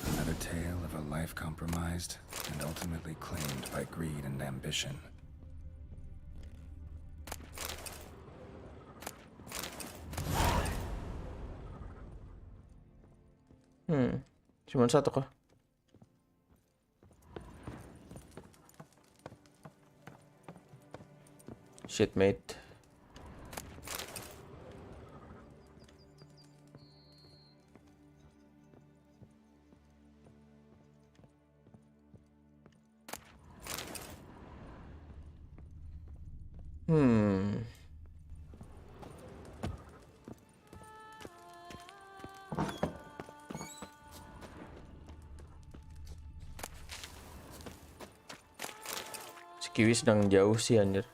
Speaker 4: Another tale of a life compromised and ultimately claimed by greed and ambition.
Speaker 1: Cuman satu kah? Shit, mate. Kiwi sedang jauh sih anjir.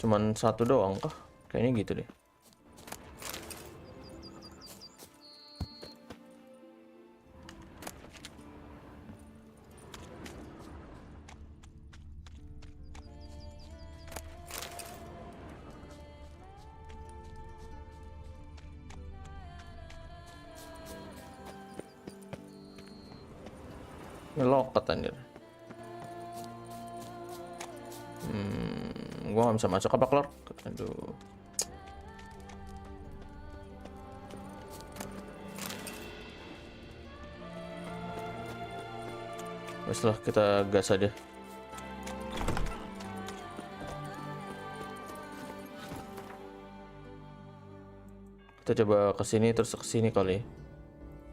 Speaker 1: Cuman satu doang kah? Kayaknya gitu deh. Loket anjir. Gua nggak bisa masuk apa Clark? Aduh. Setelah kita gas aja. Kita coba ke sini terus ke sini kali.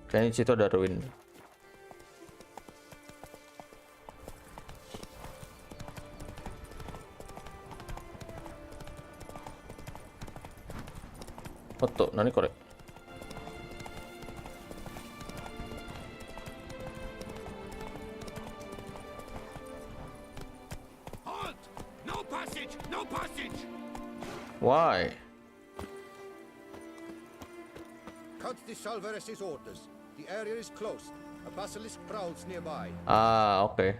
Speaker 1: Kayaknya di situ ada ruin. Foto, nani korek.
Speaker 12: Halt! No passage! No passage!
Speaker 1: Why?
Speaker 13: Cut the Salvarez's orders. The area is closed. A basilisk prowls nearby.
Speaker 1: Ah, oke.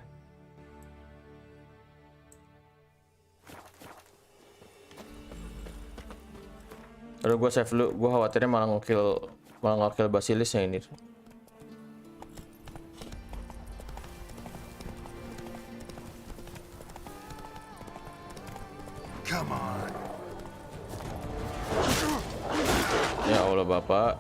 Speaker 1: Aduh, gue save dulu. Gue khawatirnya malah nge-kill basilisnya ini.
Speaker 4: Come on.
Speaker 1: Ya Allah Bapak.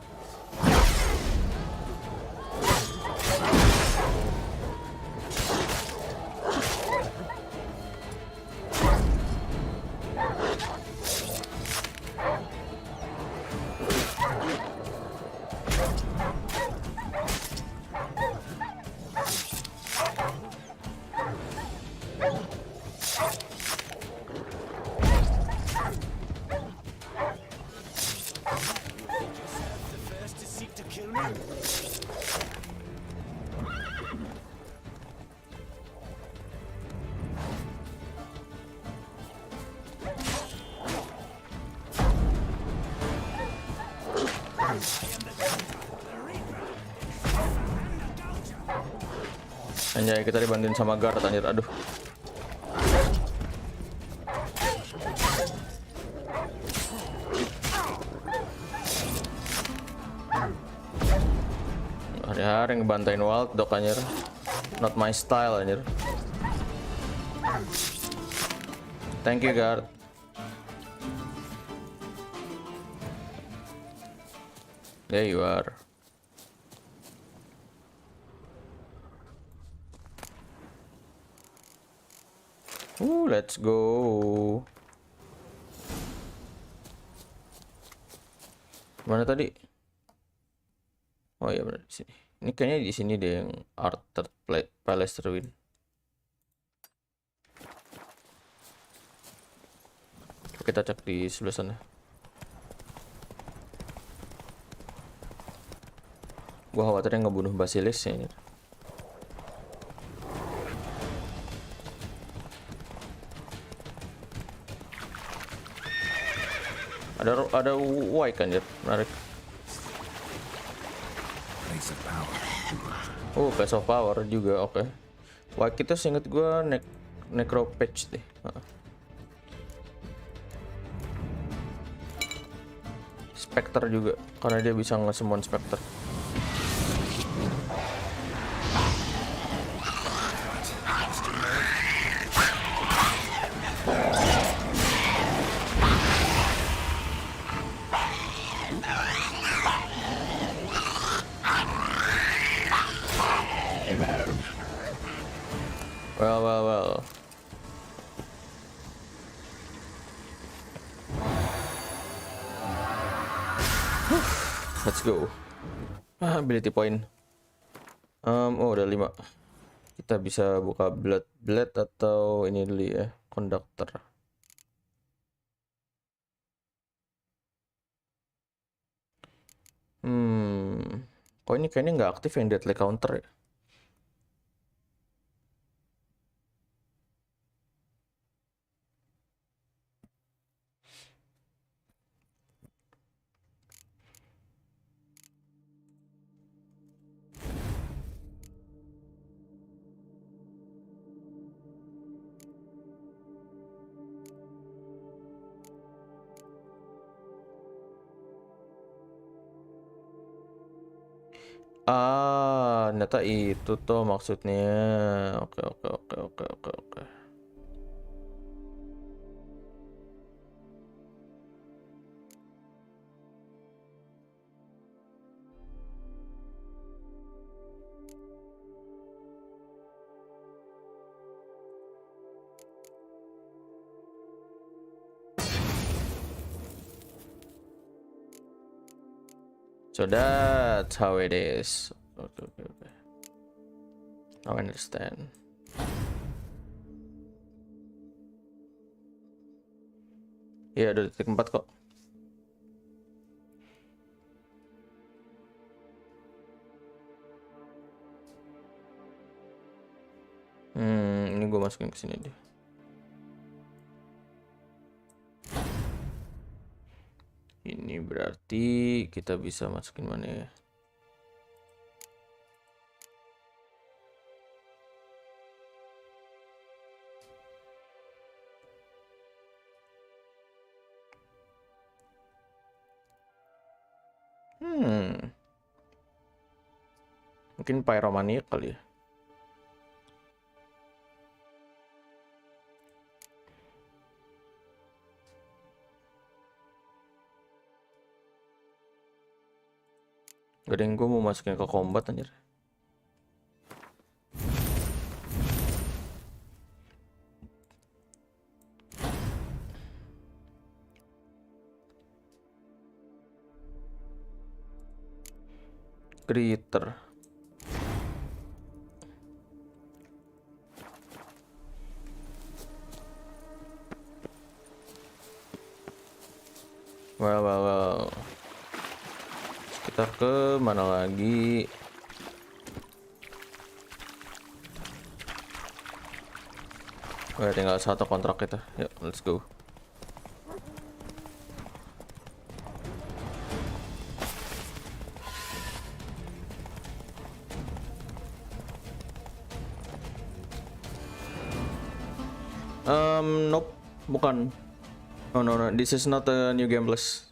Speaker 1: Anjay, kita dibantuin sama guard anjir, aduh. Hari-hari ngebantain Wild Dog anjir. Not my style anjir. Thank you guard. There you are. Let's go. Mana tadi? Oh iya benar di sini. Ini kayaknya di sini deh yang Arthur Palace Ruin. Kita cek di sebelah sana. Gua khawatirnya ngebunuh Basilis ya. Ada Y kan ya, menarik. Oh, Place of Power juga, oke. Y kita seinget gua Necro Patch deh. Spectre juga, karena dia bisa nge-summon Spectre. Well. Let's go. Ability point. Oh udah 5. Kita bisa buka blade atau ini dulu ya, conductor. Kok ini kayaknya nggak aktif yang deadly counter ya? Ternyata itu tuh maksudnya. Oke. So that's how it is. Okay. Now I understand. Iya, ada titik 4 kok. Ini gue masukin ke sini deh. Ini berarti kita bisa masukin mana ya? Mungkin pyromania kali ya. Gak ada yang gue mau masukin ke combat anjir. Creator. Well. Kita ke mana lagi? Tinggal satu kontrak kita. Yuk, let's go. Nope, bukan. No. This is not a new game plus.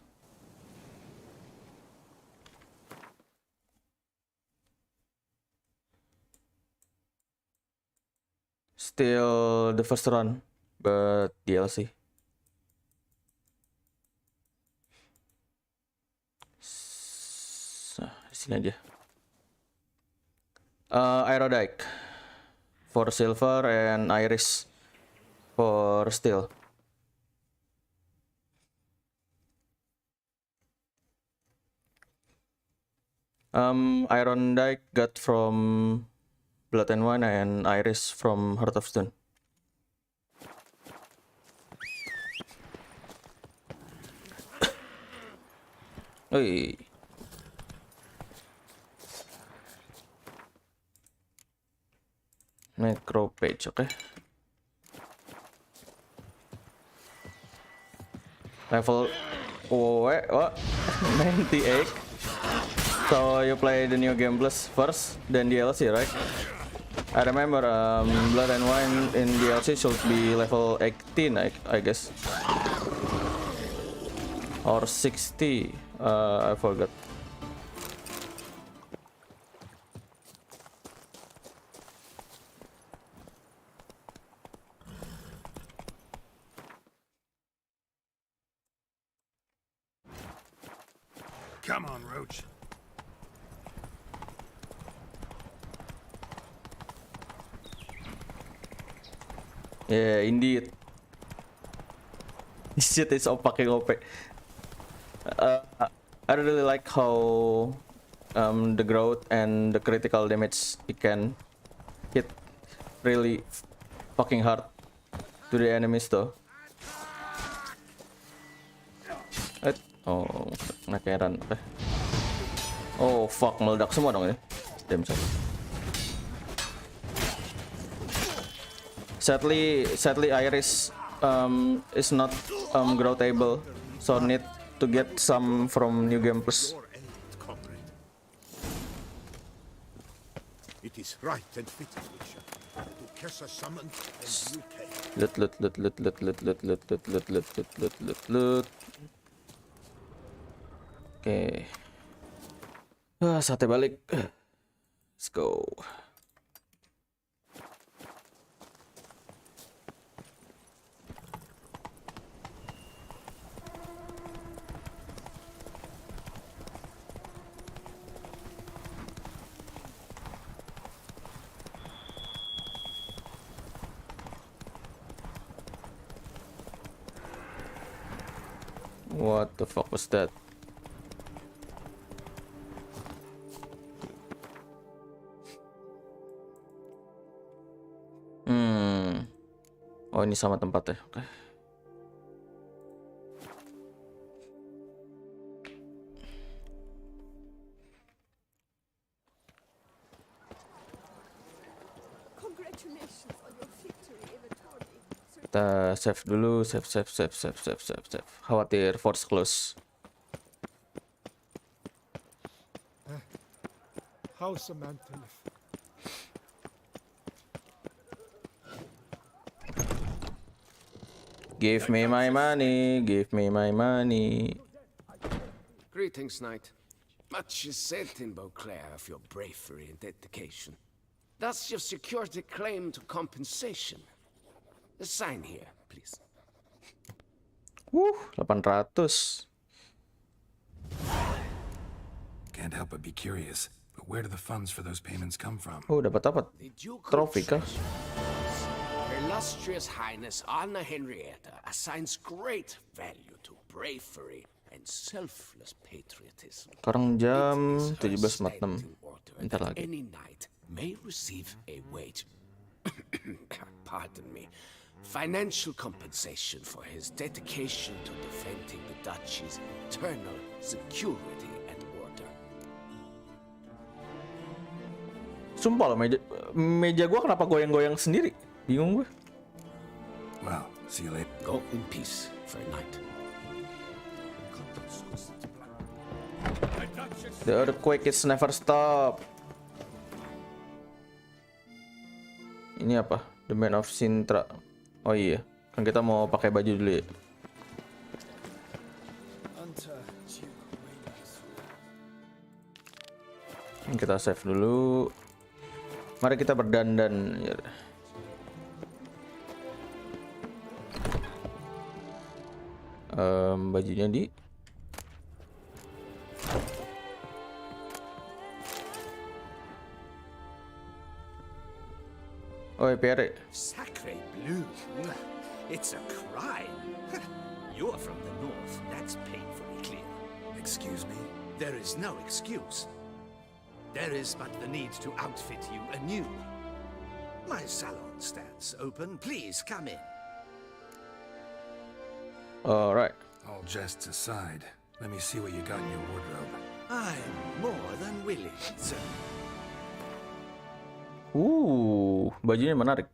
Speaker 1: Still the first run, but DLC. Di sini aja. Aerodike for silver and iris for steel. Iron Dike got from Blood and Wine and Iris from Heart of Stone. Oi. Necro page, okay. Level what? 98. So you play the new game plus first, then DLC, right? I remember Blood and Wine in DLC should be level 18, I guess, or 60. I forgot.
Speaker 12: Come on, Roach.
Speaker 1: Yeah, indeed. This shit is fucking OP. I really like how the growth and the critical damage it can hit really fucking hard to the enemies though. Oh, nakeran. Oh fuck, meledak semua dong ini. Damn shot. Sadly Iris is not growthable, so need to get some from New Game Plus.
Speaker 8: It is right and fitting, Witcher. To Kessa summoned and you came.
Speaker 1: Loot. Oke. Sate balik. Let's go. What the fuck was that? Oh, ini sama tempatnya. Oke.
Speaker 17: Congratulations on your victory in the tourney.
Speaker 1: Kita save dulu, save. Khawatir force close.
Speaker 12: How's Samantha?
Speaker 1: Give me my money.
Speaker 15: Greetings, knight. Much is said in Beauclair of your bravery and dedication. Thus you've secured a claim to compensation. Sign here, please.
Speaker 1: 800.
Speaker 4: Can't help but be curious. But where do the funds for those payments come from?
Speaker 1: Oh, dapat apa? Trofi kah?
Speaker 14: Her illustrious Highness Anna Henrietta assigns great value to bravery and selfless patriotism.
Speaker 1: Sekarang jam 17.46. Bentar lagi.
Speaker 14: Any knight may receive a wage. Pardon me. Financial compensation for his dedication to defending the duchy's internal security and order.
Speaker 1: Sumpah loh, meja gua kenapa goyang-goyang sendiri? Bingung gue.
Speaker 4: Well, see you later.
Speaker 14: Go in peace for a night.
Speaker 1: The earthquake is never stop. Ini apa? The Man of Sintra. Oh iya, kan kita mau pakai baju dulu ya. Kita save dulu. Mari kita berdandan. Bajunya di. Oi, Pere.
Speaker 2: Sacre bleu. It's a crime. You're from the north. That's painfully clear.
Speaker 4: Excuse me?
Speaker 2: There is no excuse. There is but the need to outfit you anew. My salon stands open. Please come in.
Speaker 1: All right.
Speaker 4: All jests aside, let me see what you got in your wardrobe.
Speaker 2: I'm more than willing, sir.
Speaker 1: Bajunya menarik.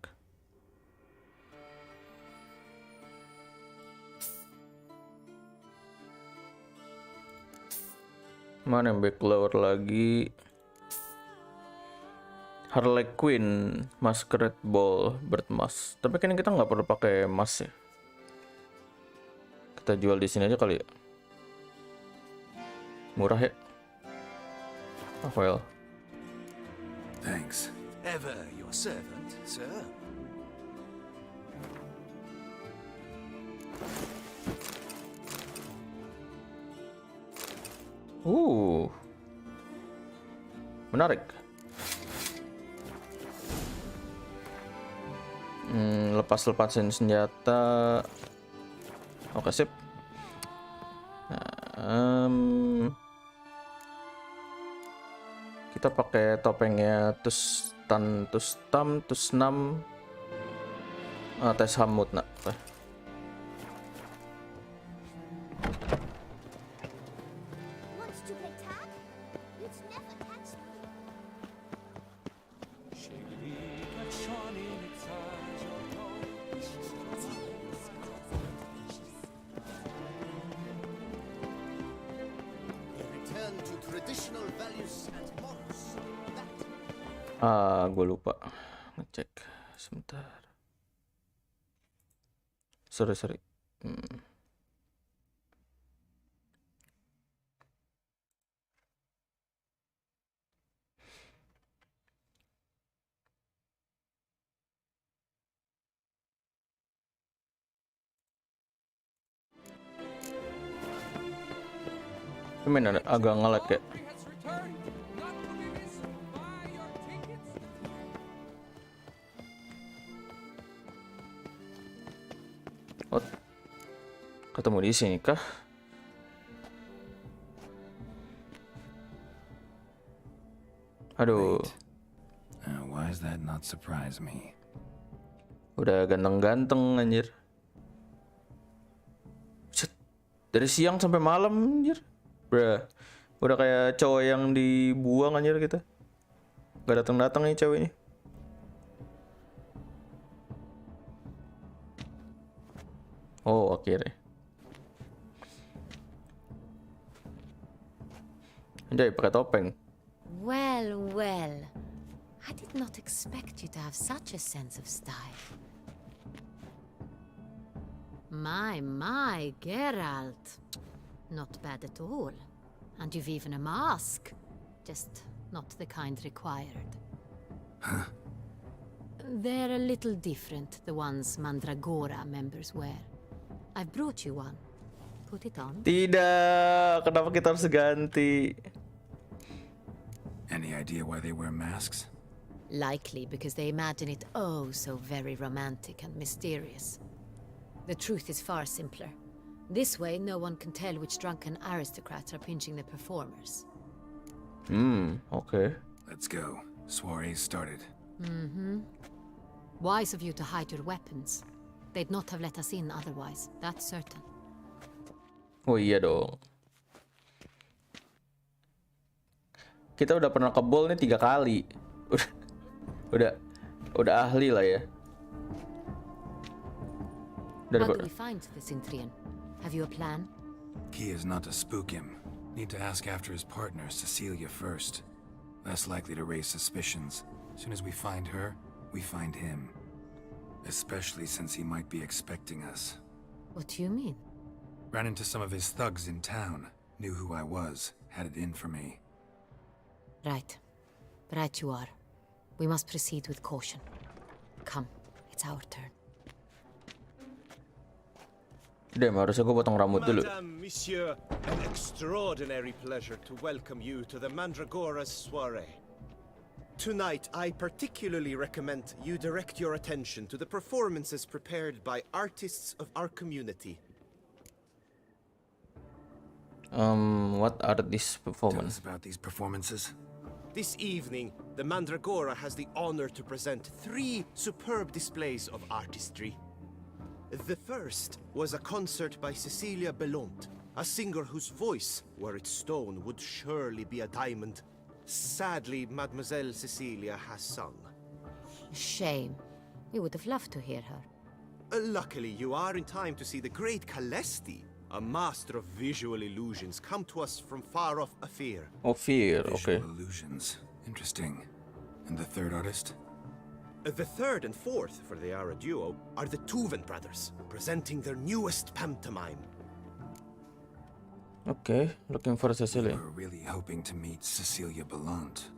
Speaker 1: Mana yang back lower lagi? Harley Quinn, Masquerade Ball, Bird Mask. Tapi kan kita nggak perlu pakai mask ya. Kita jual di sini aja kali ya. Murah ya. Oh well.
Speaker 4: Thanks.
Speaker 2: Ever your servant, sir.
Speaker 1: Menarik. Lepas-lepasin senjata. Oke, sip. Kita pakai topengnya tus nam tes hamut nak. Gue lupa ngecek sebentar. Sorry. Main agak nge-lag ya. Ketemu di sini kah? Aduh.
Speaker 4: Why does that not surprise me?
Speaker 1: Udah ganteng-ganteng anjir. Set. Dari siang sampai malam anjir. Udah kayak cowok yang dibuang anjir kita. Gak datang-datang nih cewek ini. Oh, akhirnya. Anjay, pakai topeng.
Speaker 7: Well. I did not expect you to have such a sense of style. My, Geralt. Not bad at all. And you've even a mask. Just not the kind required.
Speaker 4: Huh?
Speaker 7: They're a little different, the ones Mandragora members wear. I've brought you one. Put it on.
Speaker 1: Tidak, kenapa kita harus ganti?
Speaker 4: Any idea why they wear masks?
Speaker 7: Likely because they imagine it oh so very romantic and mysterious. The truth is far simpler. This way, no one can tell which drunken aristocrats are pinching the performers.
Speaker 1: Okay.
Speaker 4: Let's go. Soiree's started.
Speaker 7: Wise of you to hide your weapons. They'd not have let us in otherwise, that's certain.
Speaker 1: Oh iya dong. Kita udah pernah ke ball nih 3 kali. Udah ahli lah ya.
Speaker 7: How do we find the Cintrian? Have you a plan?
Speaker 4: Key is not to spook him. Need to ask after his partner, Cecilia, first. Less likely to raise suspicions. As soon as we find her, we find him. Especially since he might be expecting us.
Speaker 7: What do you mean?
Speaker 4: Ran into some of his thugs in town. Knew who I was. Had it in for me.
Speaker 7: Right. Right you are. We must proceed with caution. Come, it's our turn.
Speaker 1: Damn, harusnya gue potong rambut dulu.
Speaker 10: Madame, Monsieur, an extraordinary pleasure to welcome you to the Mandragora's soiree. Tonight, I particularly recommend you direct your attention to the performances prepared by artists of our community.
Speaker 1: What are these performances?
Speaker 4: Tell us about these performances.
Speaker 10: This evening, the Mandragora has the honor to present 3 superb displays of artistry. The first was a concert by Cecilia Belont, a singer whose voice, were it stone, would surely be a diamond. Sadly, Mademoiselle Cecilia has sung.
Speaker 7: Shame. We would have loved to hear her.
Speaker 10: Luckily, you are in time to see the great Calesti, a master of visual illusions, come to us from far off Afir.
Speaker 1: Afir, okay.
Speaker 4: Visual illusions. Interesting. And the third artist?
Speaker 10: The third and fourth, for they are a duo, are the Tuven brothers, presenting their newest pantomime.
Speaker 1: Okay, looking for Cecilia.
Speaker 4: We're really hoping to meet Cecilia Belont.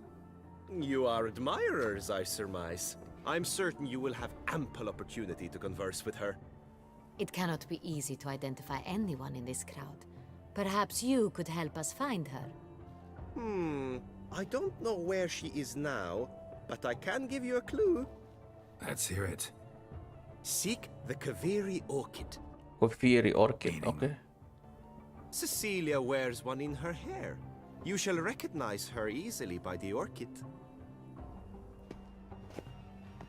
Speaker 10: You are admirers, I surmise. I'm certain you will have ample opportunity to converse with her.
Speaker 7: It cannot be easy to identify anyone in this crowd. Perhaps you could help us find her.
Speaker 10: I don't know where she is now, but I can give you a clue.
Speaker 4: Let's hear it.
Speaker 10: Seek the Kaviri orchid.
Speaker 1: Kaviri orchid, okay.
Speaker 10: Cecilia wears one in her hair. You shall recognize her easily by the orchid.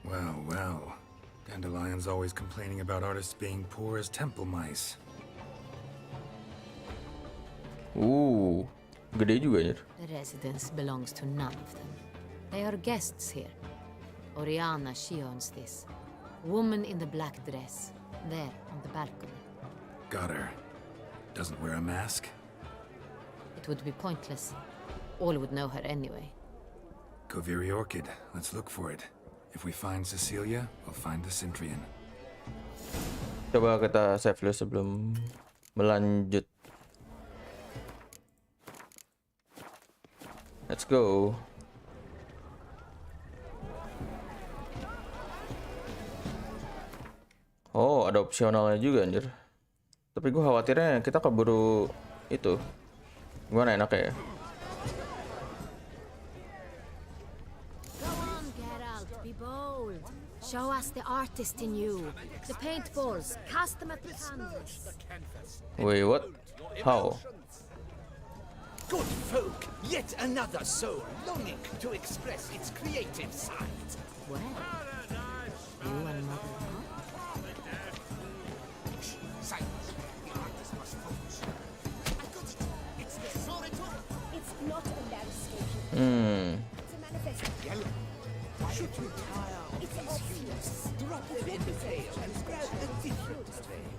Speaker 4: Well, well. Dandelion's always complaining about artists being poor as temple mice.
Speaker 1: Gede juga ya.
Speaker 7: The residence belongs to none of them. They are guests here. Oriana, she owns this. Woman in the black dress, there on the balcony.
Speaker 4: Got her. Doesn't wear a mask?
Speaker 7: It would be pointless. All would know her anyway.
Speaker 4: Kaviri orchid. Let's look for it. If we find Cecilia, we'll find the Cintrian.
Speaker 1: Coba kita save dulu sebelum melanjut. Let's go. Oh, ada opsionalnya juga anjir. Tapi gue khawatirnya kita keburu itu. Gimana enaknya ya?
Speaker 5: Show us the artist in you. The paintballs. Cast them at the canvas.
Speaker 1: Wait, what? How?
Speaker 18: Good folk, yet another soul longing to express its creative side.
Speaker 7: Well, you and Mother
Speaker 18: Silence. The artist must focus. I got it. It's the solitaire.
Speaker 17: It's not a landscape.
Speaker 18: It's a manifesto. Yellow. Should you tire of these hues, drop them in the veil and grab a different veil.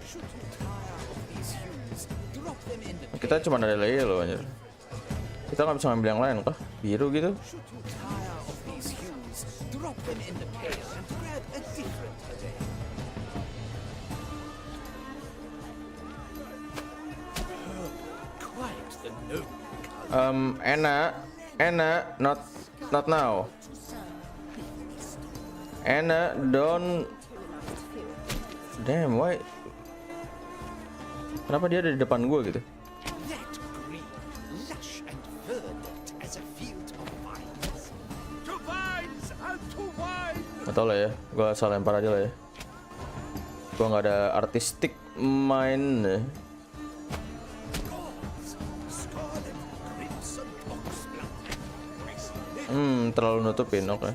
Speaker 18: Should you tire of these hues, drop them in the
Speaker 1: Kita cuma ada yellow anjir. Kita nggak bisa ngambil yang lain kah? Biru gitu?
Speaker 18: Should you tire of these hues, drop them in the pail and grab a different veil. Quite the noble.
Speaker 1: Anna, not now. Anna, don't. Damn, why? Kenapa dia ada di depan gue gitu?
Speaker 18: That green, lush and verdant,
Speaker 1: Atau lah ya, gua asal lempar aja lah ya. Gua nggak ada artistic mind. Terlalu nutupin, oke.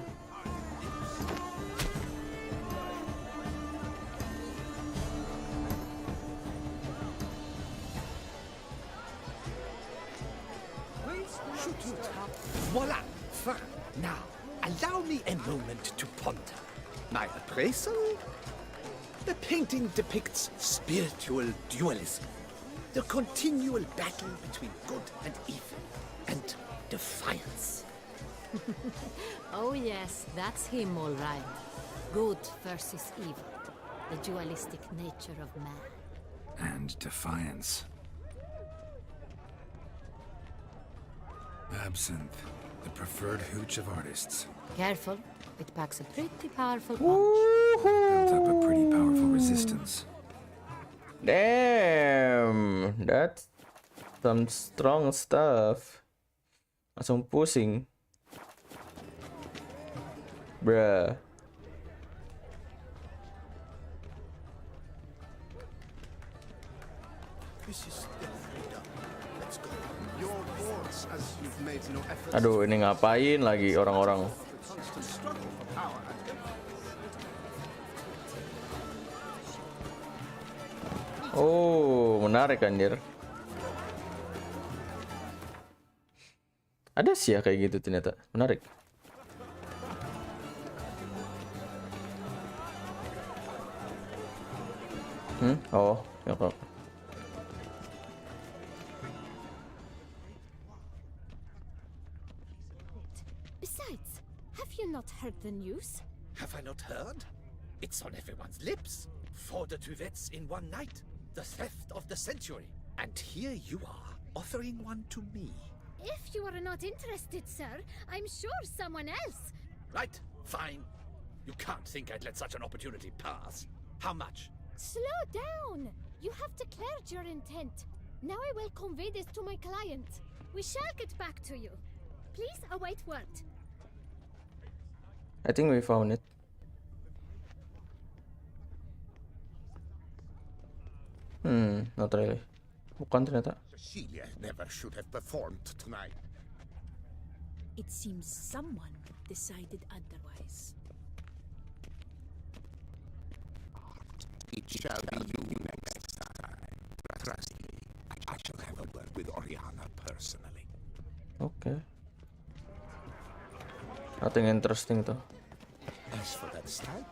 Speaker 18: Voila! Fine. Now, allow me a moment to ponder. My appraisal? The painting depicts spiritual dualism, the continual battle between good and evil, and defiance.
Speaker 7: Oh yes, that's him all right. Good versus evil. The dualistic nature of man.
Speaker 4: And defiance. Absinthe, the preferred hooch of artists.
Speaker 7: Careful, it packs a pretty powerful punch.
Speaker 4: Built up a pretty powerful resistance.
Speaker 1: Damn, that's some strong stuff. Langsung pusing. Bruh.
Speaker 10: This is definitely done. Let's go. Your boss, as you've made no effort.
Speaker 1: Aduh, ini ngapain lagi orang-orang?
Speaker 10: Constant struggle for power and
Speaker 1: Oh, menarik anjir. Ada sih ya kayak gitu ternyata. Menarik. Oh, ya kok.
Speaker 5: Besides, have you not heard the news?
Speaker 2: Have I not heard? It's on everyone's lips. 4 duets in one night. The theft of the century. And here you are, offering one to me.
Speaker 5: If you are not interested, sir, I'm sure someone else.
Speaker 2: Right, fine. You can't think I'd let such an opportunity pass. How much?
Speaker 5: Slow down. You have declared your intent. Now I will convey this to my client. We shall get back to you. Please await word.
Speaker 1: I think we found it. Not really. Bukan ternyata.
Speaker 8: Cecilia never should have performed tonight.
Speaker 17: It seems someone decided otherwise.
Speaker 8: It shall be you next time. Trust me, I shall have a word with Oriana personally.
Speaker 1: Okay. Nothing interesting tuh.
Speaker 8: As for that style,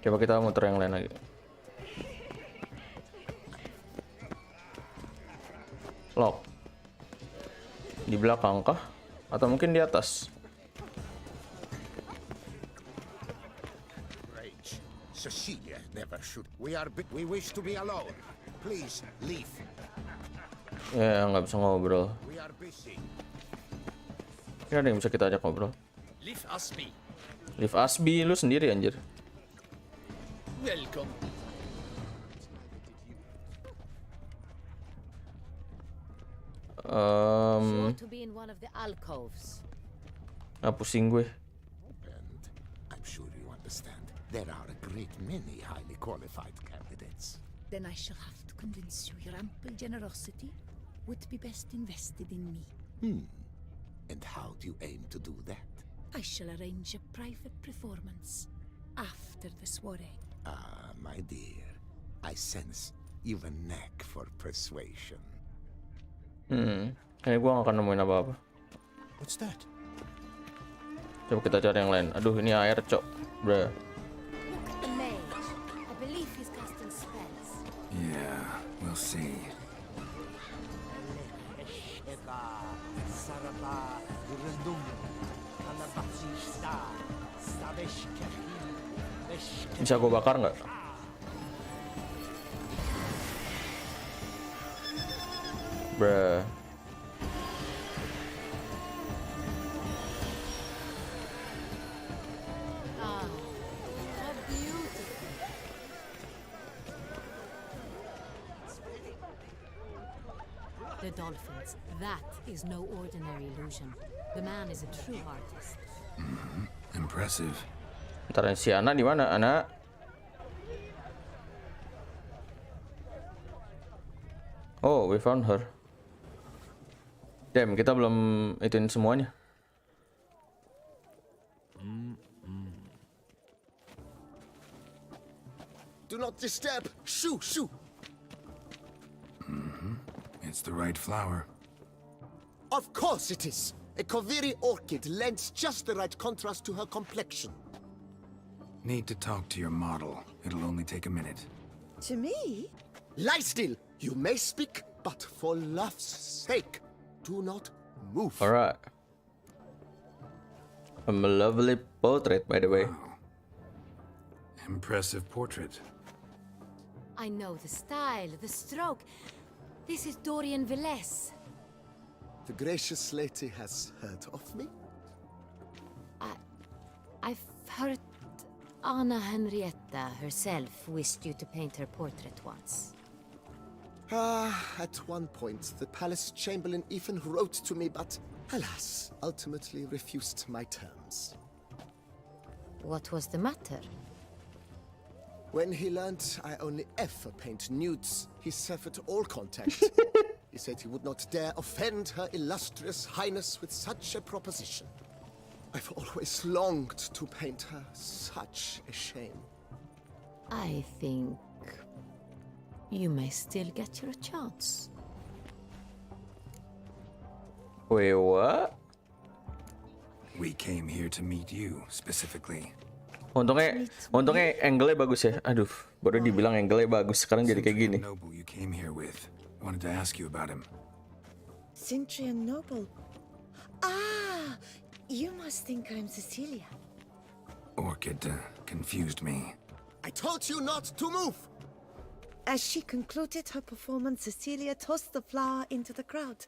Speaker 1: Coba kita muter yang lain lagi. Lock. Di belakang kah? Atau mungkin di atas?
Speaker 8: rage. Cecilia never should. We wish to be alone. Please leave.
Speaker 1: Ya, nggak bisa ngobrol.
Speaker 8: We are busy.
Speaker 1: Ini ada yang bisa kita ajak ngobrol.
Speaker 2: Leave us be.
Speaker 1: Leave us be, lu sendiri anjir.
Speaker 2: Welcome.
Speaker 16: Sure to be in one of the alcoves.
Speaker 1: Pusing gue.
Speaker 8: And I'm sure you understand, there are a great many highly qualified candidates.
Speaker 17: Then I shall have to convince you your ample generosity would be best invested in me.
Speaker 8: And how do you aim to do that?
Speaker 17: I shall arrange a private performance after the soiree.
Speaker 8: Ah, my dear, I sense you've a knack for persuasion.
Speaker 1: Kayaknya gue gak akan nemuin apa-apa.
Speaker 10: What's that?
Speaker 1: Coba kita cari yang lain. Aduh, ini air, cok. Bruh.
Speaker 7: Look at the mage. I believe he's casting spells.
Speaker 4: Yeah, we'll see.
Speaker 1: Bisa gue bakar nggak? Bruh.
Speaker 7: Ah, how beautiful. The dolphins. That is no ordinary illusion. The man is a true artist.
Speaker 4: Impressive.
Speaker 1: Ntar si Ana di mana? Ana? Oh, we found her. Damn, kita belum ituin semuanya.
Speaker 8: Do not disturb. Shoo, shoo.
Speaker 4: It's the right flower.
Speaker 14: Of course it is. A Koviri orchid lends just the right contrast to her complexion.
Speaker 4: Need to talk to your model. It'll only take a minute.
Speaker 17: To me?
Speaker 14: Lie still. You may speak, but for love's sake, do not move.
Speaker 1: Alright. A lovely portrait, by the way.
Speaker 4: Impressive portrait.
Speaker 7: I know the style, the stroke. This is Dorian Velez.
Speaker 14: The gracious lady has heard of me?
Speaker 7: I've heard Anna Henrietta herself wished you to paint her portrait once.
Speaker 14: At one point, the palace chamberlain even wrote to me, but alas, ultimately refused my terms.
Speaker 7: What was the matter?
Speaker 14: When he learned I only ever paint nudes, he severed all contact. He said he would not dare offend her illustrious highness with such a proposition. I've always longed to paint her. Such a shame.
Speaker 7: I think you may still get your chance.
Speaker 1: Wait, what?
Speaker 4: We came here to meet you, specifically.
Speaker 1: Untungnya angle-nya bagus ya. Aduh, baru dibilang angle-nya bagus, sekarang jadi kayak gini.
Speaker 4: Noble you came here with. Wanted to ask you about him.
Speaker 17: Cintrian Noble. Ah, you must think I'm Cecilia.
Speaker 4: Orchid confused me.
Speaker 14: I told you not to move!
Speaker 17: As she concluded her performance, Cecilia tossed the flower into the crowd.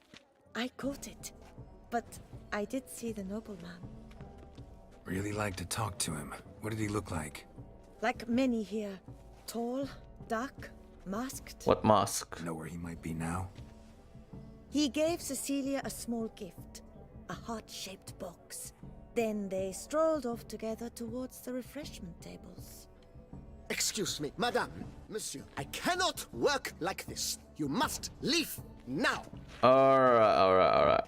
Speaker 17: I caught it, but I did see the nobleman.
Speaker 4: Really like to talk to him. What did he look like?
Speaker 17: Like many here. Tall, dark, masked.
Speaker 1: What mask?
Speaker 4: Know where he might be now?
Speaker 17: He gave Cecilia a small gift, a heart-shaped box. Then they strolled off together towards the refreshment tables.
Speaker 14: Excuse me, madame, monsieur. I cannot work like this. You must leave now.
Speaker 1: Alright.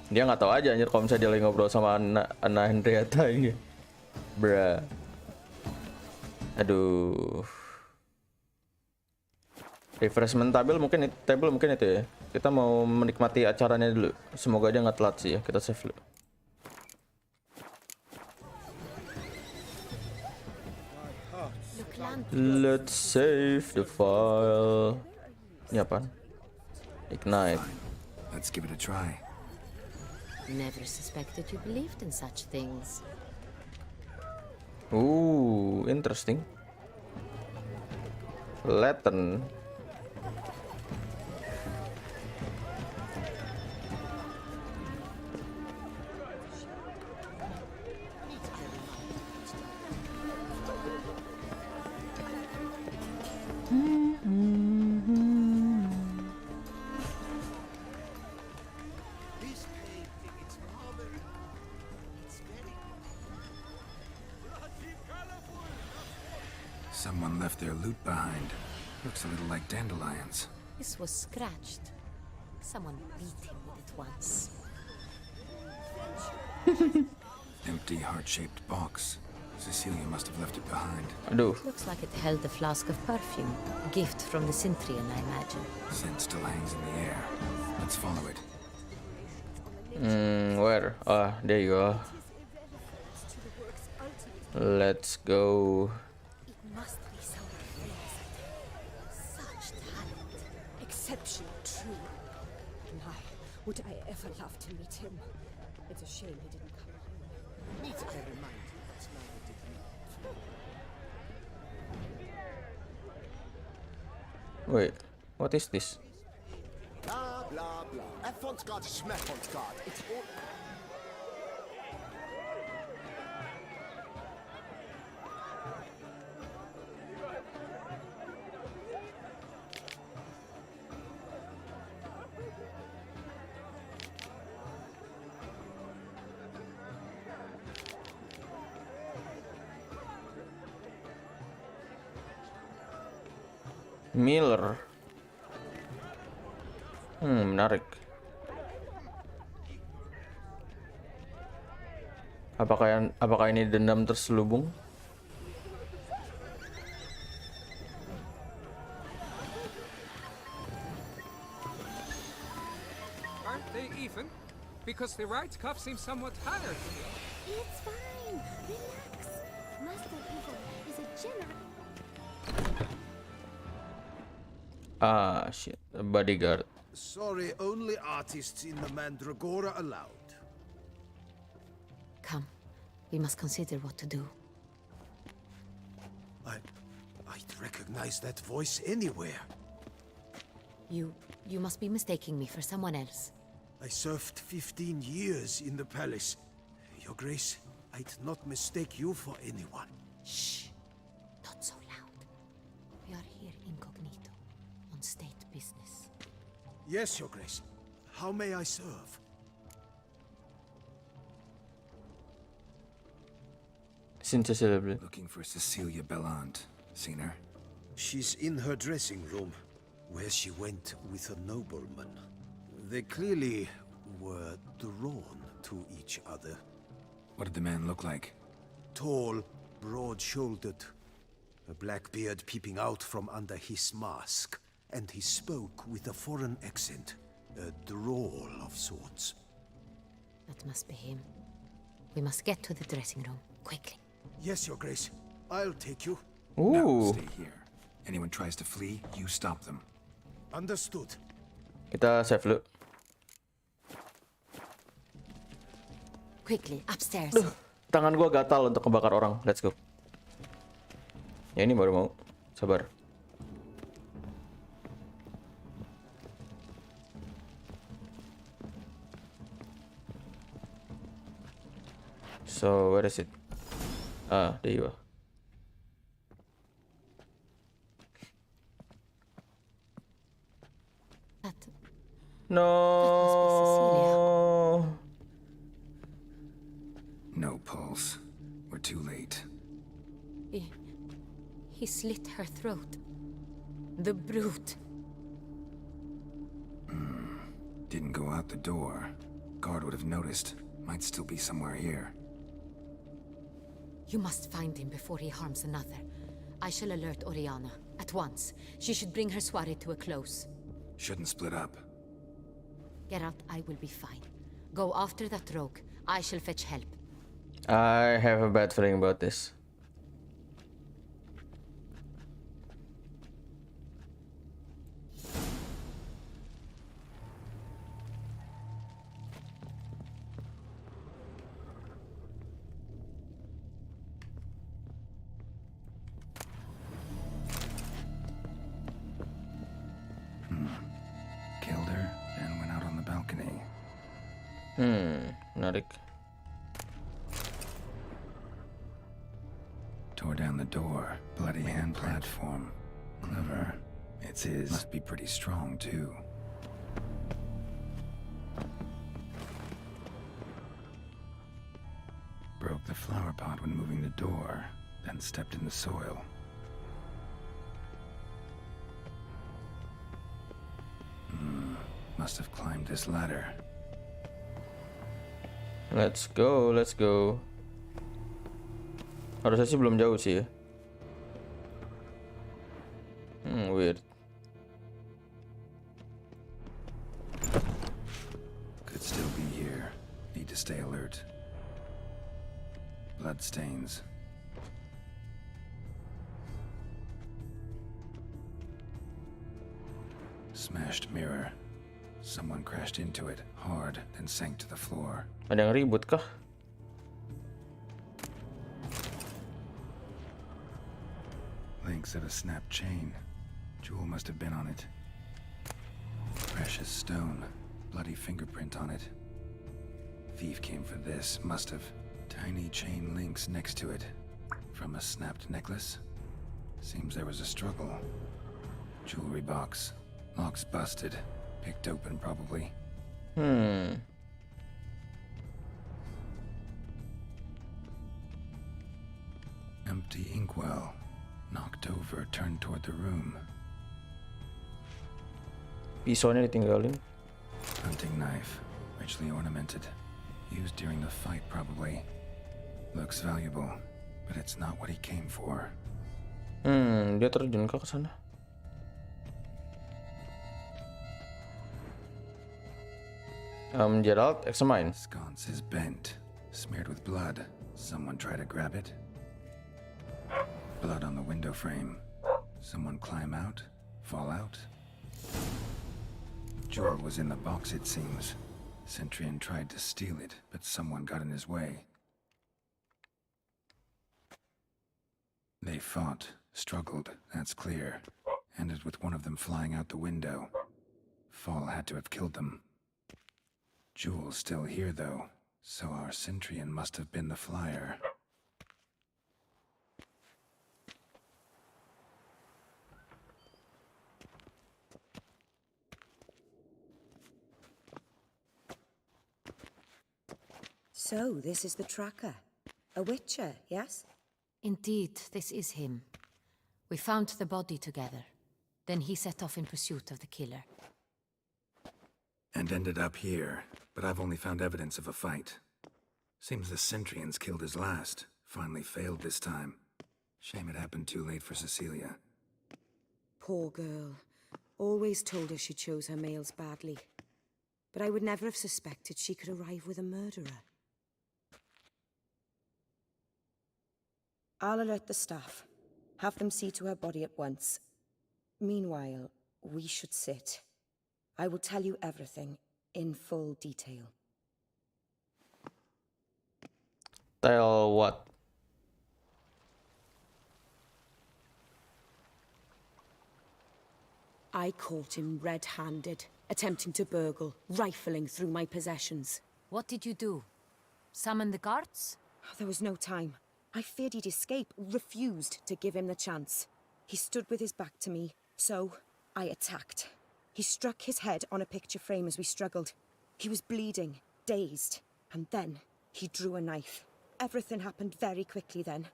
Speaker 1: Dia nggak tahu aja anjir kalau misalnya dia lagi ngobrol sama Anna Henrietta ini. Bruh. Aduh. Refreshment table mungkin itu ya. Kita mau menikmati acaranya dulu. Semoga dia nggak telat sih ya. Kita save dulu. Let's save the file. Ini apaan? Ignite.
Speaker 4: Let's give it a try.
Speaker 7: Never suspected you believed in such things.
Speaker 1: Ooh, interesting. Latin.
Speaker 4: Someone left their loot behind. Looks a little like dandelions.
Speaker 7: This was scratched. Someone beat him with it once.
Speaker 4: Empty heart-shaped box. Cecilia must have left it behind.
Speaker 1: Aduh.
Speaker 7: Looks like it held a flask of perfume. A gift from the Cintrian, I imagine.
Speaker 4: Scent still hangs in the air. Let's follow it.
Speaker 1: Where? Ah, there you are. Let's go.
Speaker 17: Must be someone famous. Such talent. Exceptional, true. My, would I ever love to meet him? It's a shame he didn't come home.
Speaker 13: Need I remind you that neither did me.
Speaker 1: Wait, what is this?
Speaker 14: Blah, blah, blah. Avant-garde, schmavant-garde. It's all...
Speaker 1: Miller. Menarik. Apakah ini dendam terselubung?
Speaker 19: Aren't they even? Because the right cuff seems somewhat tired.
Speaker 5: It's fine. Relax. Master Evil is a general.
Speaker 1: Ah, shit. A bodyguard.
Speaker 8: Sorry, only artists in the Mandragora allowed.
Speaker 7: Come, we must consider what to do.
Speaker 8: I'd recognize that voice anywhere.
Speaker 7: You must be mistaking me for someone else.
Speaker 8: I served 15 years in the palace. Your Grace, I'd not mistake you for anyone.
Speaker 7: Shh. Not so loud. We are here incognito, on state business.
Speaker 8: Yes, Your Grace. How may I serve?
Speaker 4: Looking for Cecilia Bellant. Seen her?
Speaker 8: She's in her dressing room, where she went with a nobleman. They clearly were drawn to each other.
Speaker 4: What did the man look like?
Speaker 8: Tall, broad-shouldered, a black beard peeping out from under his mask, and he spoke with a foreign accent, a drawl of sorts.
Speaker 7: That must be him. We must get to the dressing room, quickly.
Speaker 8: Yes, Your Grace. I'll take you.
Speaker 4: No, stay here. Anyone tries to flee, you stop them.
Speaker 8: Understood.
Speaker 1: Kita save dulu.
Speaker 7: Quickly, upstairs.
Speaker 1: Tangan gua gatal untuk ngebakar orang. Let's go. Ya ini baru mau. Sabar. So, where is it? Ah, there you are. No.
Speaker 4: No pulse. We're too late.
Speaker 7: He slit her throat. The brute.
Speaker 4: Didn't go out the door. Guard would have noticed. Might still be somewhere here.
Speaker 7: You must find him before he harms another. I shall alert Oriana at once. She should bring her soiree to a close.
Speaker 4: Shouldn't split up.
Speaker 7: Geralt, I will be fine. Go after that rogue. I shall fetch help.
Speaker 1: I have a bad feeling about this.
Speaker 4: Killed her, then went out on the balcony.
Speaker 1: Menarik.
Speaker 4: Tore down the door. Bloody hand platform. Clever. It's his. Must be pretty strong, too. Broke the flower pot when moving the door, then stepped in the soil. Must have climbed this ladder.
Speaker 1: Let's go, let's go. Harusnya sih belum jauh sih ya. Weird.
Speaker 4: Could still be here. Need to stay alert. Blood stains. Smashed mirror. Someone crashed into it hard, then sank to the floor.
Speaker 1: Ada yang ribut kah?
Speaker 4: Links of a snapped chain. Jewel must have been on it. Precious stone. Bloody fingerprint on it. Thief came for this. Must have. Tiny chain links next to it. From a snapped necklace. Seems there was a struggle. Jewelry box. Lock's busted. Picked open, probably. Empty inkwell. Knocked over, turned toward the room.
Speaker 1: Pisaunya ditinggalin.
Speaker 4: Hunting knife, richly ornamented. Used during the fight, probably. Looks valuable, but it's not what he came for.
Speaker 1: Dia terjun ke sana. Gerald, examine.
Speaker 4: Sconce is bent, smeared with blood. Someone try to grab it. Blood on the window frame. Someone climb out, fall out. Jewel was in the box, it seems. Centurion tried to steal it, but someone got in his way. They fought, struggled, that's clear. Ended with one of them flying out the window. Fall had to have killed them. Jewel's still here, though, so our Centurion must have been the flyer.
Speaker 17: So, this is the tracker. A witcher, yes?
Speaker 7: Indeed, this is him. We found the body together. Then he set off in pursuit of the killer.
Speaker 4: And ended up here, but I've only found evidence of a fight. Seems the Centurions killed his last. Finally failed this time. Shame it happened too late for Cecilia.
Speaker 17: Poor girl. Always told her she chose her males badly. But I would never have suspected she could arrive with a murderer. I'll alert the staff. Have them see to her body at once. Meanwhile, we should sit. I will tell you everything, in full detail.
Speaker 1: Tell what?
Speaker 17: I caught him red-handed, attempting to burgle, rifling through my possessions.
Speaker 7: What did you do? Summon the guards?
Speaker 17: There was no time. I feared he'd escape, refused to give him the chance. He stood with his back to me, so I attacked. He struck his head on a picture frame as we struggled. He was bleeding, dazed, and then he drew a knife. Everything happened very quickly then.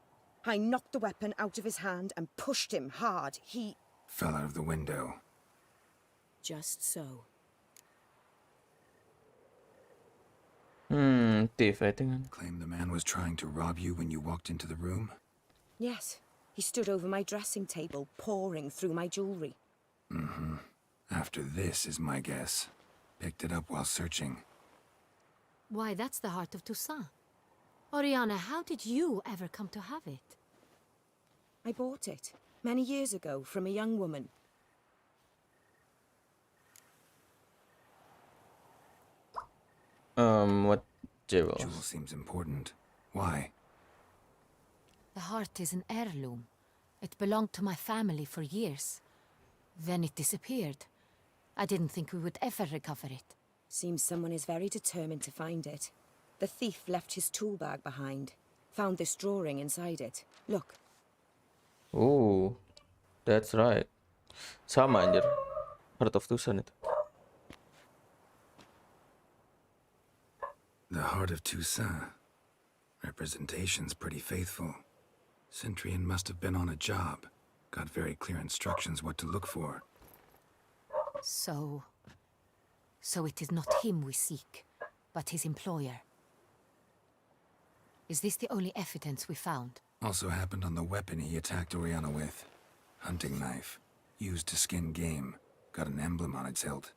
Speaker 17: I knocked the weapon out of his hand and pushed him hard. He
Speaker 4: fell out of the window.
Speaker 17: Just so.
Speaker 1: Thief, I think.
Speaker 4: Claim the man was trying to rob you when you walked into the room?
Speaker 17: Yes. He stood over my dressing table, pouring through my jewelry.
Speaker 4: Mm-hmm. After this is my guess. Picked it up while searching.
Speaker 7: Why, that's the heart of Toussaint. Oriana, how did you ever come to have it?
Speaker 17: I bought it, many years ago, from a young woman.
Speaker 1: What jewel?
Speaker 4: Jewel seems important. Why?
Speaker 7: The heart is an heirloom. It belonged to my family for years. Then it disappeared. I didn't think we would ever recover it.
Speaker 17: Seems someone is very determined to find it. The thief left his tool bag behind. Found this drawing inside it. Look.
Speaker 1: Oh, that's right. Sama anjir. Heart of Toussaint itu.
Speaker 4: The heart of Toussaint. Representation's pretty faithful. Centurion must have been on a job. Got very clear instructions what to look for.
Speaker 7: So it is not him we seek, but his employer. Is this the only evidence we found?
Speaker 4: Also happened on the weapon he attacked Oriana with. Hunting knife. Used to skin game. Got an emblem on its hilt.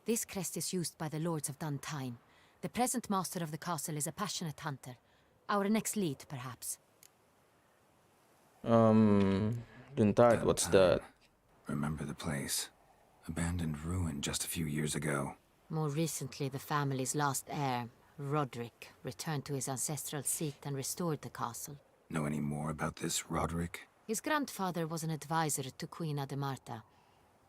Speaker 7: This crest is used by the Lords of Duntine. The present master of the castle is a passionate hunter. Our next lead, perhaps.
Speaker 1: Duntine, what's that?
Speaker 4: Remember the place. Abandoned ruin just a few years ago.
Speaker 7: More recently, the family's last heir, Roderick, returned to his ancestral seat and restored the castle.
Speaker 4: Know any more about this Roderick?
Speaker 7: His grandfather was an advisor to Queen Ademarta.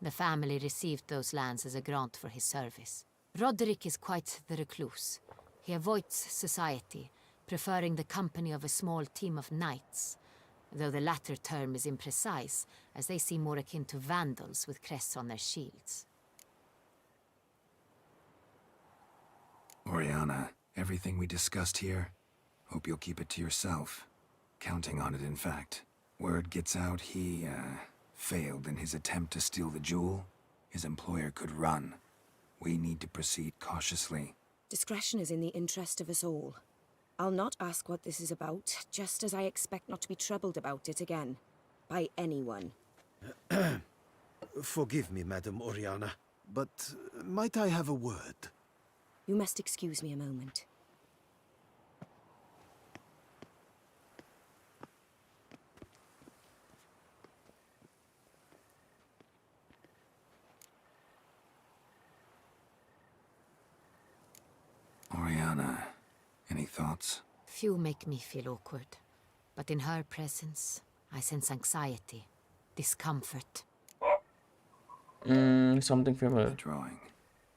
Speaker 7: The family received those lands as a grant for his service. Roderick is quite the recluse. He avoids society, preferring the company of a small team of knights, though the latter term is imprecise, as they seem more akin to vandals with crests on their shields.
Speaker 4: Oriana, everything we discussed here, hope you'll keep it to yourself. Counting on it, in fact. Word gets out he, failed in his attempt to steal the jewel. his employer could run. We need to proceed cautiously.
Speaker 17: Discretion is in the interest of us all. I'll not ask what this is about, just as I expect not to be troubled about it again. By anyone.
Speaker 14: Forgive me, Madam Oriana, but might I have a word?
Speaker 17: You must excuse me a moment.
Speaker 4: Oriana, any thoughts?
Speaker 7: Few make me feel awkward, but in her presence, I sense anxiety, discomfort.
Speaker 1: Something familiar.
Speaker 4: The drawing.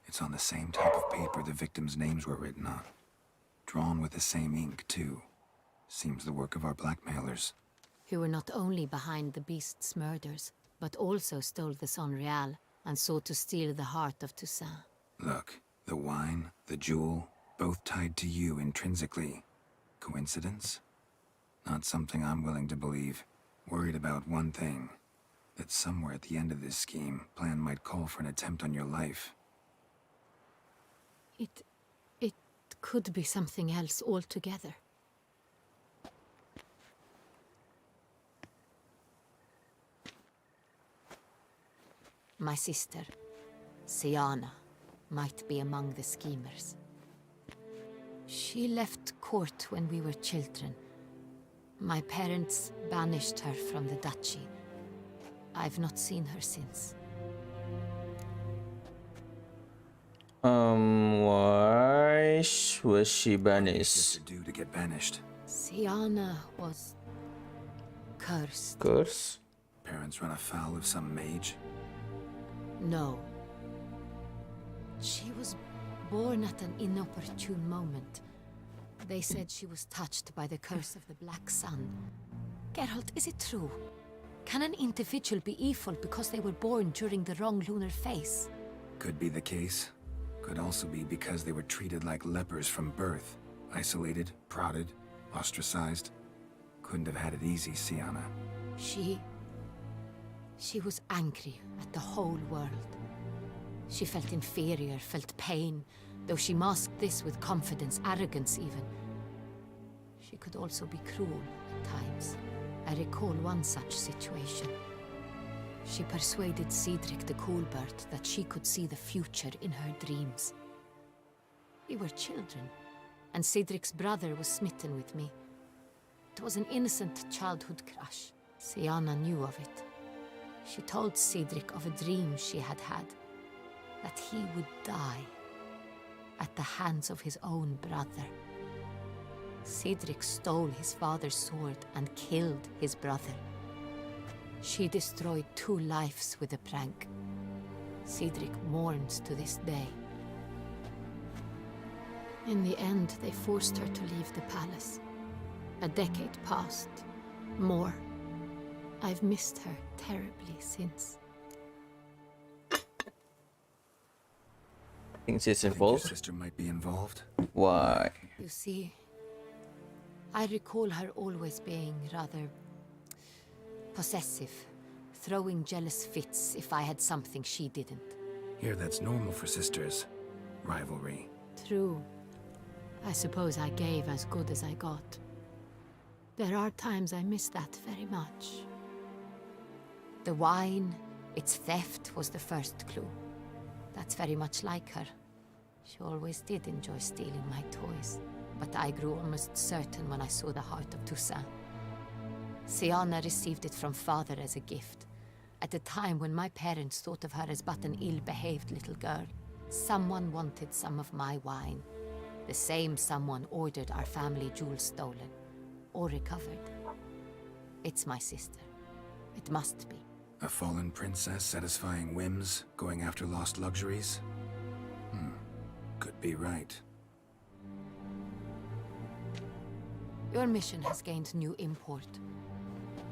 Speaker 4: It's on the same type of paper the victims' names were written on. Drawn with the same ink, too. Seems the work of our blackmailers.
Speaker 7: Who were not only behind the beast's murders, but also stole the Son Real and sought to steal the heart of Toussaint.
Speaker 4: Look, the wine, the jewel, both tied to you intrinsically. Coincidence? Not something I'm willing to believe. Worried about one thing. That somewhere at the end of this scheme, plan might call for an attempt on your life.
Speaker 7: It could be something else altogether. My sister, Siana, might be among the schemers. She left court when we were children. My parents banished her from the duchy. I've not seen her since.
Speaker 1: Why was she banished?
Speaker 4: Due to get banished.
Speaker 7: Siana was cursed.
Speaker 1: Curse?
Speaker 4: Parents run afoul of some mage?
Speaker 7: No. She was born at an inopportune moment. They said she was touched by the curse of the Black Sun. Geralt, is it true? Can an individual be evil because they were born during the wrong lunar phase?
Speaker 4: Could be the case. Could also be because they were treated like lepers from birth. Isolated, prodded, ostracized. Couldn't have had it easy, Siana.
Speaker 7: She was angry at the whole world. She felt inferior, felt pain, though she masked this with confidence, arrogance even. She could also be cruel at times. I recall one such situation. She persuaded Cedric the Coolbird that she could see the future in her dreams. We were children, and Cedric's brother was smitten with me. It was an innocent childhood crush. Siana knew of it. She told Cedric of a dream she had had, that he would die at the hands of his own brother. Cedric stole his father's sword and killed his brother. She destroyed 2 lives with a prank. Cedric mourns to this day. In the end, they forced her to leave the palace. A decade passed. More. I've missed her terribly since.
Speaker 1: Think she's
Speaker 4: Your
Speaker 1: involved?
Speaker 4: sister might be involved?
Speaker 1: Why?
Speaker 7: You see, I recall her always being rather possessive, throwing jealous fits if I had something she didn't.
Speaker 4: Here, that's normal for sisters. Rivalry.
Speaker 7: True. I suppose I gave as good as I got. There are times I miss that very much. The wine, its theft was the first clue. That's very much like her. She always did enjoy stealing my toys, but I grew almost certain when I saw the heart of Toussaint. Siana received it from father as a gift, at a time when my parents thought of her as but an ill-behaved little girl. Someone wanted some of my wine. The same someone ordered our family jewels stolen, or recovered. It's my sister. It must be.
Speaker 4: A fallen princess satisfying whims, going after lost luxuries? Could be right.
Speaker 7: Your mission has gained new import.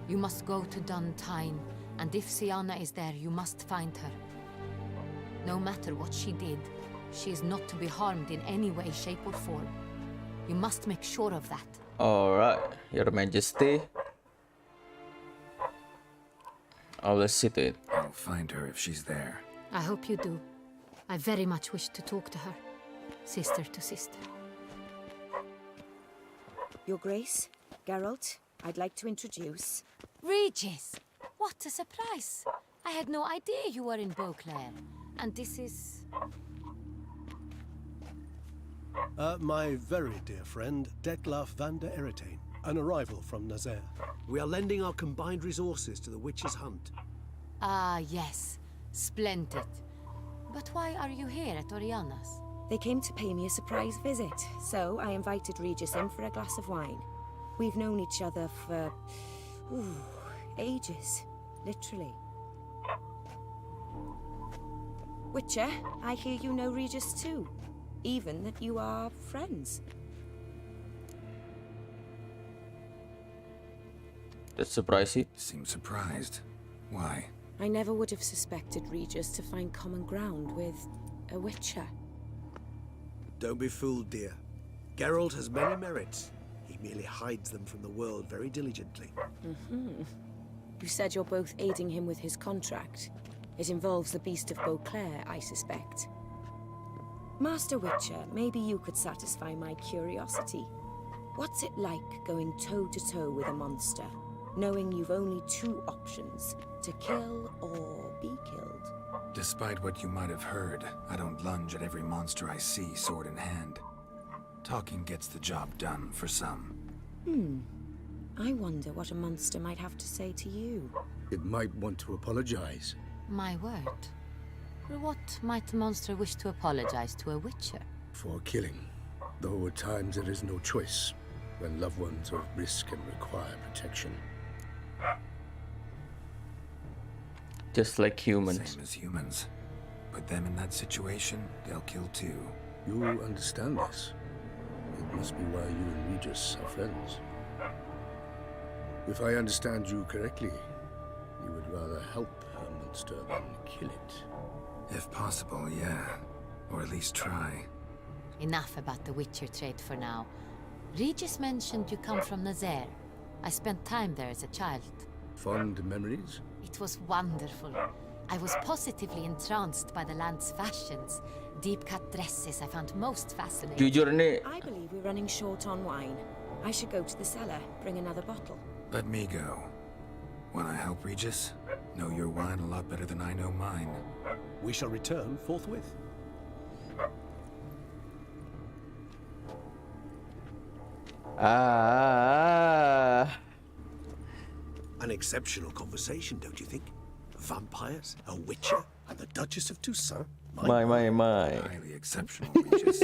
Speaker 7: You must go to Duntine, and if Siana is there, you must find her. No matter what she did, she is not to be harmed in any way, shape or form. You must make sure of that.
Speaker 1: Alright, Your Majesty. I'll see to it.
Speaker 4: I'll find her if she's there.
Speaker 16: I hope you do. I very much wish to talk to her. Sister to sister.
Speaker 17: Your Grace, Geralt, I'd like to introduce...
Speaker 7: Regis! What a surprise! I had no idea you were in Beauclair. And this is...
Speaker 20: My very dear friend, Detlaf van der Eretain, an arrival from Nazaire.
Speaker 14: We are lending our combined resources to the witch's hunt.
Speaker 7: Ah, yes. Splendid. But why are you here at Oriana's?
Speaker 17: They came to pay me a surprise visit, so I invited Regis in for a glass of wine. We've known each other for... ages. Literally. Witcher, I hear you know Regis too. Even that you are friends.
Speaker 1: That's surprising.
Speaker 4: Seems surprised. Why?
Speaker 17: I never would have suspected Regis to find common ground with a Witcher.
Speaker 14: Don't be fooled, dear. Geralt has many merits. He merely hides them from the world very diligently.
Speaker 17: You said you're both aiding him with his contract. It involves the Beast of Beauclair, I suspect. Master Witcher, maybe you could satisfy my curiosity. What's it like going toe-to-toe with a monster, knowing you've only two options, to kill or be killed?
Speaker 4: Despite what you might have heard, I don't lunge at every monster I see sword in hand. Talking gets the job done for some.
Speaker 17: I wonder what a monster might have to say to you.
Speaker 9: It might want to apologize.
Speaker 7: My word. For what might the monster wish to apologize to a witcher?
Speaker 9: For killing. Though at times there is no choice, when loved ones are at risk and require protection.
Speaker 1: Just like humans.
Speaker 4: Same as humans. Put them in that situation, they'll kill too.
Speaker 9: You understand this. It must be why you and Regis are friends. If I understand you correctly, you would rather help a monster than kill it.
Speaker 4: If possible, yeah. Or at least try.
Speaker 7: Enough about the witcher trade for now. Regis mentioned you come from Nazaire. I spent time there as a child.
Speaker 9: Fond memories?
Speaker 7: It was wonderful. I was positively entranced by the land's fashions. Deep-cut dresses I found most fascinating.
Speaker 1: Jujur nih,
Speaker 17: I believe we're running short on wine. I should go to the cellar, bring another bottle.
Speaker 4: Let me go. Wanna help Regis? Know your wine a lot better than I know mine.
Speaker 20: We shall return forthwith.
Speaker 14: An exceptional conversation, don't you think? Vampires, a witcher, and the Duchess of Toussaint.
Speaker 1: my.
Speaker 4: Highly exceptional, Regis.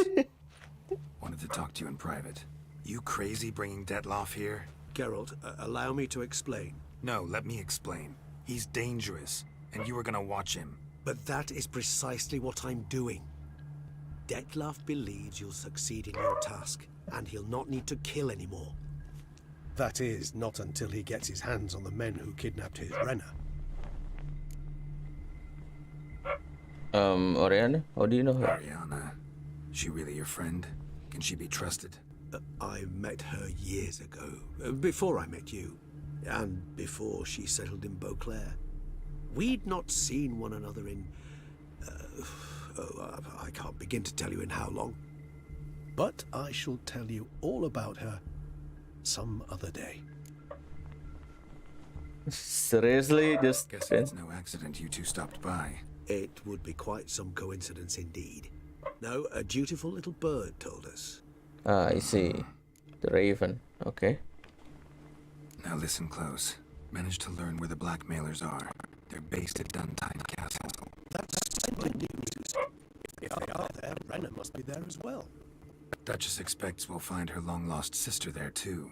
Speaker 4: Wanted to talk to you in private. You crazy bringing Detlaf here?
Speaker 14: Geralt, allow me to explain.
Speaker 4: No, let me explain. He's dangerous, and you were gonna watch him.
Speaker 14: But that is precisely what I'm doing. Detlaf believes you'll succeed in your task, and he'll not need to kill anymore.
Speaker 20: That is, not until he gets his hands on the men who kidnapped his Renner.
Speaker 1: Oriana? How do you know her?
Speaker 4: Ariana. She really your friend? Can she be trusted?
Speaker 14: I met her years ago, before I met you, and before she settled in Beauclair. We'd not seen one another in... I can't begin to tell you in how long.
Speaker 20: But I shall tell you all about her some other day.
Speaker 1: Seriously? Just...
Speaker 4: Guess it's no accident you two stopped by.
Speaker 14: It would be quite some coincidence indeed. No, a dutiful little bird told us.
Speaker 1: Ah, I see. The raven. Okay.
Speaker 4: Now listen close. Managed to learn where the blackmailers are. They're based at Duntine Castle.
Speaker 20: That's splendid news. If they are there, Renner must be there as well.
Speaker 4: Duchess expects we'll find her long-lost sister there too.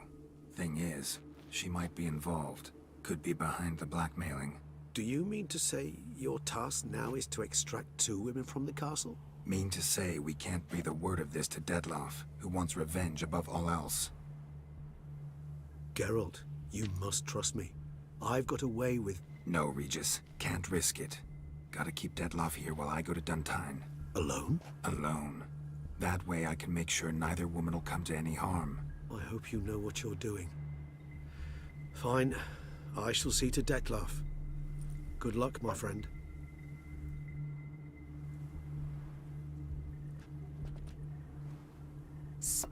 Speaker 4: Thing is, she might be involved. Could be behind the blackmailing.
Speaker 14: Do you mean to say your task now is to extract 2 women from the castle?
Speaker 4: Mean to say we can't breathe a word of this to Detlaf, who wants revenge above all else.
Speaker 14: Geralt, you must trust me. I've got away with...
Speaker 4: No, Regis. Can't risk it. Gotta keep Detlaf here while I go to Duntine.
Speaker 14: Alone?
Speaker 4: Alone. That way I can make sure neither woman will come to any harm.
Speaker 14: I hope you know what you're doing. Fine. I shall see to Detlaf. Good luck, my friend.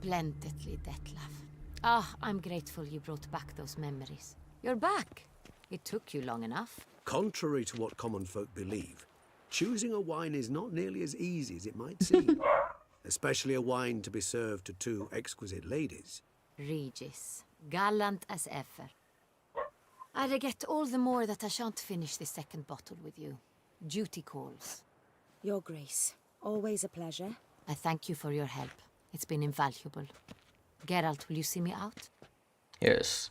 Speaker 7: Splendidly, Detlef. Ah, I'm grateful you brought back those memories. You're back. It took you long enough.
Speaker 14: Contrary to what common folk believe, choosing a wine is not nearly as easy as it might seem. Especially a wine to be served to two exquisite ladies.
Speaker 7: Regis, gallant as ever. I regret all the more that I shan't finish the second bottle with you. Duty calls.
Speaker 17: Your Grace, always a pleasure.
Speaker 7: I thank you for your help. It's been invaluable. Geralt, will you see me out?
Speaker 1: Yes.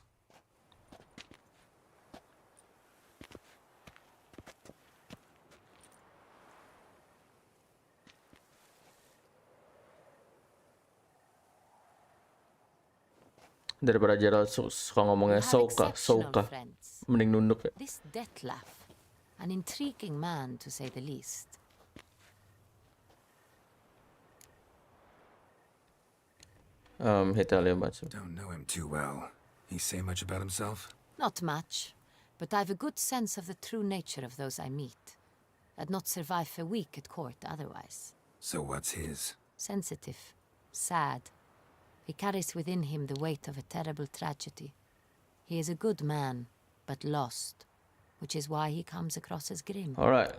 Speaker 1: Daripada Gerald suka ngomongnya Soka. Mending nunduk ya.
Speaker 7: This Detlef, an intriguing man to say the least.
Speaker 1: He tell you much.
Speaker 4: Don't know him too well. He say much about himself?
Speaker 7: Not much, but I've a good sense of the true nature of those I meet. I'd not survive a week at court otherwise.
Speaker 4: So what's his?
Speaker 7: Sensitive, sad. He carries within him the weight of a terrible tragedy. He is a good man, but lost, which is why he comes across as grim.
Speaker 1: All right.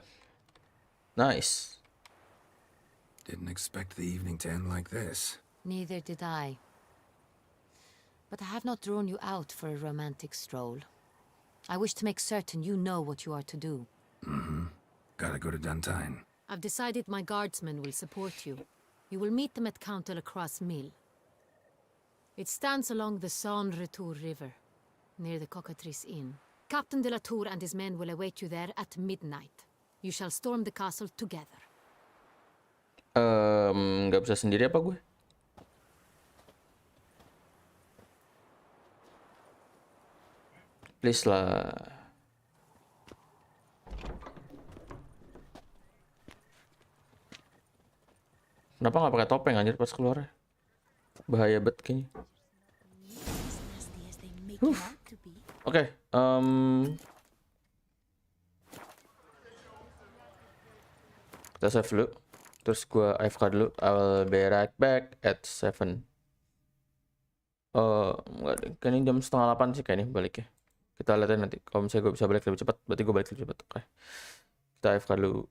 Speaker 1: Nice.
Speaker 4: Didn't expect the evening to end like this.
Speaker 7: Neither did I. But I have not drawn you out for a romantic stroll. I wish to make certain you know what you are to do.
Speaker 4: Mm-hmm. Gotta go to Duntine.
Speaker 7: I've decided my guardsmen will support you. You will meet them at Count de la Croix Mill. It stands along the Saône Retour River, near the Cockatrice Inn. Captain de la Tour and his men will await you there at midnight. You shall storm the castle together.
Speaker 1: Nggak bisa sendiri apa gue? Please lah. Kenapa nggak pakai topeng anjir pas keluar? Bahaya bet kayaknya. Oke, kita save dulu. Terus gua AFK dulu. I will be right back at 7. Enggak deh. Kayaknya jam 7:30 sih kayaknya baliknya. Kita lihat nanti. Kalau misalnya gue bisa balik lebih cepat, berarti gue balik lebih cepat. Oke. Kita AFK dulu.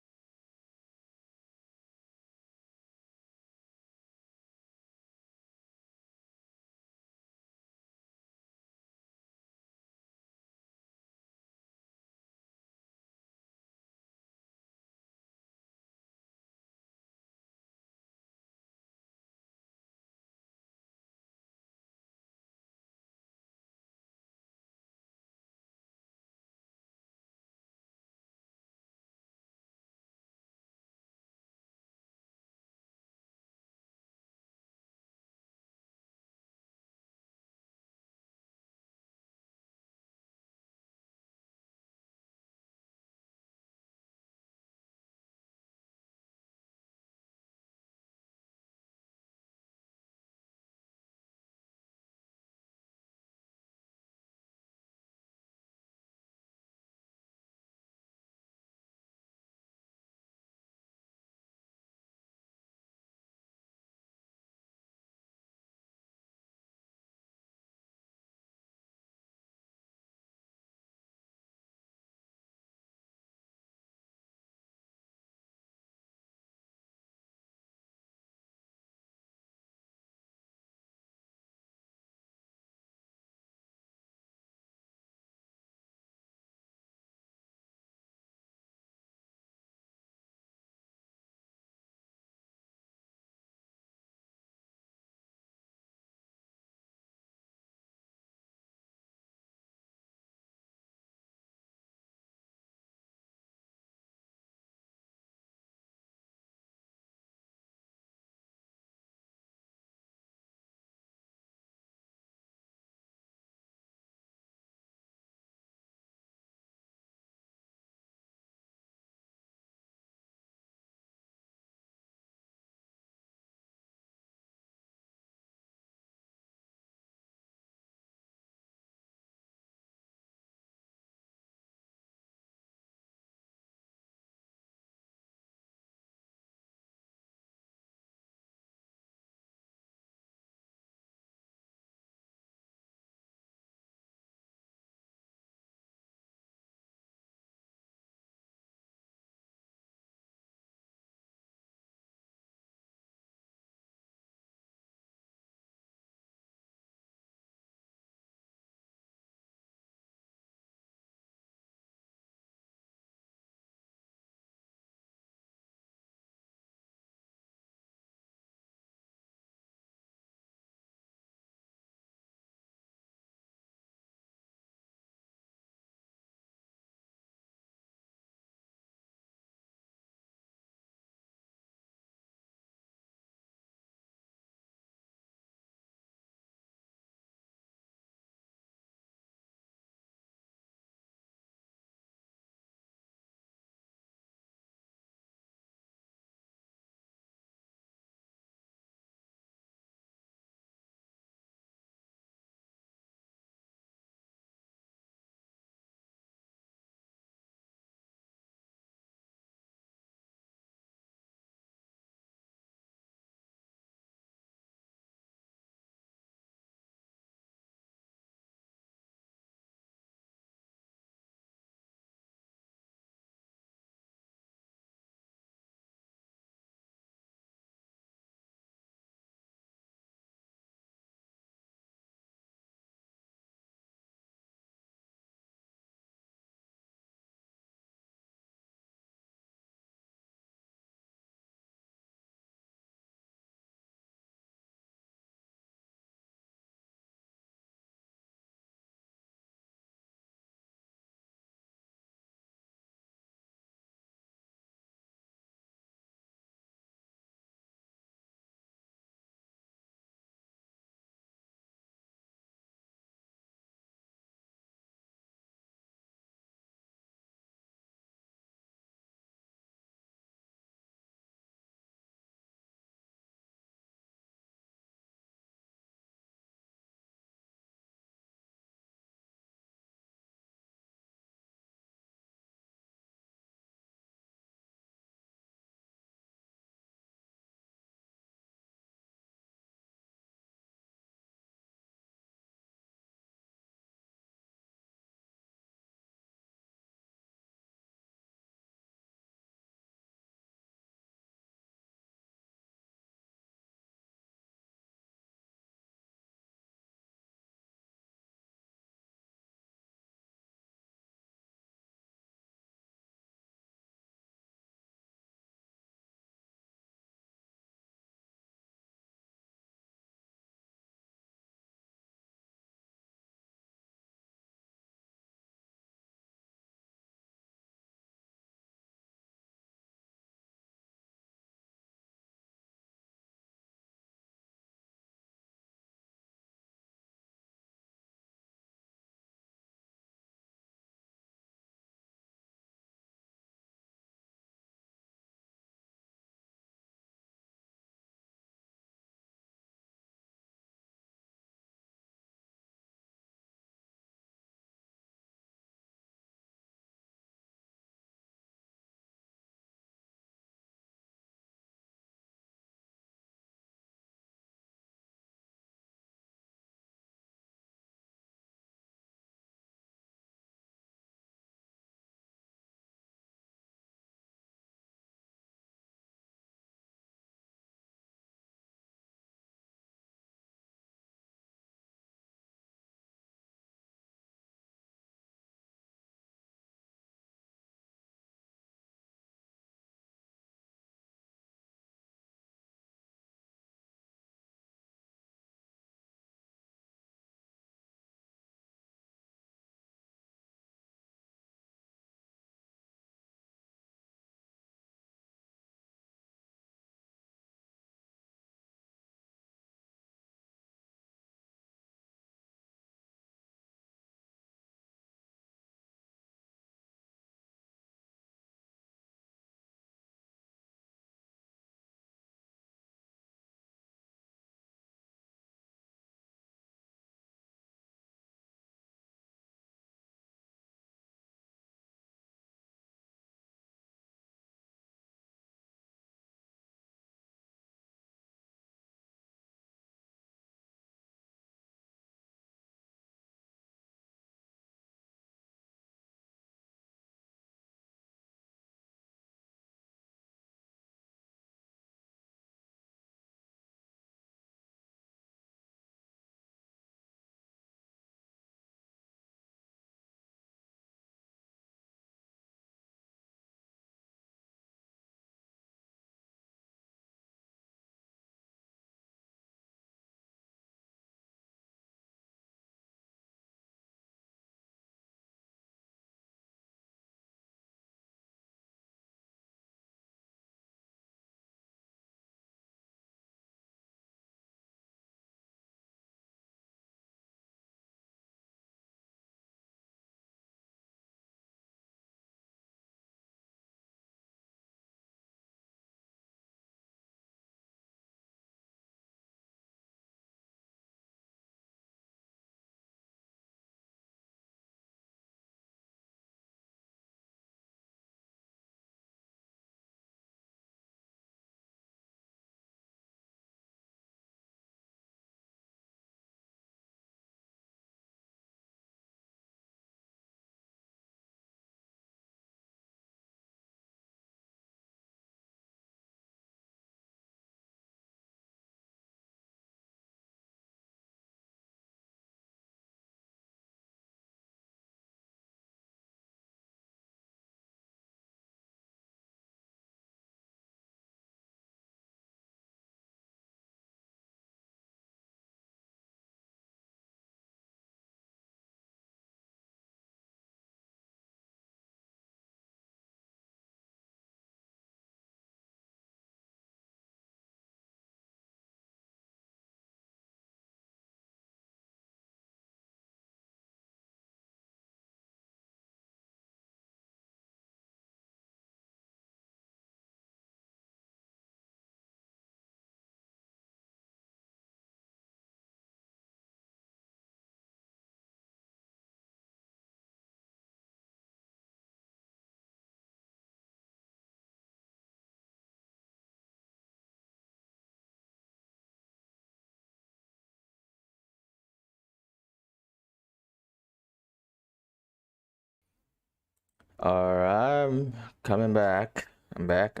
Speaker 1: Alright, I'm coming back. I'm back.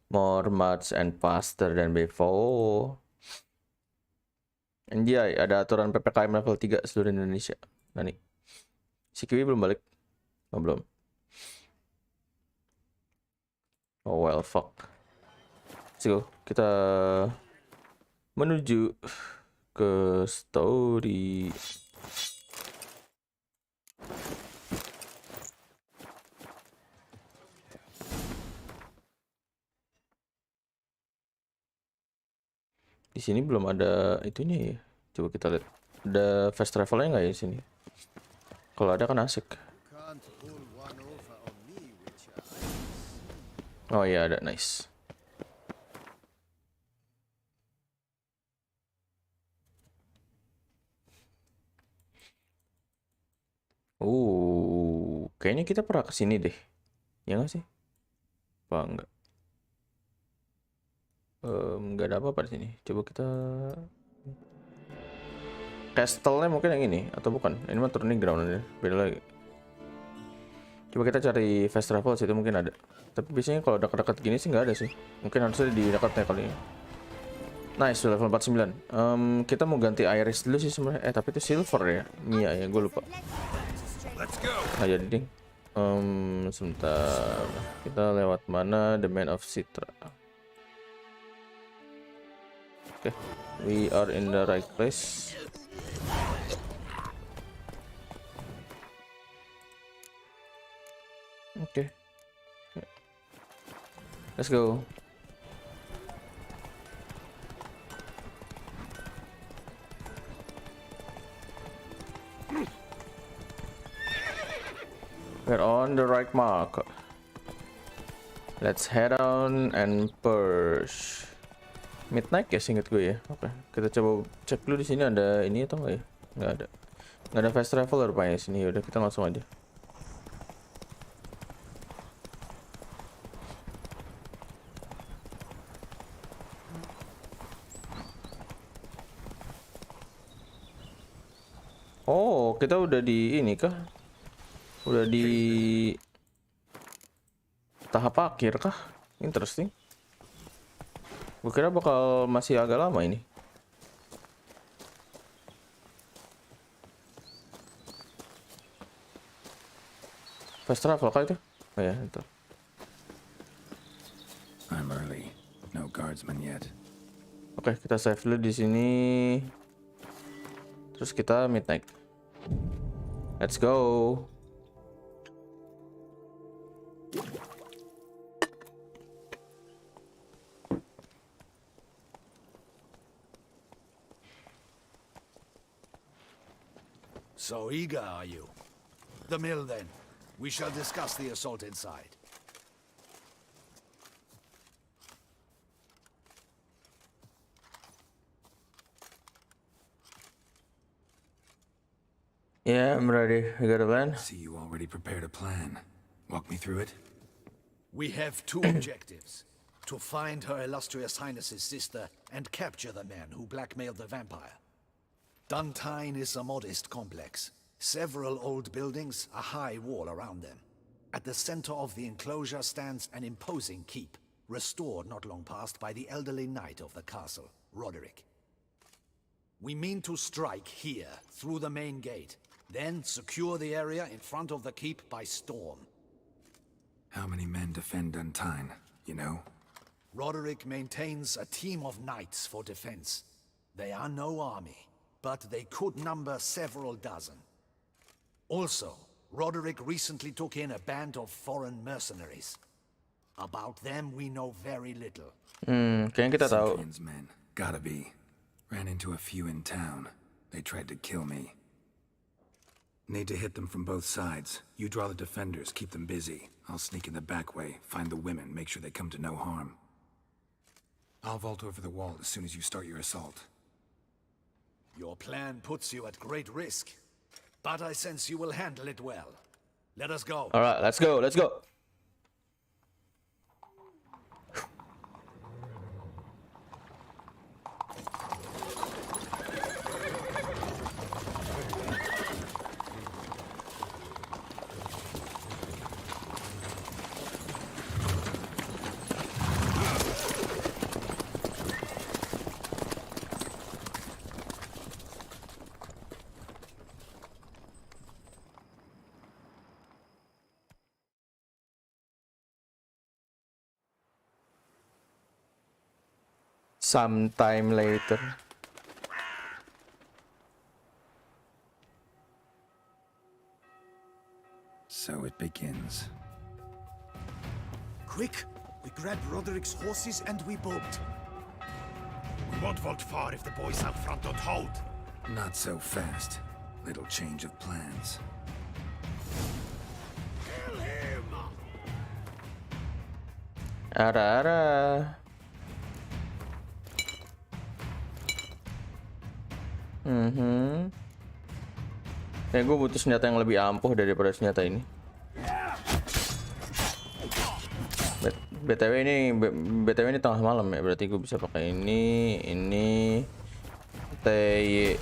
Speaker 1: More much and faster than before. Anjay, ada aturan PPKM level 3 seluruh Indonesia. Nah nih. Si Kiwi belum balik. Oh, belum. Oh well, fuck. Let's go. Kita menuju ke story. Di sini belum ada itunya ya. Coba kita lihat. Ada fast travelnya nggak ya di sini? Kalau ada kan asik. Oh iya ada, nice. Kayaknya kita pernah kesini deh. Ya nggak sih? Apa enggak? Nggak ada apa-apa di sini. Coba kita castle-nya mungkin yang ini atau bukan? Ini mah turning ground aja. Beda lagi. Coba kita cari fast travel situ mungkin ada. Tapi biasanya kalau dekat-dekat gini sih nggak ada sih. Mungkin harusnya di dekatnya kali ini. Nice, level 49. Kita mau ganti iris dulu sih sebenarnya. Tapi itu silver ya. Iya ya, gue lupa. Nah jadi ding. Sebentar. Kita lewat mana? The Man of Citra. Oke, we are in the right place. Oke. Let's go. We're on the right mark. Let's head on and push. Midnight ya, seinget gue ya. Oke, kita coba cek dulu di sini ada ini atau enggak ya? Nggak ada. Nggak ada fast traveler rupanya di sini. Udah kita langsung aja. Oh, kita udah di ini kah? Udah di tahap akhir kah? Interesting. Gue kira bakal masih agak lama ini. Fast travel kah itu? Oh ya, itu.
Speaker 4: I'm early. No guardsmen yet.
Speaker 1: Oke, kita save dulu di sini. Terus kita midnight. Let's go.
Speaker 2: So eager, are you? The mill, then. We shall discuss the assault inside.
Speaker 1: Yeah, I'm ready. You got a plan?
Speaker 4: See, you already prepared a plan. Walk me through it.
Speaker 2: We have two objectives. To find Her Illustrious Highness's sister and capture the man who blackmailed the vampire. Duntine is a modest complex. Several old buildings, a high wall around them. At the center of the enclosure stands an imposing keep, restored not long past by the elderly knight of the castle, Roderick. We mean to strike here, through the main gate, then secure the area in front of the keep by storm.
Speaker 4: How many men defend Duntine, you know?
Speaker 2: Roderick maintains a team of knights for defense. They are no army, but they could number several dozen. Also, Roderick recently took in a band of foreign mercenaries. About them we know very little.
Speaker 1: Kayaknya kita tahu.
Speaker 4: Cyprian's men, gotta be. Ran into a few in town. They tried to kill me. Need to hit them from both sides. You draw the defenders, keep them busy. I'll sneak in the back way, find the women, make sure they come to no harm. I'll vault over the wall as soon as you start your assault.
Speaker 2: Your plan puts you at great risk, but I sense you will handle it well. Let us go.
Speaker 1: All right, let's go. Let's go. Sometime later.
Speaker 4: So it begins.
Speaker 13: Quick! We grab Roderick's horses and we bolt.
Speaker 12: We won't vault far if the boys out front don't hold.
Speaker 4: Not so fast. Little change of plans.
Speaker 12: Kill him!
Speaker 1: Ara. Ya gue butuh senjata yang lebih ampuh daripada senjata ini. BTW ini tengah malam ya, berarti gue bisa pakai ini TY.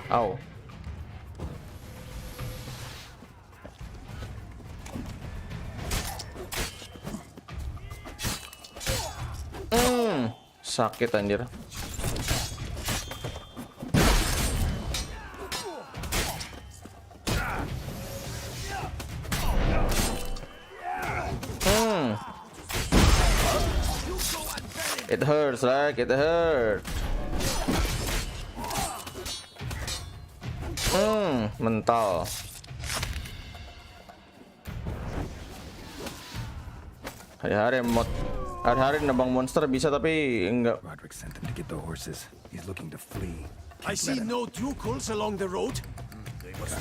Speaker 1: Au. Sakit anjir. It hurts, like it hurt. Mental. Hari-hari nembang monster bisa tapi enggak.
Speaker 4: Roderick sent them to get the horses. He's looking to flee.
Speaker 10: I see no ducals along the road.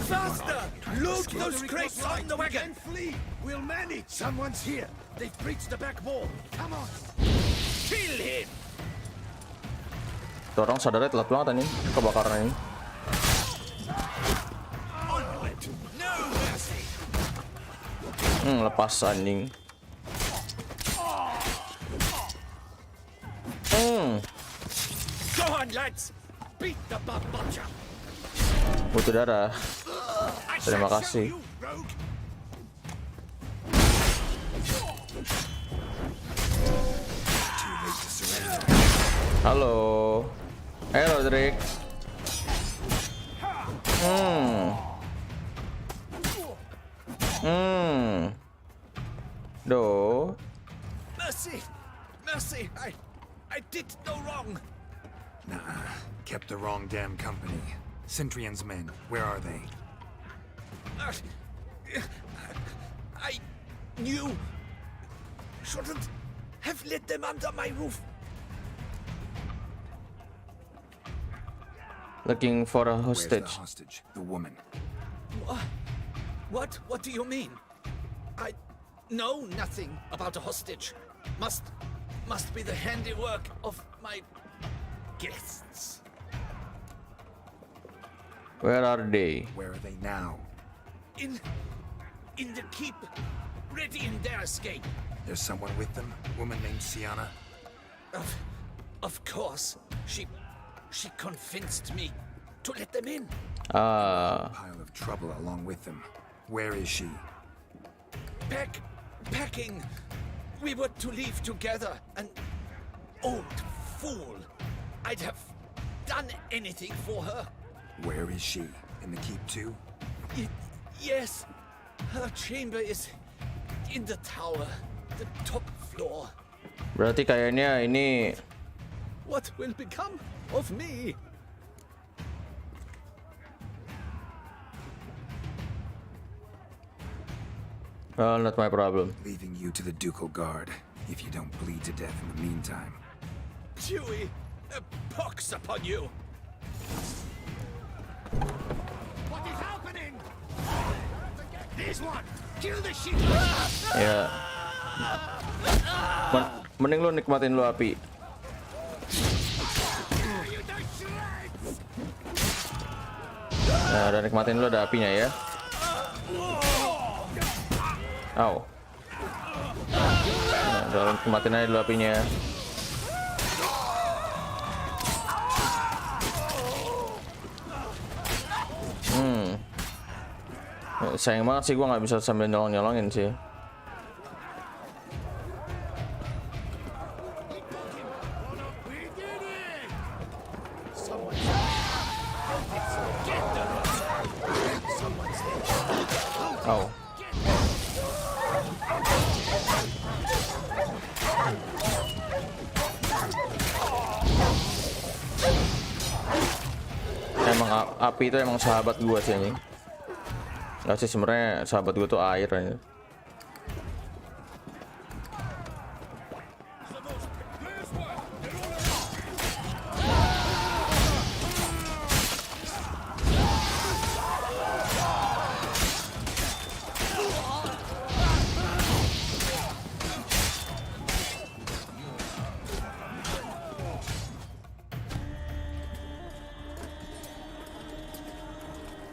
Speaker 2: Faster! Load those crates on the wagon!
Speaker 12: Flee! We'll manage!
Speaker 2: Someone's here! They've breached the back wall! Come on! Kill him!
Speaker 1: Tuh orang sadarnya telat banget anjing kebakaran ini. Lepas anjing.
Speaker 2: Go on, lads! Beat the butcher!
Speaker 1: Butuh darah. Terima kasih. Halo. Halo, Drake. Do.
Speaker 2: Mercy! Mercy! I did no wrong!
Speaker 4: Nah, kept the wrong damn company. Centrion's men, where are they?
Speaker 2: I knew... shouldn't have let them under my roof.
Speaker 1: Looking for a hostage.
Speaker 4: Where's the hostage? The woman.
Speaker 2: What? What do you mean? I know nothing about a hostage. Must be the handiwork of my guests.
Speaker 1: Where are they?
Speaker 4: Where are they now?
Speaker 2: In the keep, ready in their escape.
Speaker 4: There's someone with them? Woman named Sienna?
Speaker 2: Of course. She convinced me to let them in.
Speaker 4: A pile of trouble along with them. Where is she?
Speaker 2: Packing. We were to leave together. An old fool. I'd have done anything for her.
Speaker 4: Where is she? In the keep too?
Speaker 2: Yes. Her chamber is in the tower. The top floor.
Speaker 1: Berarti kayaknya ini...
Speaker 2: What will become of me?
Speaker 1: Well, not my problem.
Speaker 4: Leaving you to the ducal guard, if you don't bleed to death in the meantime.
Speaker 2: Chewie, a pox upon you!
Speaker 12: What is happening? This one! Kill the shit!
Speaker 1: Ya. Mending lu nikmatin lu api. Nah, udah nikmatin lu ada apinya ya. Au. Nah, udah nikmatin aja dulu apinya. Sayang banget sih gua nggak bisa sambil nyolong-nyolongin sih. Oh. api itu emang sahabat gua sih anjing. Nggak sih, sebenarnya sahabat gua tuh air anjing.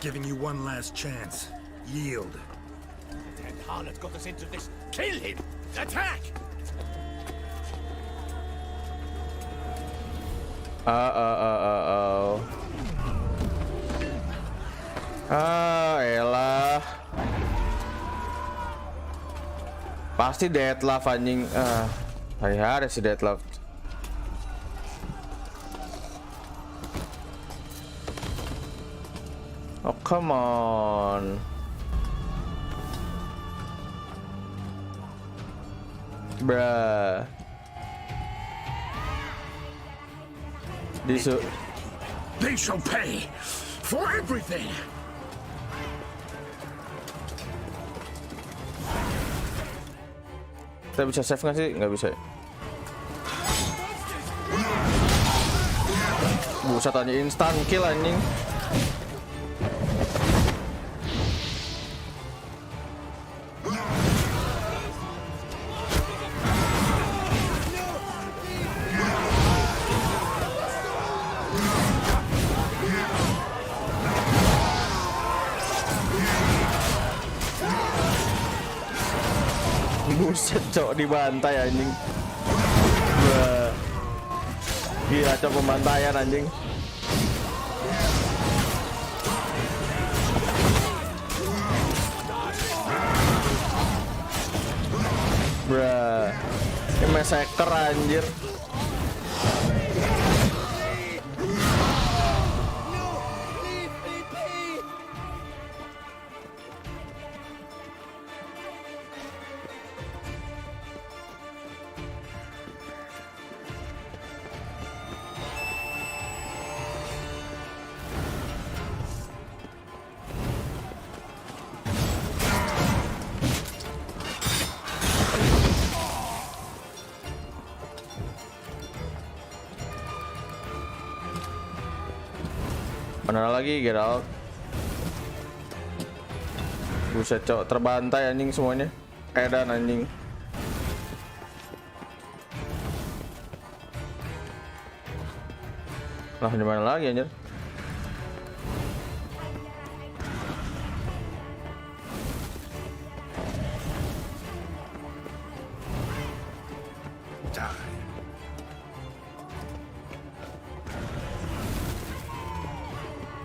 Speaker 4: Giving you one last chance. Yield.
Speaker 12: And Harlot got us into this. Kill him! Attack!
Speaker 1: Elah. Pasti Deadlove anjing. Hari-hari si Deadlove. Oh, come on. Bruh.
Speaker 4: They shall pay for everything.
Speaker 1: Kita bisa save nggak sih? Nggak bisa ya? Buset aja, instant kill anjing. Buset cok, dibantai anjing. Wah. Gila cok, pembantaian anjing. Bruh. Ini massacre anjir. Mana lagi, get out. Buset cok, terbantai anjing semuanya. Edan anjing. Nah, di mana lagi anjir?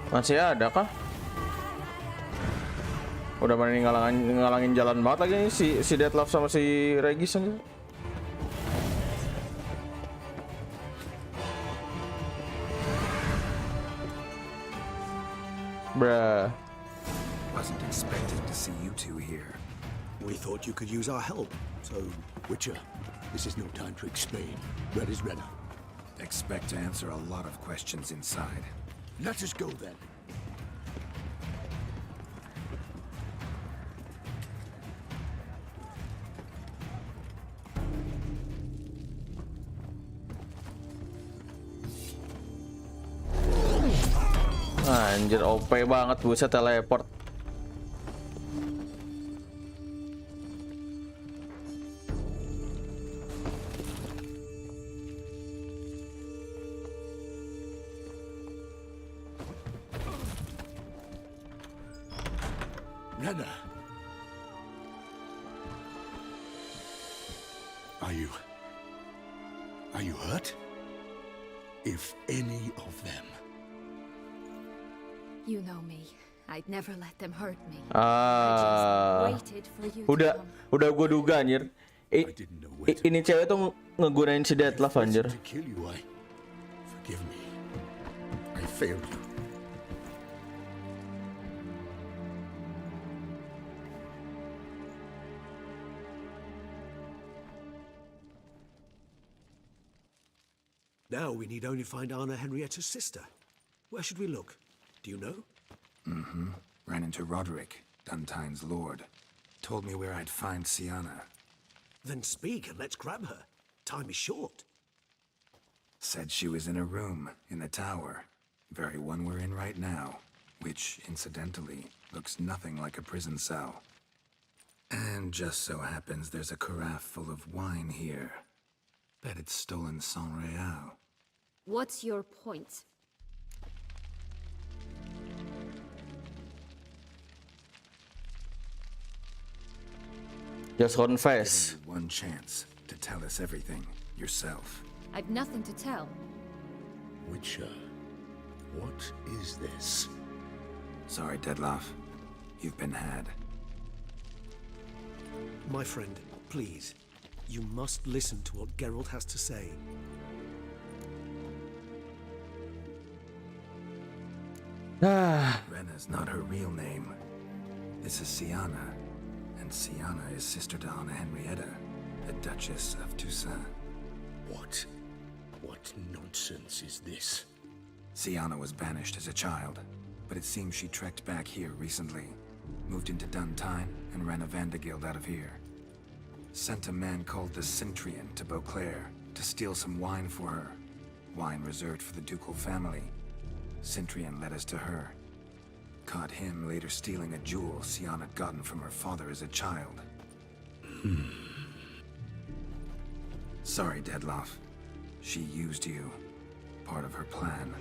Speaker 1: Masih ada kah? Udah mana nih ngalangin jalan banget lagi nih si Deadlove sama si Regis aja. Bruh.
Speaker 4: Wasn't expecting to see you two here.
Speaker 14: We thought you could use our help, so...
Speaker 12: Witcher, this is no time to explain. Red is redder.
Speaker 4: Expect to answer a lot of questions inside.
Speaker 12: Let us go then.
Speaker 1: Anjir, OP banget, buset teleport.
Speaker 12: Nana. Are you hurt? If any of them.
Speaker 17: You know me. I'd never let them hurt me.
Speaker 1: Udah gue duga anjir. Ini cewek tuh ngegunain si Deadlove anjir.
Speaker 12: Forgive me. I failed you.
Speaker 14: Now we need only find Anna Henrietta's sister. Where should we look? Do you know?
Speaker 4: Mm-hmm. Ran into Roderick, Duntine's lord. Told me where I'd find Sienna.
Speaker 14: Then speak and let's grab her. Time is short.
Speaker 4: Said she was in a room in the tower. Very one we're in right now. Which, incidentally, looks nothing like a prison cell. And just so happens there's a carafe full of wine here. Bet it's stolen San Real.
Speaker 5: What's your point?
Speaker 1: Just confess.
Speaker 4: Give you one chance to tell us everything yourself.
Speaker 5: I've nothing to tell.
Speaker 2: Witcher, what is this?
Speaker 4: Sorry, Dettlaff. You've been had.
Speaker 20: My friend, please. You must listen to what Geralt has to say.
Speaker 4: Rena's not her real name. This is Sienna. And Sienna is sister to Anna Henrietta, the Duchess of Toussaint.
Speaker 2: What nonsense is this?
Speaker 4: Sienna was banished as a child, but it seems she trekked back here recently. Moved into Duntine and ran a Vandergild out of here. Sent a man called the Centrian to Beauclair to steal some wine for her. Wine reserved for the ducal family. Centrian led us to her. Caught him later stealing a jewel Sienna had gotten from her father as a child. Sorry, Dettlaff. She used you. Part of her plan.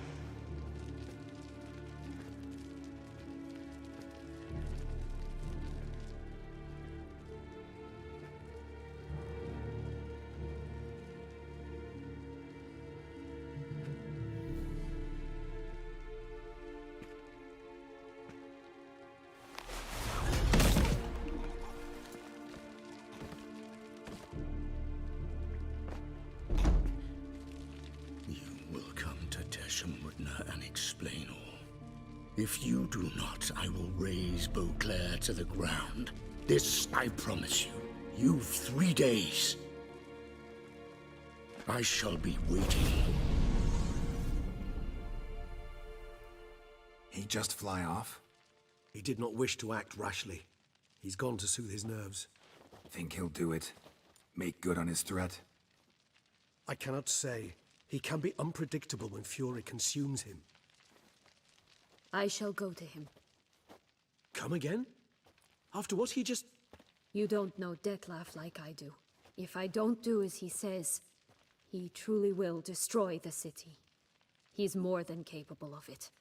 Speaker 2: And explain all. If you do not, I will raise Beauclair to the ground. This I promise you. You've 3 days. I shall be waiting.
Speaker 4: He just fly off?
Speaker 20: He did not wish to act rashly. He's gone to soothe his nerves.
Speaker 4: Think he'll do it? Make good on his threat?
Speaker 20: I cannot say. He can be unpredictable when fury consumes him.
Speaker 5: I shall go to him.
Speaker 20: Come again? After what he just...
Speaker 5: You don't know Dettlaff like I do. If I don't do as he says, he truly will destroy the city. He's more than capable of it.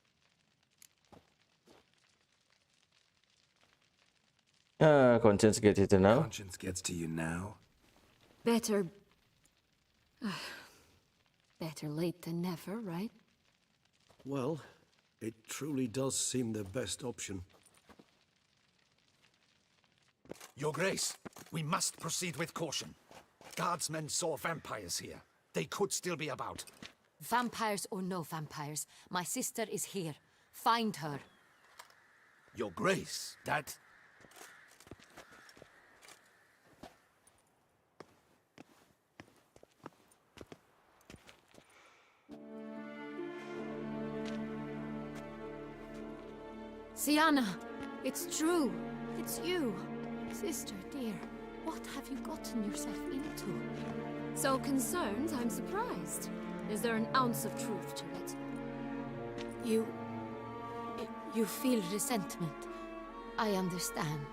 Speaker 1: Conscience gets you to now.
Speaker 4: Conscience gets to you now?
Speaker 5: Better... better late than never, right?
Speaker 20: Well, it truly does seem the best option.
Speaker 2: Your Grace, we must proceed with caution. Guardsmen saw vampires here. They could still be about.
Speaker 7: Vampires or no vampires, my sister is here. Find her.
Speaker 2: Your Grace, that...
Speaker 5: Sienna, it's true. It's you. Sister, dear, what have you gotten yourself into? So concerned, I'm surprised. Is there an ounce of truth to it?
Speaker 7: You feel resentment. I understand.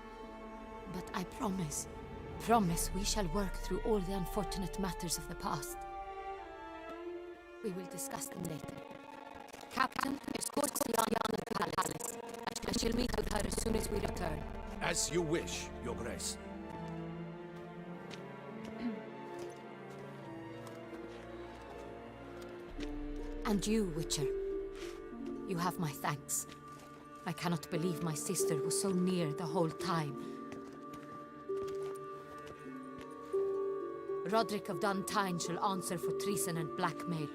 Speaker 7: But I promise we shall work through all the unfortunate matters of the past. We will discuss them later. Captain, escort Sienna to the palace. I shall meet with her as soon as we return.
Speaker 2: As you wish, Your Grace.
Speaker 7: And you, Witcher. You have my thanks. I cannot believe my sister was so near the whole time. Roderick of Duntine shall answer for treason and blackmail.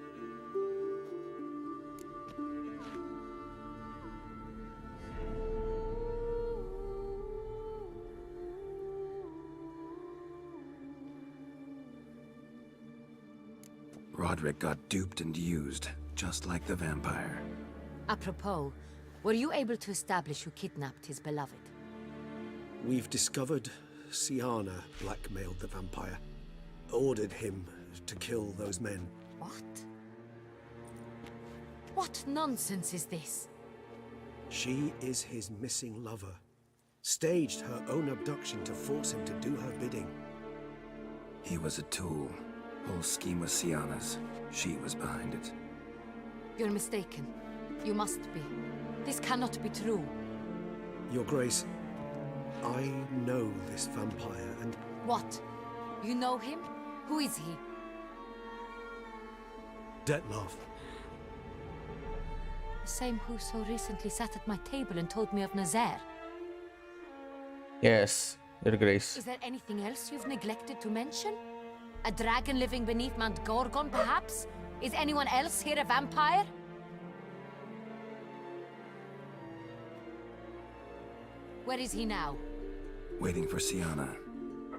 Speaker 4: Roderick got duped and used, just like the vampire.
Speaker 7: Apropos, Were you able to establish who kidnapped his beloved?
Speaker 14: We've discovered Siana blackmailed the vampire, ordered him to kill those men.
Speaker 7: What? What nonsense is this?
Speaker 14: She is his missing lover. Staged her own abduction to force him to do her bidding.
Speaker 4: He was a tool. Whole scheme was Siana's. She was behind it.
Speaker 7: You're mistaken. You must be. This cannot be true.
Speaker 14: Your Grace, I know this vampire and...
Speaker 7: What? You know him? Who is he?
Speaker 14: Detlef.
Speaker 7: The same who so recently sat at my table and told me of Nazaire.
Speaker 1: Yes, Your Grace.
Speaker 7: Is there anything else you've neglected to mention? A dragon living beneath Mount Gorgon, perhaps? Is anyone else here a vampire? Where is he now?
Speaker 4: Waiting for Siana.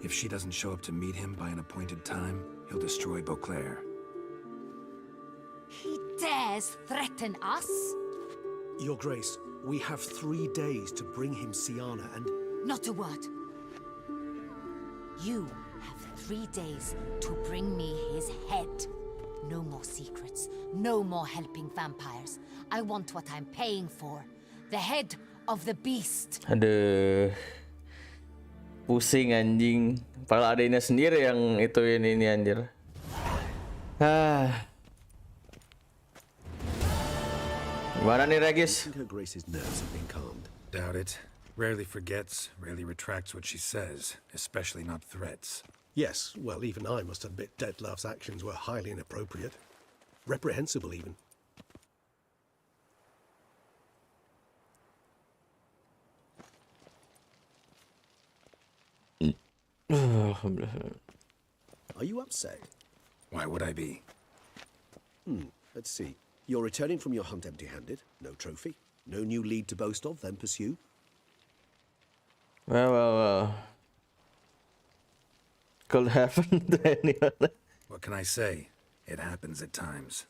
Speaker 4: If she doesn't show up to meet him by an appointed time, he'll destroy Beauclair.
Speaker 7: He dares threaten us?
Speaker 14: Your Grace, we have 3 days to bring him Siana and...
Speaker 7: Not a word. You have 3 days to bring me his head. No more secrets. No more helping vampires. I want what I'm paying for. The head of the beast.
Speaker 1: Aduh. Pusing anjing. Padahal adanya sendiri yang ituin ini anjir. Gimana nih, Regis?
Speaker 14: Her Grace's nerves have been calmed.
Speaker 4: Doubt it. Rarely forgets, rarely retracts what she says, especially not threats.
Speaker 14: Yes, well, even I must admit Detlef's actions were highly inappropriate. Reprehensible, even. Are you upset?
Speaker 4: Why would I be?
Speaker 14: Let's see. You're returning from your hunt empty-handed. No trophy. No new lead to boast of, then pursue.
Speaker 1: Well. Could happen to anyone.
Speaker 4: What can I say? It happens at times.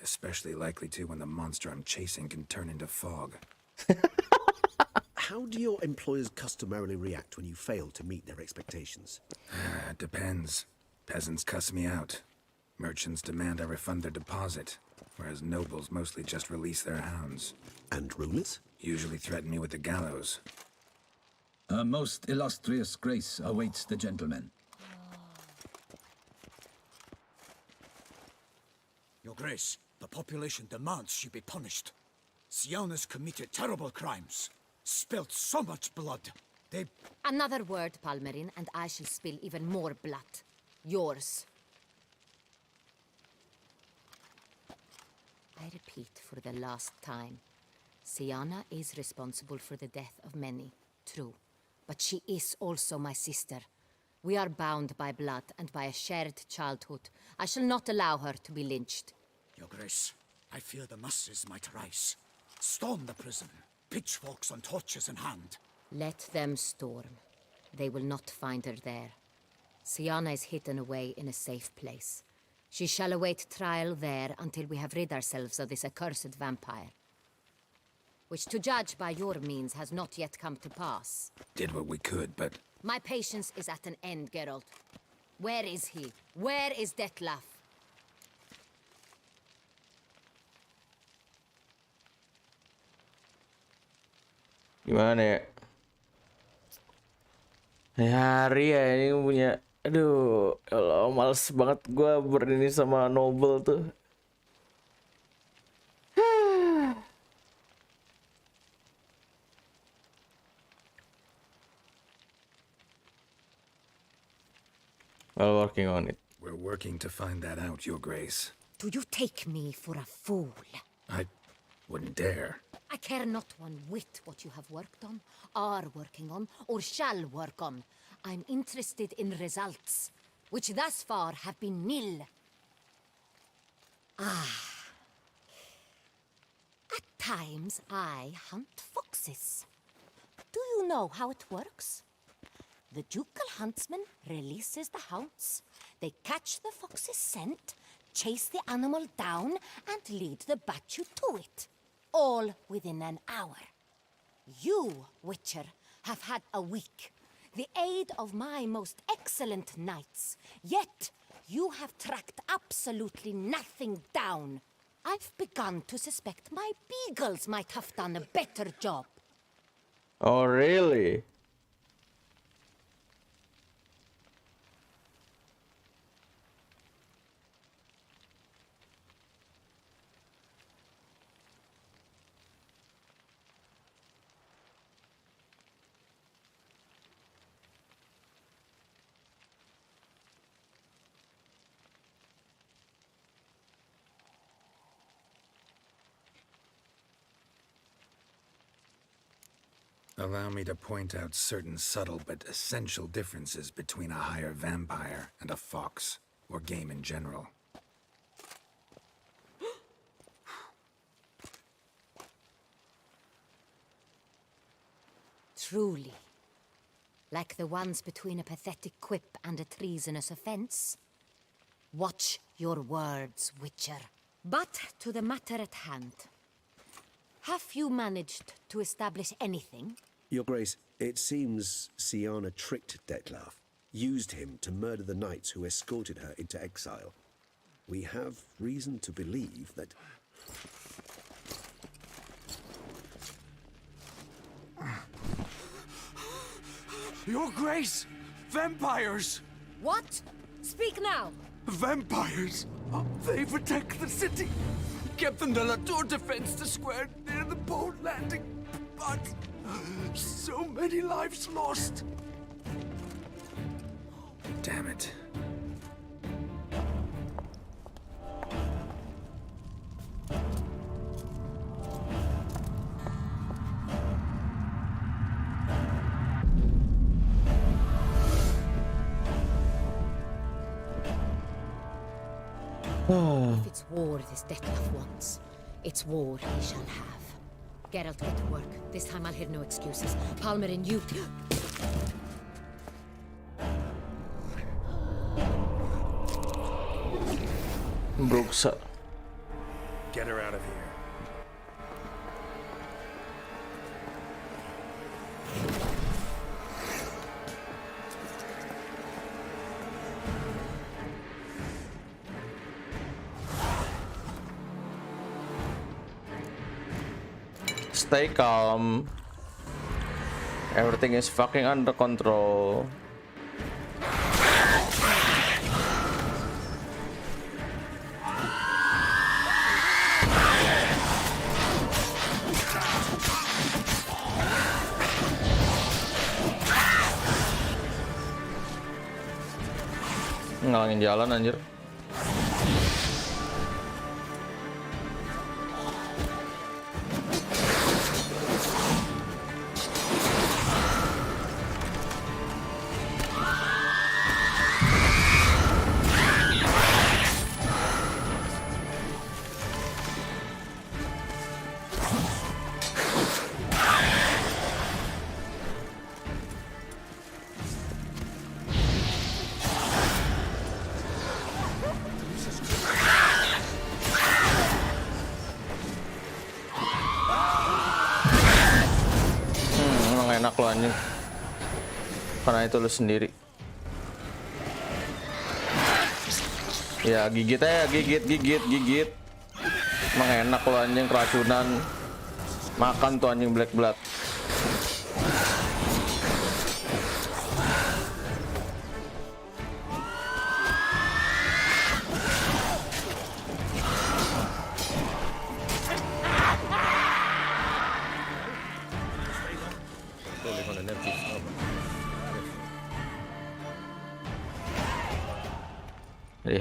Speaker 4: Especially likely to when the monster I'm chasing can turn into fog.
Speaker 14: How do your employers customarily react when you fail to meet their expectations?
Speaker 4: It depends. Peasants cuss me out. Merchants demand I refund their deposit, whereas nobles mostly just release their hounds.
Speaker 14: And rulers?
Speaker 4: Usually threaten me with the gallows.
Speaker 2: Her most illustrious grace awaits the gentleman.
Speaker 21: Your Grace, the population demands she be punished. Siana's committed terrible crimes. Spilt so much blood. They...
Speaker 7: Another word, Palmerin, and I shall spill even more blood. Yours. I repeat for the last time. Siana is responsible for the death of many, true. But she is also my sister. We are bound by blood and by a shared childhood. I shall not allow her to be lynched.
Speaker 21: Your Grace, I fear the masses might rise. Storm the prison. Pitchforks and torches in hand.
Speaker 7: Let them storm. They will not find her there. Siana is hidden away in a safe place. She shall await trial there until we have rid ourselves of this accursed vampire. Which, to judge by your means, has not yet come to pass.
Speaker 4: Did what we could, but...
Speaker 7: My patience is at an end, Geralt. Where is he? Where is Detlef?
Speaker 1: Gimana ya? Hari ya ini punya. Aduh, kalau males banget gue berini sama Noble tuh. Well, working on it.
Speaker 4: We're working to find that out, Your Grace.
Speaker 7: Do you take me for a fool?
Speaker 4: I wouldn't dare.
Speaker 7: I care not one whit what you have worked on, are working on, or shall work on. I'm interested in results, which thus far have been nil. At times I hunt foxes. Do you know how it works? The ducal huntsman releases the hounds. They catch the fox's scent, chase the animal down, and lead the battue to it.
Speaker 16: all within an hour. You, Witcher, have had a week, the aid of my most excellent knights. Yet, you have tracked absolutely nothing down. I've begun to suspect my beagles might have done a better job.
Speaker 1: Oh, really?
Speaker 4: Allow me to point out certain subtle but essential differences between a higher vampire and a fox, or game in general.
Speaker 16: Truly. Like the ones between a pathetic quip and a treasonous offense. Watch your words, Witcher. But to the matter at hand. Have you managed to establish anything?
Speaker 14: Your Grace, it seems Siana tricked Detlaf, used him to murder the knights who escorted her into exile. We have reason to believe that...
Speaker 21: Your Grace! Vampires!
Speaker 16: What? Speak now!
Speaker 21: Vampires! They've attacked the city! Captain de la Tour defends the square near the boat landing, but so many lives lost.
Speaker 4: Damn it.
Speaker 16: If it's war this Detlef wants, it's war he shall have. Geralt, get to work. This time I'll hear no excuses. Palmer and you...
Speaker 1: Brooks.
Speaker 4: Get her out of here.
Speaker 1: Stay calm. Everything is fucking under control. Ngalangin jalan anjir. Enak lo anjing, karena itu lo sendiri. Ya gigit aja, gigit. Emang enak lo anjing, keracunan. Makan tuh anjing black blood.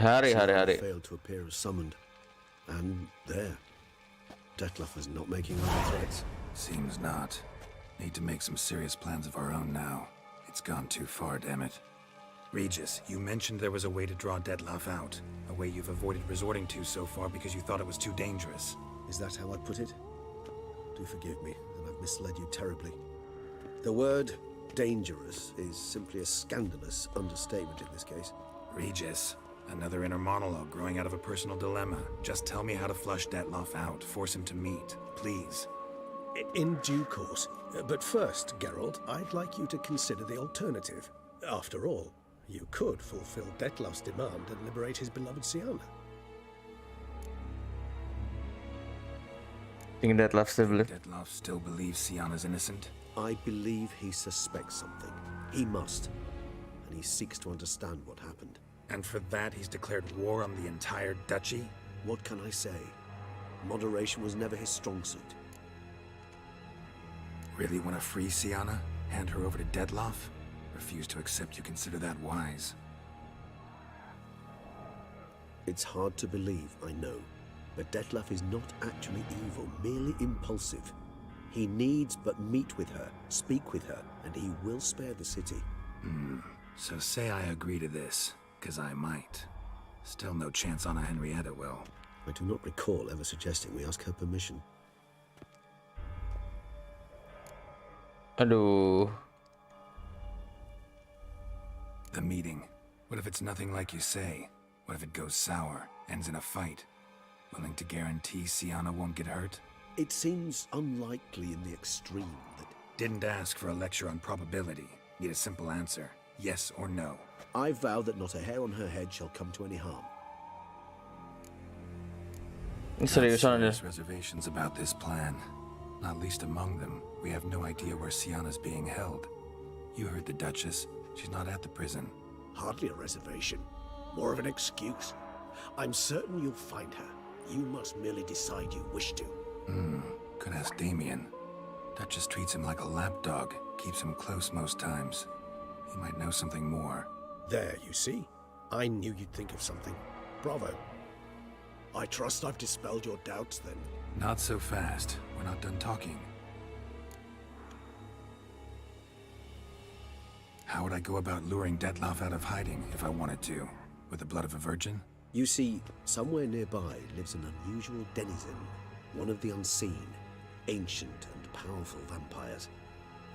Speaker 1: Hari.
Speaker 14: Failed to appear as summoned, and there, Detlef is not making other threats.
Speaker 4: Seems not. Need to make some serious plans of our own now. It's gone too far, damn it. Regis, you mentioned there was a way to draw Detlef out. A way you've avoided resorting to so far because you thought it was too dangerous.
Speaker 14: Is that how I put it? Do forgive me that I've misled you terribly. The word dangerous is simply a scandalous understatement in this case.
Speaker 4: Regis, Another inner monologue growing out of a personal dilemma. Just tell me how to flush Detloff out. Force him to meet. Please.
Speaker 20: In due course. But first, Geralt, I'd like you to consider the alternative. After all, you could fulfill Detloff's demand and liberate his beloved Siana.
Speaker 1: Think Detloff
Speaker 4: still believes Siana's innocent?
Speaker 14: I believe he suspects something. He must. And he seeks to understand what happened.
Speaker 4: And for that, he's declared war on the entire duchy?
Speaker 14: What can I say? Moderation was never his strong suit.
Speaker 4: Really want to free Siana? Hand her over to Detloff? Refuse to accept you consider that wise.
Speaker 14: It's hard to believe, I know. But Detloff is not actually evil, merely impulsive. He needs but meet with her, speak with her, and he will spare the city.
Speaker 4: So say I agree to this, because I might. Still no chance Anna Henrietta will.
Speaker 14: I do not recall ever suggesting we ask her permission.
Speaker 1: Aduh.
Speaker 4: The meeting. What if it's nothing like you say? What if it goes sour, ends in a fight? Willing to guarantee Siana won't get hurt?
Speaker 14: It seems unlikely in the extreme that...
Speaker 4: Didn't ask for a lecture on probability. Need a simple answer. Yes or no.
Speaker 14: I vow that not a hair on her head shall come to any harm.
Speaker 4: Serious reservations about this plan. Not least among them, we have no idea where Siana's being held. You heard the Duchess. She's not at the prison.
Speaker 14: Hardly a reservation. More of an excuse. I'm certain you'll find her. You must merely decide you wish to.
Speaker 4: Could ask Damien. Duchess treats him like a lapdog. Keeps him close most times. He might know something more.
Speaker 20: There, you see? I knew you'd think of something. Bravo. I trust I've dispelled your doubts, then.
Speaker 4: Not so fast. We're not done talking. How would I go about luring Detloff out of hiding if I wanted to? With the blood of a virgin?
Speaker 14: You see, somewhere nearby lives an unusual denizen, one of the unseen, ancient and powerful vampires,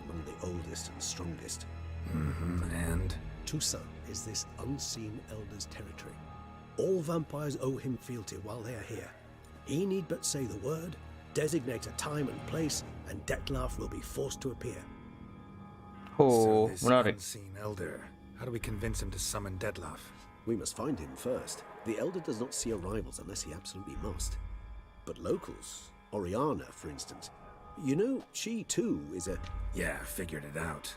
Speaker 14: among the oldest and strongest.
Speaker 4: And?
Speaker 20: Tusa is this unseen elder's territory. All vampires owe him fealty while they are here. He need but say the word, designate a time and place, and Detloff will be forced to appear.
Speaker 4: So this unseen elder, how do we convince him to summon Detloff?
Speaker 14: We must find him first. The elder does not see arrivals unless he absolutely must. But locals, Oriana, for instance, you know, she too is a...
Speaker 4: Yeah, figured it out.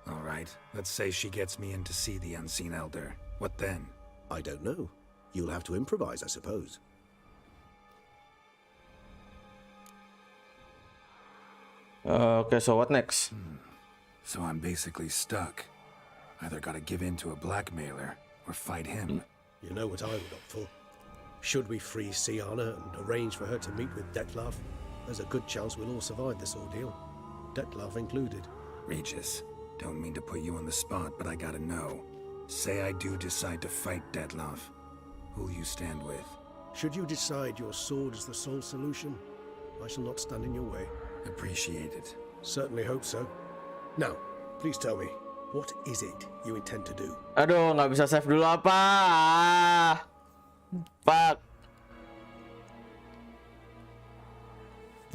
Speaker 4: All right, let's say she gets me in to see the unseen elder. What then?
Speaker 14: I don't know. You'll have to improvise, I suppose.
Speaker 1: Okay, so what next?
Speaker 4: So I'm basically stuck. Either gotta give in to a blackmailer or fight him.
Speaker 20: You know what I would opt for. Should we free Siana and arrange for her to meet with Detloff, there's a good chance we'll all survive this ordeal. Detloff included.
Speaker 4: Regis, don't mean to put you on the spot, but I gotta know. Say I do decide to fight Detloff. Who'll you stand with?
Speaker 20: Should you decide your sword is the sole solution, I shall not stand in your way.
Speaker 4: Appreciate it.
Speaker 20: Certainly hope so. Now, please tell me, what is it you intend to do?
Speaker 1: Aduh, nggak bisa save dulu apa? Fuck.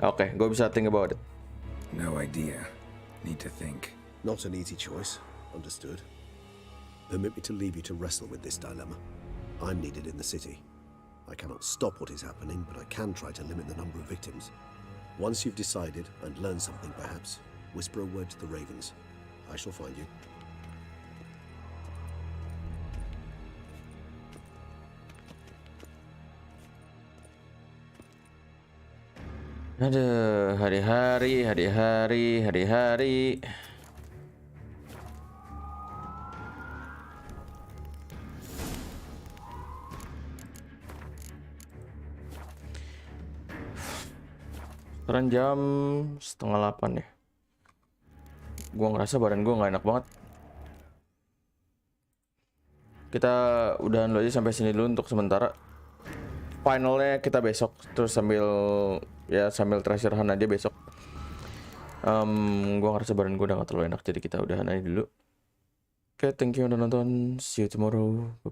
Speaker 1: Okay, gue bisa think about it.
Speaker 4: No idea. Need to think.
Speaker 14: Not an easy choice. Understood. Permit me to leave you to wrestle with this dilemma. I'm needed in the city. I cannot stop what is happening, but I can try to limit the number of victims. Once you've decided and learned something, perhaps, whisper a word to the ravens. I shall find you.
Speaker 1: Aduh, hari-hari. Sekarang jam 7:30 ya. Gua ngerasa badan gua nggak enak banget. Kita udahan dulu aja sampai sini dulu untuk sementara. Finalnya kita besok, terus sambil treasure hunt aja besok. Gua ngerasa badan gua udah nggak terlalu enak, jadi kita udahan aja dulu. Oke, thank you udah nonton. See you tomorrow. Bye.